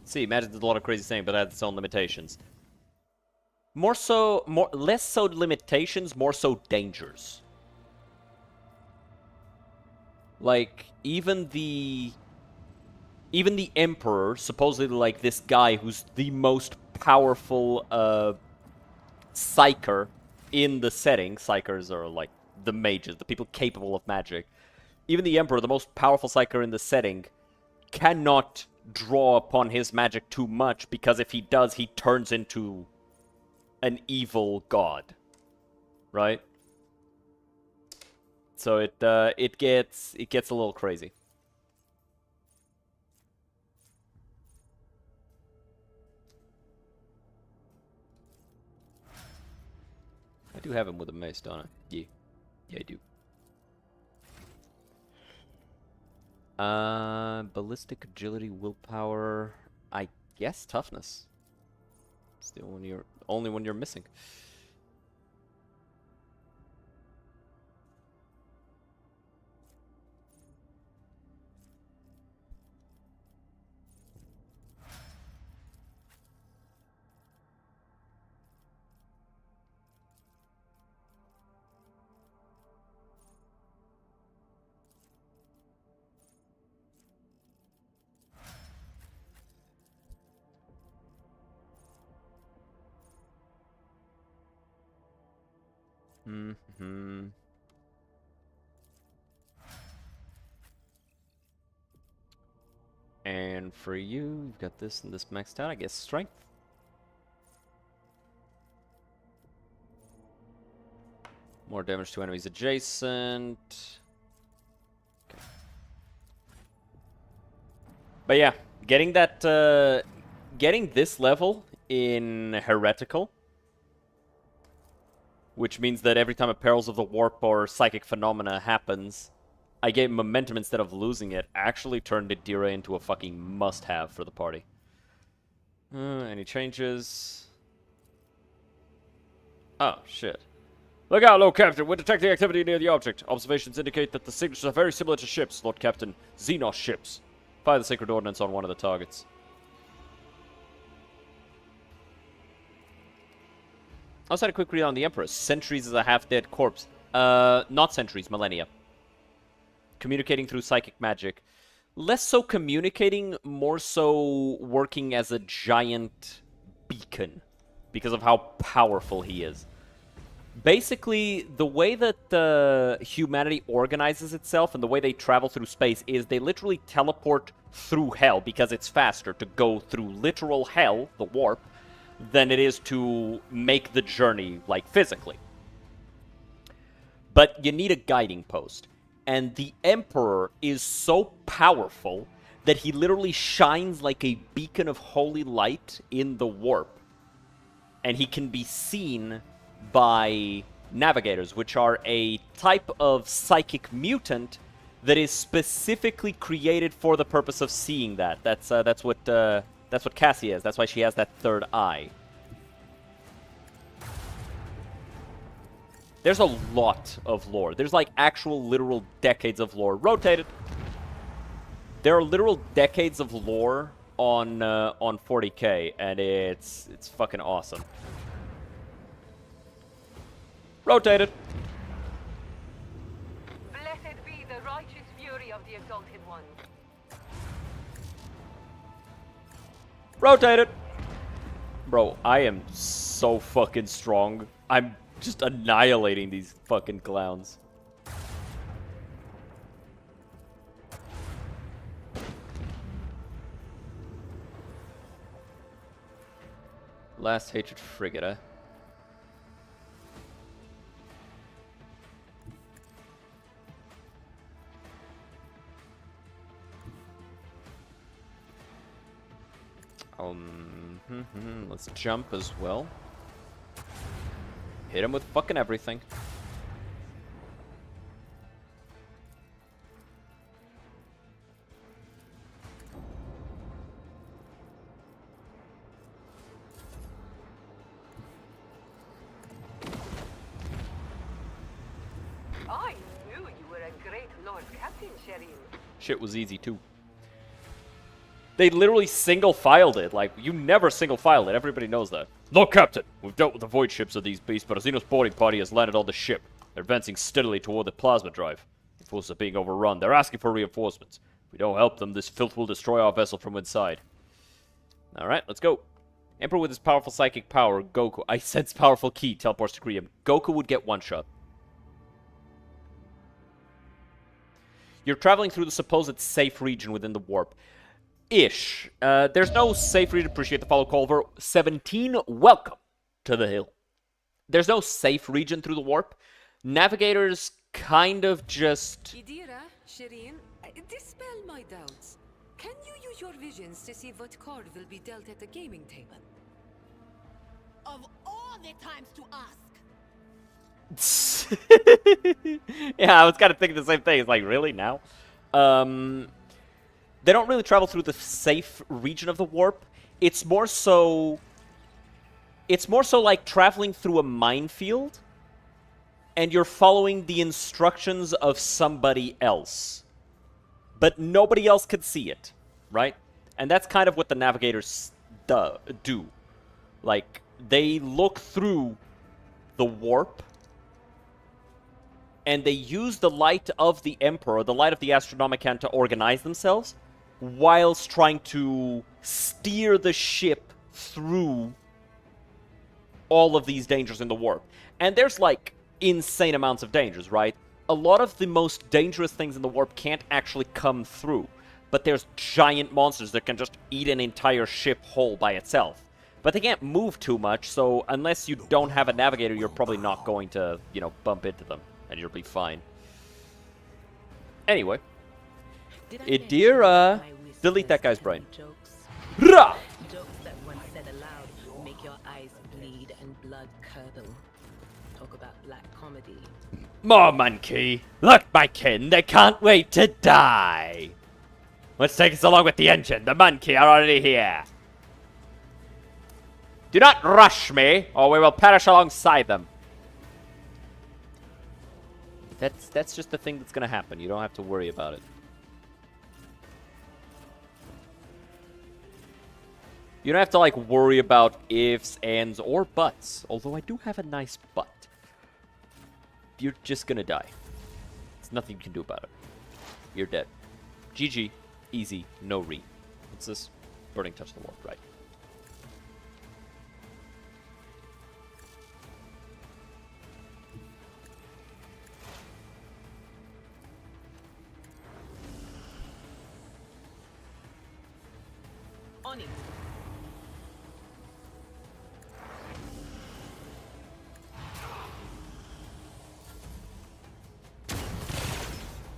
See, Magic does a lot of crazy things, but it has its own limitations. Less so limitations, more so dangers. Like, even the Emperor, supposedly like this guy who's the most powerful psyker in the setting. Psykers are like the mages, the people capable of magic. Even the Emperor, the most powerful psyker in the setting, cannot draw upon his magic too much, because if he does, he turns into an evil god. Right? So it gets a little crazy. I do have him with a mace, don't I? Yeah. Yeah, I do. Ballistic agility, willpower. I guess toughness. It's the only one you're missing. Mm-hmm. And for you, you've got this and this maxed out. I guess strength. More damage to enemies adjacent. Okay. But yeah, getting that, getting this level in Heretical, which means that every time a Perils of the Warp or Psychic Phenomena happens, I get momentum instead of losing it, actually turned Idira into a fucking must-have for the party. Any changes? Oh, shit. Look out, Lord Captain. We're detecting activity near the object. Observations indicate that the signatures are very similar to ships, Lord Captain. Xenos ships. Fire the Sacred Ordnance on one of the targets. I also had a quick read on the Emperor. Centuries is a half-dead corpse. Not centuries, millennia. Communicating through psychic magic. Less so communicating, more so working as a giant beacon. Because of how powerful he is. Basically, the way that humanity organizes itself and the way they travel through space is they literally teleport through hell because it's faster to go through literal hell, the warp, than it is to make the journey, like, physically. But you need a guiding post. And the Emperor is so powerful that he literally shines like a beacon of holy light in the warp. And he can be seen by navigators, which are a type of psychic mutant that is specifically created for the purpose of seeing that. That's what Cassie is. That's why she has that third eye. There's a lot of lore. There's like actual literal decades of lore. Rotated. There are literal decades of lore on 40k, and it's fucking awesome. Rotated. Blessed be the righteous fury of the exalted one. Rotated. Bro, I am so fucking strong. I'm just annihilating these fucking clowns. Last Hatred Frigate, eh? Let's jump as well. Hit him with fucking everything. I knew you were a great Lord Captain, Sherin. Shit was easy too. They literally single-filed it. Like, you never single-filed it. Everybody knows that. Lord Captain, we've dealt with the void ships of these beasts, but a Xenos boarding party has landed on the ship. They're advancing steadily toward the plasma drive. Forces are being overrun. They're asking for reinforcements. If we don't help them, this filth will destroy our vessel from inside. Alright, let's go. Emperor with his powerful psychic power, Goku. I sense powerful ki, teleports to Kriam. Goku would get one shot. You're traveling through the supposed safe region within the warp. Ish. There's no safe region. Appreciate the follow, Culver. 17, welcome to the hill. There's no safe region through the warp. Navigators kind of just... Idira, Shireen, dispel my doubts. Can you use your visions to see what card will be dealt at the gaming table? Of all the times to ask. Yeah, I was kind of thinking the same thing. It's like, really, now? They don't really travel through the safe region of the warp. It's more so like traveling through a minefield, and you're following the instructions of somebody else. But nobody else could see it, right? And that's kind of what the navigators do. Like, they look through the warp, and they use the light of the Emperor, the light of the Astronomicon, to organize themselves, whilst trying to steer the ship through all of these dangers in the warp. And there's, like, insane amounts of dangers, right? A lot of the most dangerous things in the warp can't actually come through, but there's giant monsters that can just eat an entire ship whole by itself. But they can't move too much, so unless you don't have a navigator, you're probably not going to, you know, bump into them, and you'll be fine. Anyway. Idira! Delete that guy's brain. Rah! Jokes that once said aloud make your eyes bleed and blood curdle. Talk about black comedy. More monkey! Look, my kin, they can't wait to die! What's taking so long with the engine? The monkey are already here. Do not rush me, or we will perish alongside them. That's just the thing that's gonna happen. You don't have to worry about it. You don't have to, like, worry about ifs, ands, or buts. Although I do have a nice butt. You're just gonna die. There's nothing you can do about it. You're dead. GG. Easy. No re. What's this? Burning touch the warp. Right. On it.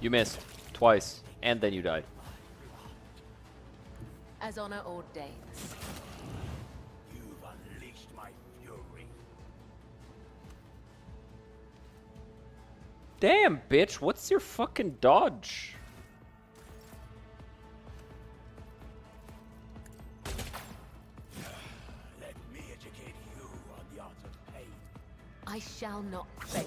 You missed. Twice. And then you died. As honor ordains. You've unleashed my fury. Damn, bitch. What's your fucking dodge? Let me educate you on the art of pain. I shall not fail.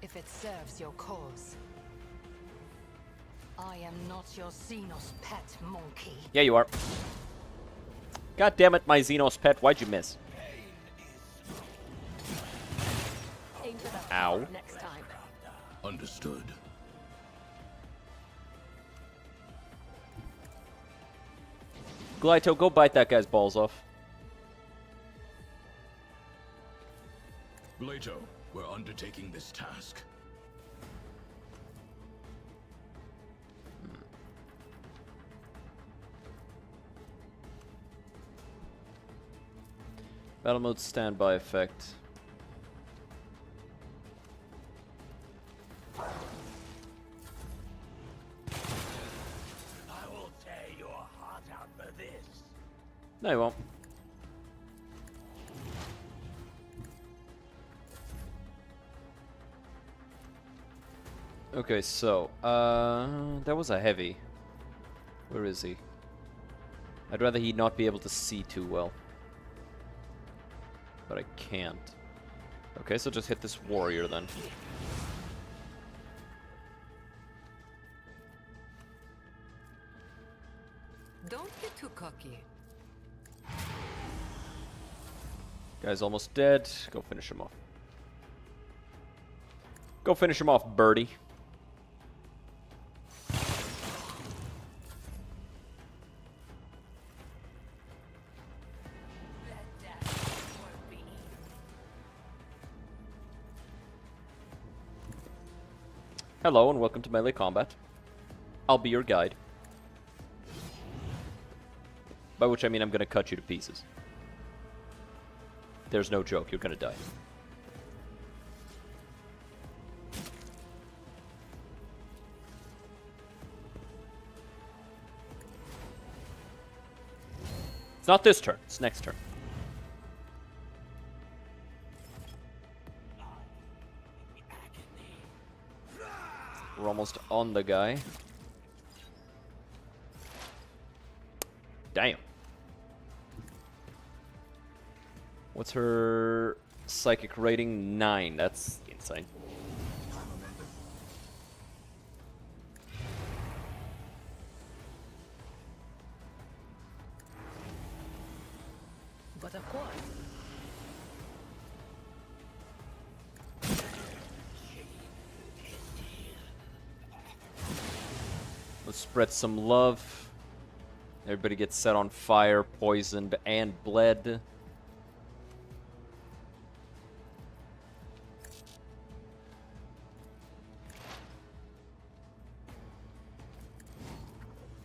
If it serves your cause. I am not your Xenos pet, monkey. Yeah, you are. God damn it, my Xenos pet. Why'd you miss? Aim for that Ow. target next time. Understood. Glyto, go bite that guy's balls off. Glato, we're undertaking this task. Battle mode standby effect. I will tear your heart out for this. No, you won't. Okay, so, that was a heavy. Where is he? I'd rather he not be able to see too well. But I can't. Okay, so just hit this warrior then. Don't get too you. Guy's almost dead. Go finish him off. Go finish him off, birdie. Hello and welcome to melee combat. I'll be your guide. By which I mean I'm gonna cut you to pieces. There's no joke, you're gonna die. It's not this turn, it's next turn. We're almost on the guy. Damn. What's her psychic rating? 9. That's insane. But of course. Let's spread some love. Everybody gets set on fire, poisoned, and bled.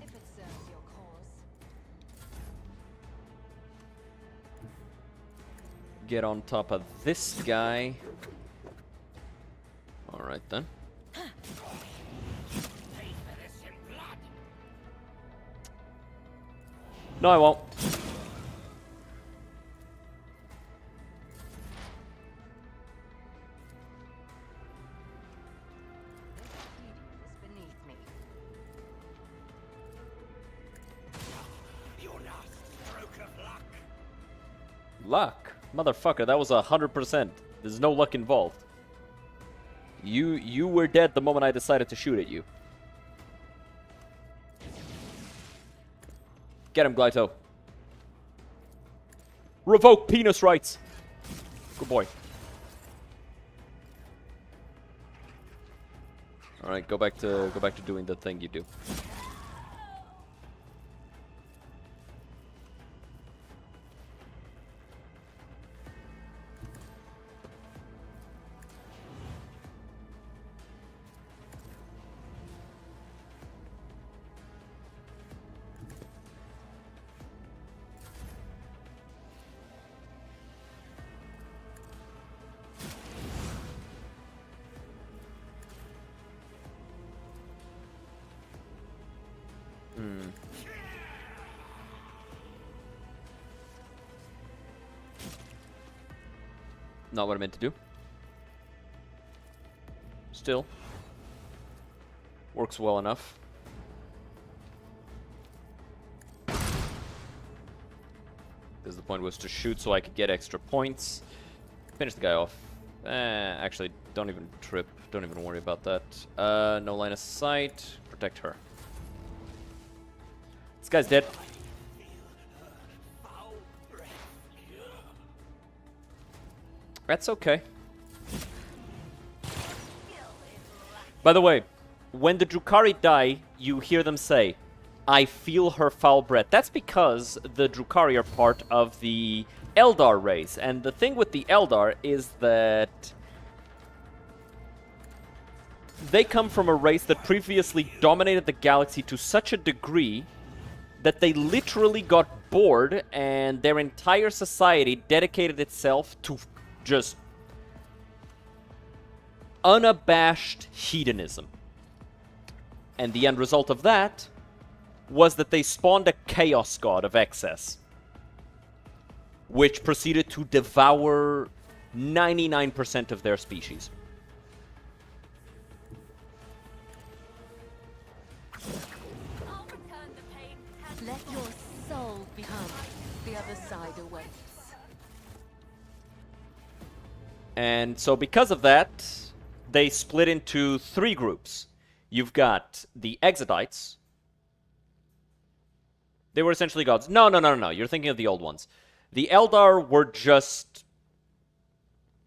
If it serves your cause. Get on top of this guy. Alright then. No, I won't. This beneath me. Luck? Motherfucker, that was 100%. There's no luck involved. You were dead the moment I decided to shoot at you. Get him, Glyto. Revoke penis rights. Good boy. All right, go back to doing the thing you do. Not what I meant to do. Still. Works well enough. Because the point was to shoot so I could get extra points. Finish the guy off. Actually, don't even trip. Don't even worry about that. No line of sight. Protect her. This guy's dead. That's okay. By the way, when the Drukhari die, you hear them say, "I feel her foul breath." That's because the Drukhari are part of the Eldar race. And the thing with the Eldar is that they come from a race that previously dominated the galaxy to such a degree that they literally got bored and their entire society dedicated itself to just unabashed hedonism. And the end result of that was that they spawned a chaos god of excess, which proceeded to devour 99% of their species. Let your soul become. The other side awaits. And so because of that, they split into 3 groups. You've got the Exodites, They were essentially gods. No. You're thinking of the old ones. The Eldar were just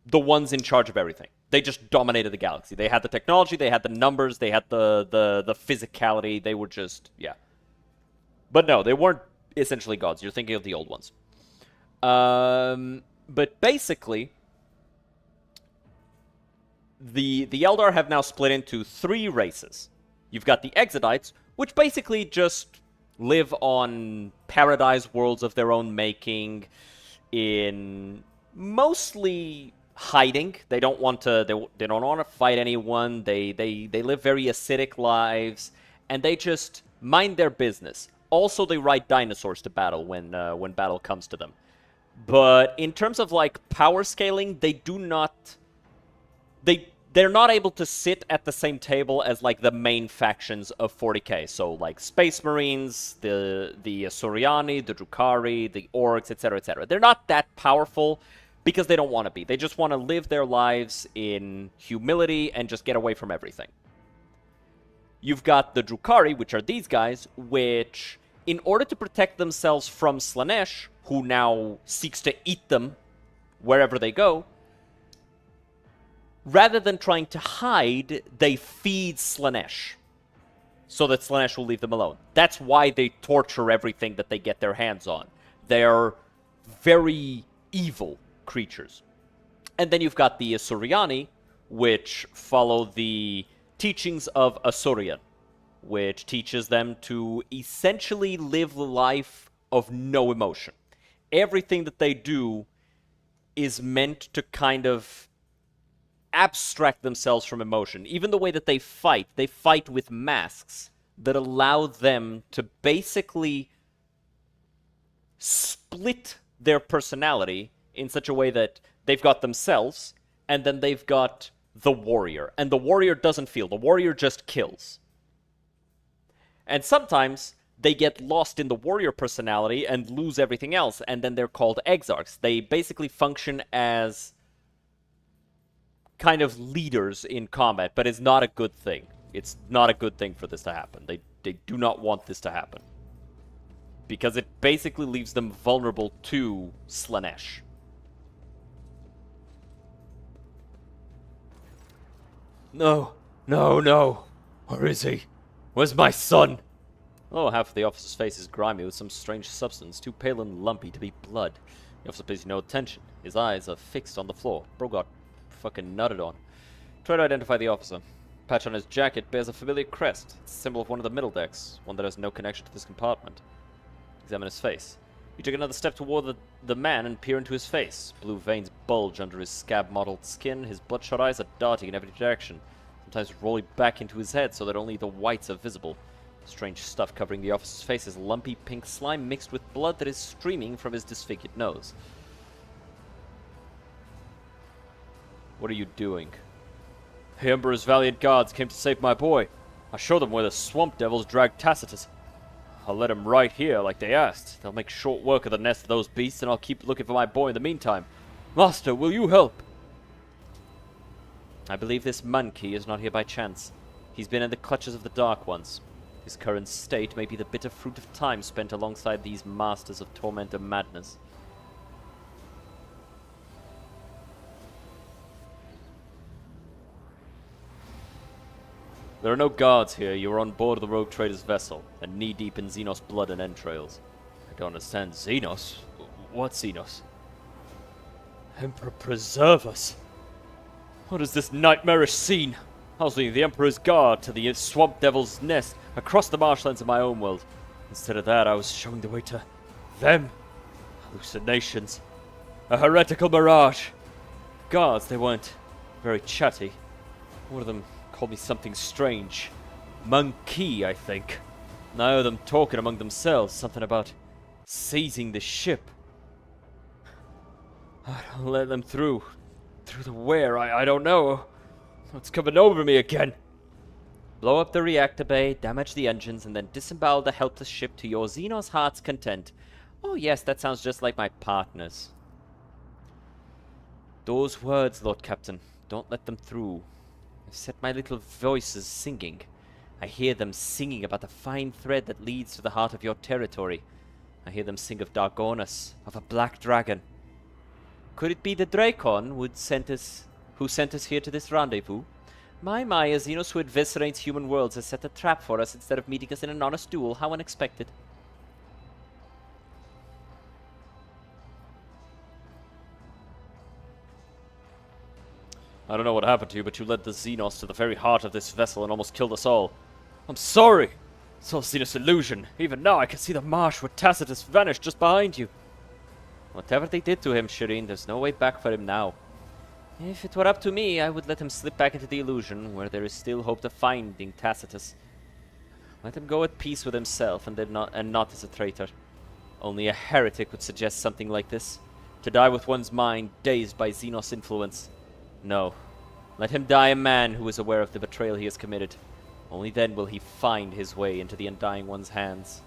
the ones in charge of everything. They just dominated the galaxy. They had the technology, they had the numbers, they had the physicality. They were just, yeah. But no, they weren't essentially gods. You're thinking of the old ones. But basically, the Eldar have now split into 3 races. You've got the Exodites, which basically just live on paradise worlds of their own making, in mostly hiding. They don't want to. They don't want to fight anyone. They live very acidic lives, and they just mind their business. Also, they ride dinosaurs to battle when battle comes to them. But in terms of like power scaling, they do not. They're not able to sit at the same table as like the main factions of 40k. So like Space Marines, the Soriani, the Drukhari, the Orcs, etc., etc. They're not that powerful because they don't want to be. They just want to live their lives in humility and just get away from everything. You've got the Drukhari, which are these guys, which, in order to protect themselves from Slanesh, who now seeks to eat them wherever they go, rather than trying to hide, they feed Slanesh, so that Slanesh will leave them alone. That's why they torture everything that they get their hands on. They're very evil creatures. And then you've got the Asuriani, which follow the teachings of Asurian, which teaches them to essentially live the life of no emotion. Everything that they do is meant to kind of abstract themselves from emotion. Even the way that they fight with masks that allow them to basically split their personality in such a way that they've got themselves, and then they've got the warrior. And the warrior doesn't feel. The warrior just kills. And sometimes they get lost in the warrior personality and lose everything else, and then they're called exarchs. They basically function as kind of leaders in combat, but it's not a good thing. It's not a good thing for this to happen. They do not want this to happen, because it basically leaves them vulnerable to Slanesh. No. Where is he? Where's my son? Oh, half of the officer's face is grimy with some strange substance, too pale and lumpy to be blood. The officer pays no attention. His eyes are fixed on the floor. Bro got fucking nutted on. Try to identify the officer. Patch on his jacket bears a familiar crest. It's a symbol of one of the middle decks, one that has no connection to this compartment. Examine his face. You take another step toward the man and peer into his face. Blue veins bulge under his scab-mottled skin. His bloodshot eyes are darting in every direction, sometimes rolling back into his head so that only the whites are visible. Strange stuff covering the officer's face is lumpy pink slime mixed with blood that is streaming from his disfigured nose. What are you doing? The Emperor's valiant guards came to save my boy. I showed them where the swamp devils dragged Tacitus. I'll let them right here like they asked. They'll make short work of the nest of those beasts, and I'll keep looking for my boy in the meantime. Master, will you help? I believe this monkey is not here by chance. He's been in the clutches of the Dark Ones. His current state may be the bitter fruit of time spent alongside these masters of torment and madness. There are no guards here. You are on board the rogue trader's vessel, and knee-deep in Xenos blood and entrails. I don't understand. Xenos? What Xenos? Emperor preserve us! What is this nightmarish scene? I was leading the Emperor's guard to the swamp devil's nest across the marshlands of my own world. Instead of that, I was showing the way to them. Hallucinations. A heretical mirage. Guards, they weren't very chatty. One of them called me something strange. Monkey, I think. And I heard them talking among themselves, something about seizing the ship. I don't let them through. Through the where? I don't know. It's coming over me again. Blow up the reactor bay, damage the engines, and then disembowel the helpless ship to your Xenos heart's content. Oh yes, that sounds just like my partner's. Those words, Lord Captain, don't let them through. I've set my little voices singing. I hear them singing about the fine thread that leads to the heart of your territory. I hear them sing of Dargonus, of a black dragon. Could it be the Dracon who sent us here to this rendezvous? My, a Xenos who eviscerates human worlds has set a trap for us instead of meeting us in an honest duel. How unexpected. I don't know what happened to you, but you led the Xenos to the very heart of this vessel and almost killed us all. I'm sorry! It's all Xenos illusion. Even now I can see the marsh where Tacitus vanished just behind you. Whatever they did to him, Shireen, there's no way back for him now. If it were up to me, I would let him slip back into the illusion, where there is still hope of finding Tacitus. Let him go at peace with himself, and not as a traitor. Only a heretic would suggest something like this. To die with one's mind dazed by Xenos influence. No. Let him die a man who is aware of the betrayal he has committed. Only then will he find his way into the Undying One's hands.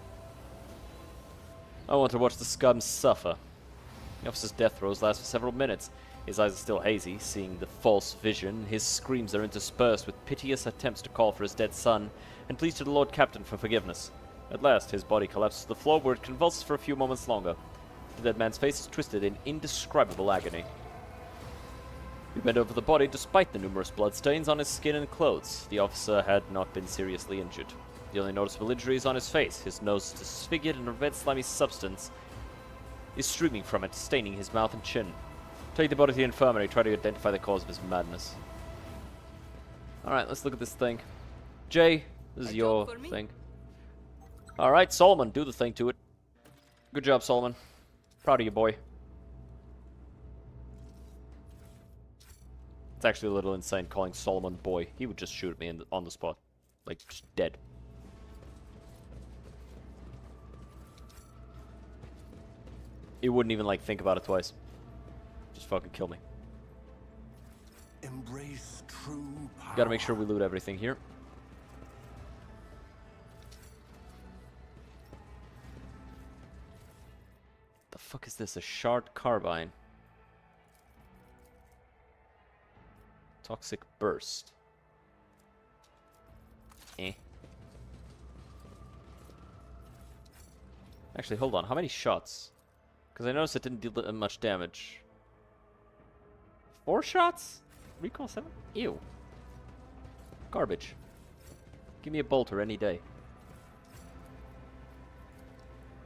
I want to watch the scum suffer. The officer's death throes last for several minutes. His eyes are still hazy, seeing the false vision. His screams are interspersed with piteous attempts to call for his dead son, and pleas to the Lord Captain for forgiveness. At last, his body collapses to the floor, where it convulses for a few moments longer. The dead man's face is twisted in indescribable agony. We bent over the body despite the numerous bloodstains on his skin and clothes. The officer had not been seriously injured. The only noticeable injury is on his face. His nose is disfigured, and a red slimy substance is streaming from it, staining his mouth and chin. Take the body to the infirmary, try to identify the cause of his madness. Alright, let's look at this thing. Jay, this is your thing. Alright, Solomon, do the thing to it. Good job, Solomon. Proud of you, boy. It's actually a little insane calling Solomon boy. He would just shoot at me on the spot. Like, just dead. He wouldn't even, like, think about it twice. Just fucking kill me. Embrace true power. Gotta make sure we loot everything here. The fuck is this? A shard carbine. Toxic burst. Eh. Actually, hold on. How many shots? Because I noticed it didn't deal that much damage. 4 shots? Recall 7? Ew. Garbage. Give me a bolter any day.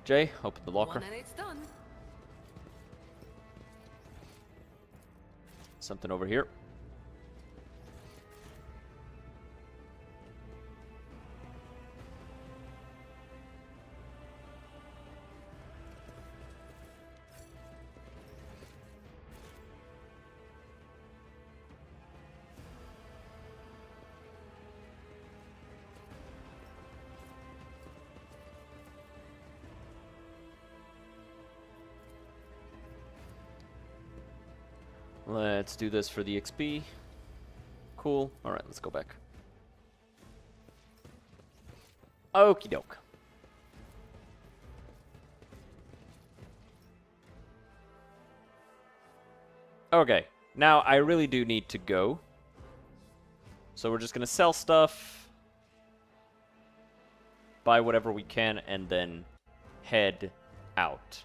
Jay, open the locker. One and it's done. Something over here. Let's do this for the XP. Cool. Alright, let's go back. Okie doke. Okay, now I really do need to go. So we're just gonna sell stuff, buy whatever we can, and then head out.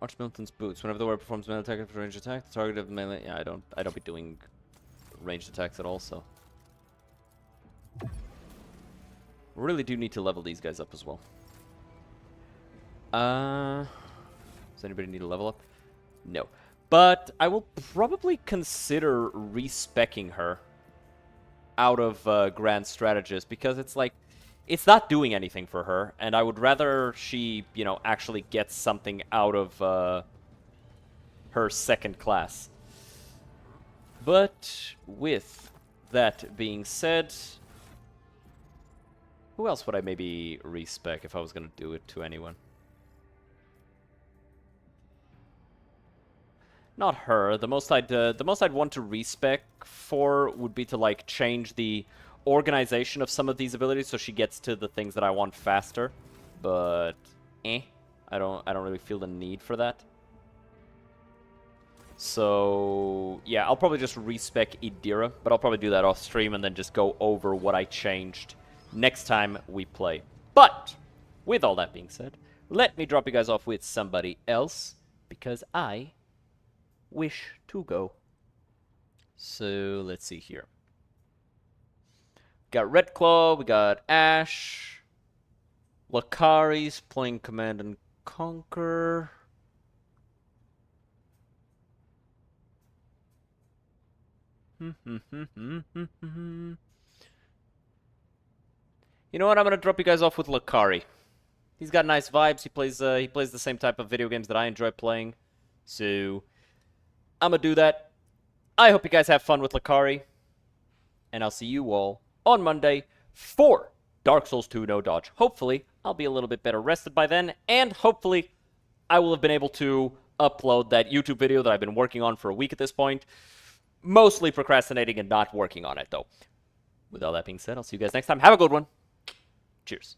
Watch Milton's boots. Whenever the warrior performs melee attack after ranged attack, the target of the melee. Yeah, I don't be doing ranged attacks at all, so. Really do need to level these guys up as well. Does anybody need to level up? No. But I will probably consider respecking her out of Grand Strategist, because it's like, it's not doing anything for her, and I would rather she, you know, actually gets something out of her second class. But with that being said, Who else would I maybe respec if I was gonna do it to anyone? Not her. The most I'd want to respec for would be to like change the organization of some of these abilities so she gets to the things that I want faster. But I don't really feel the need for that. So yeah, I'll probably just respec Idira, but I'll probably do that off stream and then just go over what I changed next time we play. But with all that being said, let me drop you guys off with somebody else because I wish to go. So let's see here. Got Red Claw, we got Ash, Lakari's playing Command and Conquer. You know what? I'm gonna drop you guys off with Lakari. He's got nice vibes. He plays the same type of video games that I enjoy playing. So I'm gonna do that. I hope you guys have fun with Lakari, and I'll see you all on Monday for Dark Souls 2 No Dodge. Hopefully, I'll be a little bit better rested by then, and hopefully, I will have been able to upload that YouTube video that I've been working on for a week at this point. Mostly procrastinating and not working on it, though. With all that being said, I'll see you guys next time. Have a good one. Cheers.